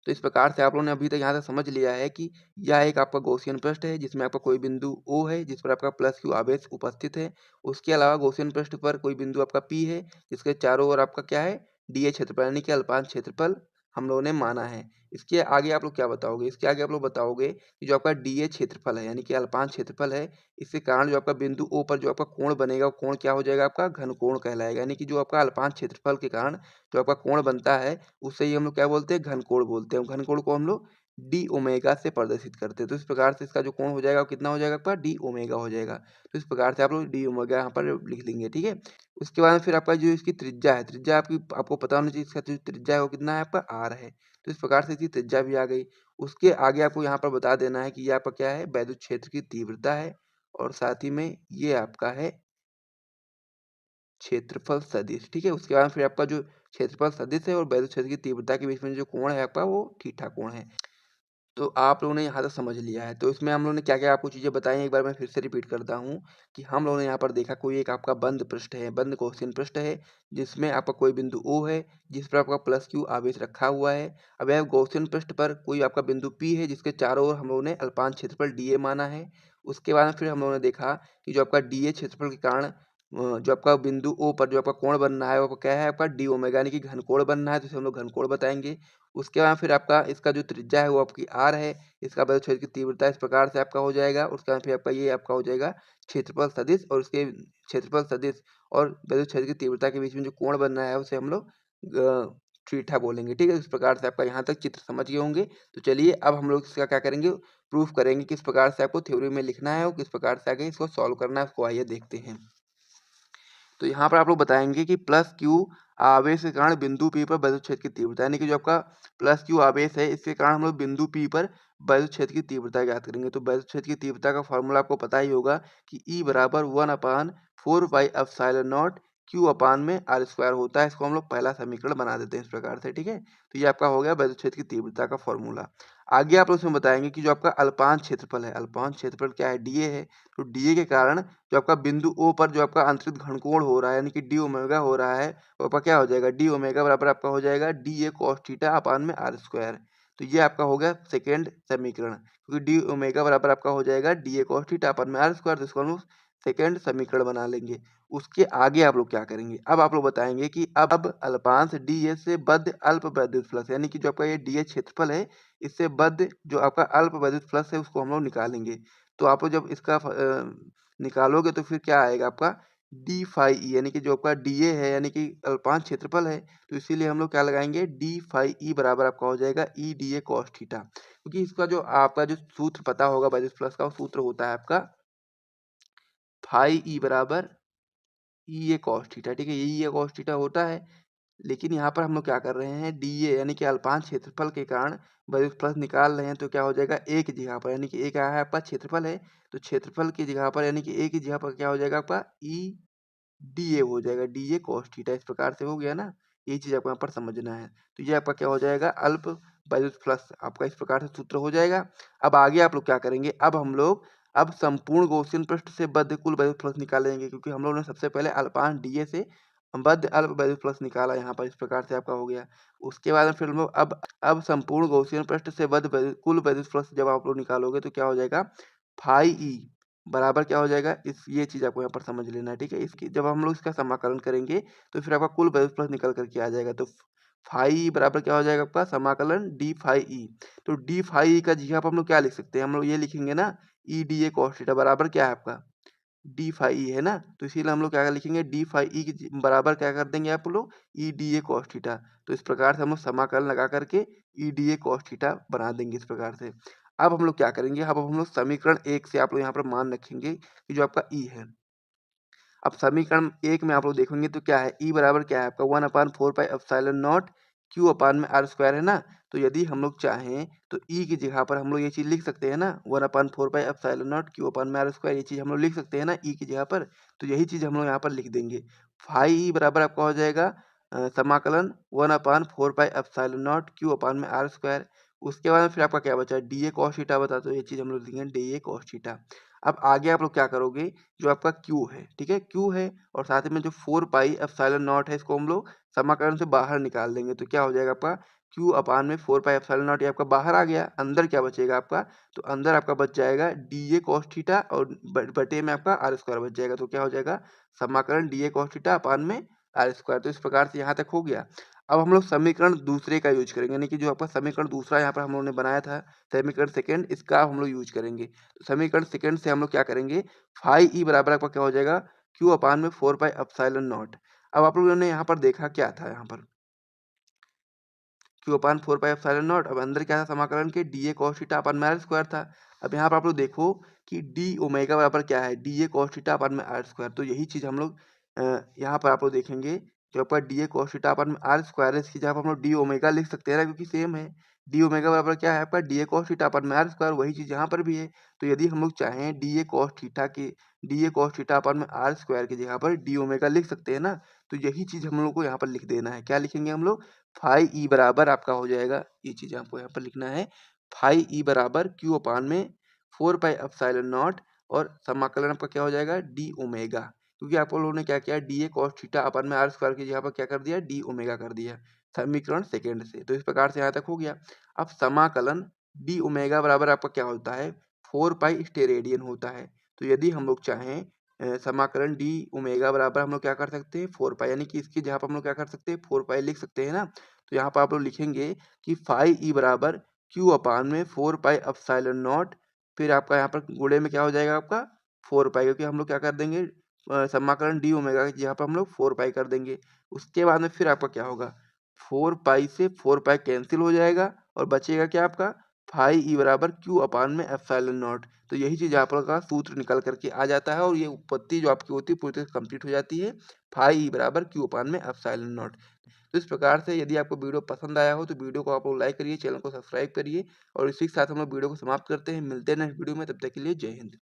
A: तो इस प्रकार से आप लोगों ने अभी तक यहाँ तक समझ लिया है कि यह एक आपका गॉसियन पृष्ठ है जिसमें आपका कोई बिंदु O है जिस पर आपका प्लस क्यू आवेश उपस्थित है। उसके अलावा गॉसियन पृष्ठ पर कोई बिंदु आपका P है जिसके चारों ओर आपका क्या है, डीए क्षेत्रफल यानी कि अल्पांश क्षेत्रफल हम लोगों ने माना है। इसके आगे आप लोग क्या बताओगे, इसके आगे आप लोग बताओगे कि जो आपका डीए क्षेत्रफल है यानी कि अल्पांश क्षेत्रफल है, इसके कारण जो आपका बिंदु O पर जो आपका कोण बनेगा वो कोण क्या हो जाएगा, आपका घन कोण कहलाएगा। यानी कि जो आपका अल्पांश क्षेत्रफल के कारण जो आपका कोण बनता है उससे ही हम लोग क्या बोलते हैं, घन कोण बोलते हैं। घन कोण को हम लोग डी ओमेगा से प्रदर्शित करते हैं। तो इस प्रकार से इसका जो कोण हो जाएगा वो कितना हो जाएगा, आपका डी ओमेगा हो जाएगा। तो इस प्रकार से आप लोग डी ओमेगा यहाँ पर लिख लेंगे, ठीक है। उसके बाद फिर आपका जो इसकी त्रिज्या है, त्रिज्या आपको पता होना चाहिए इसका जो त्रिज्या है वो कितना है, आपका आर है। तो इस प्रकार से इसकी त्रिज्या भी आ गई। उसके आगे आपको यहाँ पर बता देना है कि ये आपका क्या है, वैद्युत क्षेत्र की तीव्रता है और साथ ही में ये आपका है क्षेत्रफल सदिश, ठीक है। उसके बाद फिर आपका जो क्षेत्रफल सदिश है और वैद्युत क्षेत्र की तीव्रता के बीच में जो कोण है आपका वो थीटा कोण है। तो आप लोगों ने यहाँ तक समझ लिया है। तो इसमें हम लोगों ने क्या-क्या आपको चीज़ें बताई हैं, एक बार मैं फिर से रिपीट करता हूँ कि हम लोगों ने यहाँ पर देखा कोई एक आपका बंद पृष्ठ है, बंद गॉसियन पृष्ठ है, जिसमें आपका कोई बिंदु O है, जिस पर आपका प्लस Q आवेश रखा हुआ है। अब यह गॉसियन पृष्ठ पर कोई आपका बिंदु P है, जिसके चारों ओर हम लोगों ने अल्पांश क्षेत्रफल dA माना है। उसके बाद फिर हम लोगों ने देखा कि जो आपका dA क्षेत्रफल के कारण जो आपका बिंदु O पर जो आपका कोण बन रहा है, वो क्या है, आपका डी ओमेगा यानी कि घन कोण बन रहा है, तो इसे हम लोग घन कोण बताएँगे। उसके बाद फिर आपका इसका जो त्रिज्या है वो आपकी आर है, इसका वैद्युत क्षेत्र की तीव्रता इस प्रकार से आपका हो जाएगा। उसके बाद फिर आपका ये आपका हो जाएगा क्षेत्रफल सदिश और उसके क्षेत्रफल सदिश और वैद्युत क्षेत्र की तीव्रता के बीच में जो कोण बन रहा है उसे हम लोग थीटा बोलेंगे, ठीक है। इस प्रकार से आपका यहाँ तक चित्र समझ गए होंगे। तो चलिए अब हम लोग इसका क्या करेंगे, प्रूफ करेंगे किस प्रकार से आपको थ्योरी में लिखना है और किस प्रकार से आगे इसको सॉल्व करना है, उसको आइए देखते हैं। तो यहाँ पर आप लोग बताएंगे कि प्लस क्यू आवेश के कारण बिंदु P पर वैद्युत क्षेत्र की तीव्रता यानी कि जो आपका प्लस क्यू आवेश है इसके कारण हम लोग बिंदु P पर वैद्युत क्षेत्र की तीव्रता ज्ञात करेंगे। तो वैद्युत क्षेत्र की तीव्रता का फॉर्मूला आपको पता ही होगा कि E बराबर 1/4 pi epsilon not Q upon में R स्क्वायर होता है। इसको हम लोग पहला समीकरण बना देते हैं इस प्रकार से, ठीक है। तो ये आपका हो गया वैद्युत क्षेत्र की तीव्रता का फॉर्मूला। आगे आप लोग इसमें बताएंगे कि जो आपका अल्पांश क्षेत्रफल है, अल्पांश क्षेत्रफल क्या है, डीए है। तो डीए के कारण जो आपका बिंदु O पर जो आपका अंतरित घनकोण हो रहा है यानी कि डी ओमेगा हो रहा है, वो आपका क्या हो जाएगा, डी ओमेगा बराबर आपका हो जाएगा D A cos theta upon में आर स्क्वायर। तो ये आपका हो गया सेकेंड समीकरण, क्योंकि डी ओमेगा बराबर आपका हो जाएगा D A cos theta upon में आर स्क्वायर। तो इसको हम लोग सेकेंड समीकरण बना लेंगे। उसके आगे आप लोग क्या करेंगे, अब आप लोग बताएंगे कि अब अल्पांश डी ए से बद्ध अल्प वैद्युत फ्लक्स यानी कि जो आपका ये डी ए क्षेत्रफल है इससे बद्ध जो आपका अल्प वैद्युत फ्लक्स है उसको हम लोग निकालेंगे। तो आप लोग जब इसका निकालोगे तो फिर क्या आएगा आपका डी फाई ई यानी कि जो आपका डी ए है यानी कि अल्पांश क्षेत्रफल है, तो इसीलिए हम लोग क्या लगाएंगे डी फाई ई बराबर आपका हो जाएगा E D A cos theta. क्योंकि इसका जो आपका जो सूत्र पता होगा वैद्युत फ्लक्स का, वो सूत्र होता है आपका फाई ई बराबर ई ए कॉस थीटा, ठीक है। ये ई ए कॉस थीटा होता है। लेकिन यहाँ पर हम लोग क्या कर रहे हैं, डी ए यानी कि अल्पांश क्षेत्रफल के कारण वैद्युत फ्लक्स निकाल रहे हैं। तो क्या हो जाएगा ए की जगह पर यानी कि ए क्या है आपका क्षेत्रफल है, तो क्षेत्रफल की जगह पर यानी कि ए की जगह पर क्या हो जाएगा आपका ई डी ए हो जाएगा, डी ए कॉस थीटा। इस प्रकार से हो गया ना, ये चीज आपको यहाँ पर समझना है। तो ये आपका क्या हो जाएगा, अल्प वैद्युत फ्लक्स आपका इस प्रकार से सूत्र हो जाएगा। अब आगे आप लोग क्या करेंगे, अब हम लोग अब संपूर्ण गॉसियन पृष्ठ से बद्ध कुल वैद्युत फ्लक्स निकालेंगे, क्योंकि हम लोगों ने सबसे पहले अल्पांश डीए से बद्ध अल्प वैद्युत फ्लक्स निकाला। यहाँ पर इस प्रकार से आपका हो गया। उसके बाद में फिर हम लोग अब संपूर्ण गॉसियन पृष्ठ से बद्ध कुल वैद्युत फ्लक्स जब आप लोग निकालोगे तो क्या हो जाएगा, फाई ई बराबर क्या हो जाएगा, इस ये चीज आपको यहाँ पर समझ लेना है, ठीक है। इसकी जब हम लोग इसका समाकलन करेंगे तो फिर आपका कुल वैल्यू प्लस निकल करके आ जाएगा। तो फाई बराबर क्या हो जाएगा आपका समाकलन डी फाई ई। तो डी फाई ई का जगह पर हम लोग क्या लिख सकते हैं, हम लोग ये लिखेंगे ना E D A cos theta बराबर क्या है आपका डी फाई ई है ना। तो इसीलिए हम लोग क्या लिखेंगे डी फाई ई की बराबर क्या कर देंगे आप लोग E D A cos theta. तो इस प्रकार से हम लोग समाकलन लगा करके E D A cos theta बना देंगे इस प्रकार से। अब हम लोग क्या करेंगे, अब हम लोग समीकरण एक से आप लोग यहाँ पर मान रखेंगे कि जो आपका ई है। अब समीकरण एक में आप लोग देखेंगे तो क्या है, ई बराबर क्या है आपका 1/4 pi epsilon not Q upon में आर स्क्वायर है ना। तो यदि हम लोग चाहें तो ई की जगह पर हम लोग ये चीज़ लिख सकते हैं ना, 1/4 pi epsilon not Q upon में आर स्क्वायर, ये चीज़ हम लोग लिख सकते हैं ना ई की जगह पर। तो यही चीज़ हम लोग यहाँ पर लिख देंगे। फाई ई बराबर आपका हो जाएगा समाकलन 1/4 pi epsilon not Q upon में आर स्क्वायर। उसके बाद में फिर आपका क्या बचा, डी ए कॉस थीटा बता, तो ये चीज़ हम लोग लिखेंगे डी ए कॉस थीटा। अब आगे आप लोग क्या करोगे, जो आपका क्यू है, ठीक है, क्यू है और साथ में जो 4 पाई एप्सिलॉन नॉट है, इसको हम लोग समाकलन से बाहर निकाल देंगे। तो क्या हो जाएगा आपका क्यू अपान में 4 पाई एप्सिलॉन नॉट, ये आपका बाहर आ गया। अंदर क्या बचेगा आपका, तो अंदर आपका बच जाएगा डी ए कॉस थीटा और बटे में आपका आर स्क्वायर बच जाएगा। तो क्या हो जाएगा, समाकलन D A cos theta upon में आर स्क्वायर। तो इस प्रकार से यहाँ तक हो गया। अब हम लोग समीकरण दूसरे का यूज करेंगे, यानी कि जो आपका समीकरण दूसरा यहाँ पर हम लोगों ने बनाया था, समीकरण सेकंड, इसका हम लोग यूज करेंगे। तो समीकरण सेकंड से हम लोग क्या करेंगे, फाई ई बराबर आपका क्या हो जाएगा, क्यू अपान में 4 पाई एप्सिलॉन नॉट। अब आप लोगों ने यहाँ पर देखा क्या था, यहाँ पर Q upon 4 pi epsilon not, अब अंदर क्या था समाकलन के, D A cos theta upon में आर स्क्वायर था। अब यहाँ पर आप लोग देखो कि डी ओमेगा बराबर क्या है, D A cos theta upon में आर स्क्वायर। तो यही चीज हम लोग यहाँ पर आप लोग देखेंगे, जो आपका D A cos theta upon में आर स्क्वायर है, इसकी जगह पर हम लोग डी ओमेगा लिख सकते हैं ना, क्योंकि सेम है। डी ओमेगा बराबर क्या है आपका, D A cos theta upon में आर स्क्वायर, वही चीज यहाँ पर भी है। तो यदि हम लोग चाहें डी ए कॉस थीटा के, D A cos theta upon में आर स्क्वायर की जगह पर डी ओमेगा लिख सकते हैं ना। तो यही चीज हम लोग को यहाँ पर लिख देना है। क्या लिखेंगे हम लोग, फाई ई बराबर आपका हो जाएगा, ये चीज आपको यहाँ पर लिखना है, फाई ई बराबर क्यू अपान में 4 पाई एप्सिलॉन नॉट और समाकलन आपका क्या हो जाएगा, डी ओमेगा। क्योंकि आप लोगों ने क्या किया, D A cos theta upon में आर स्क्वायर की जगह पर क्या कर दिया, डी ओमेगा कर दिया समीकरण सेकंड से। तो इस प्रकार से यहाँ तक हो गया। अब समाकलन डी ओमेगा बराबर आपका क्या होता है, 4 पाई स्टेरेडियन होता है। तो यदि हम लोग चाहें समाकलन डी ओमेगा बराबर हम लोग क्या कर सकते हैं, 4 पाई, यानी कि इसकी जगह पर हम लोग क्या कर सकते हैं, 4 पाई लिख सकते हैं ना। तो यहाँ पर आप लोग लिखेंगे कि फाई ई बराबर क्यू अपान में 4 पाई एप्सिलॉन नॉट, फिर आपका यहाँ पर गुणे में क्या हो जाएगा आपका 4 पाई, क्योंकि हम लोग क्या कर देंगे समाकलन डी ओमेगा की जगह पर हम लोग 4 पाई कर देंगे। उसके बाद में फिर आपका क्या होगा, 4 पाई से 4 पाई कैंसिल हो जाएगा और बचेगा क्या आपका, फाई ई बराबर क्यू अपान में एप्सिलॉन नॉट। तो यही चीज यहाँ पर का सूत्र निकल करके आ जाता है और ये उत्पत्ति जो आपकी होती है पूरी तरह से कंप्लीट हो जाती है, फाई ई बराबर क्यू अपान में एप्सिलॉन नॉट। तो इस प्रकार से यदि आपको वीडियो पसंद आया हो तो वीडियो को आप लोग लाइक करिए, चैनल को सब्सक्राइब करिए और इसी के साथ हम लोग वीडियो को समाप्त करते हैं। मिलते हैं नेक्स्ट वीडियो में, तब तक के लिए जय हिंद।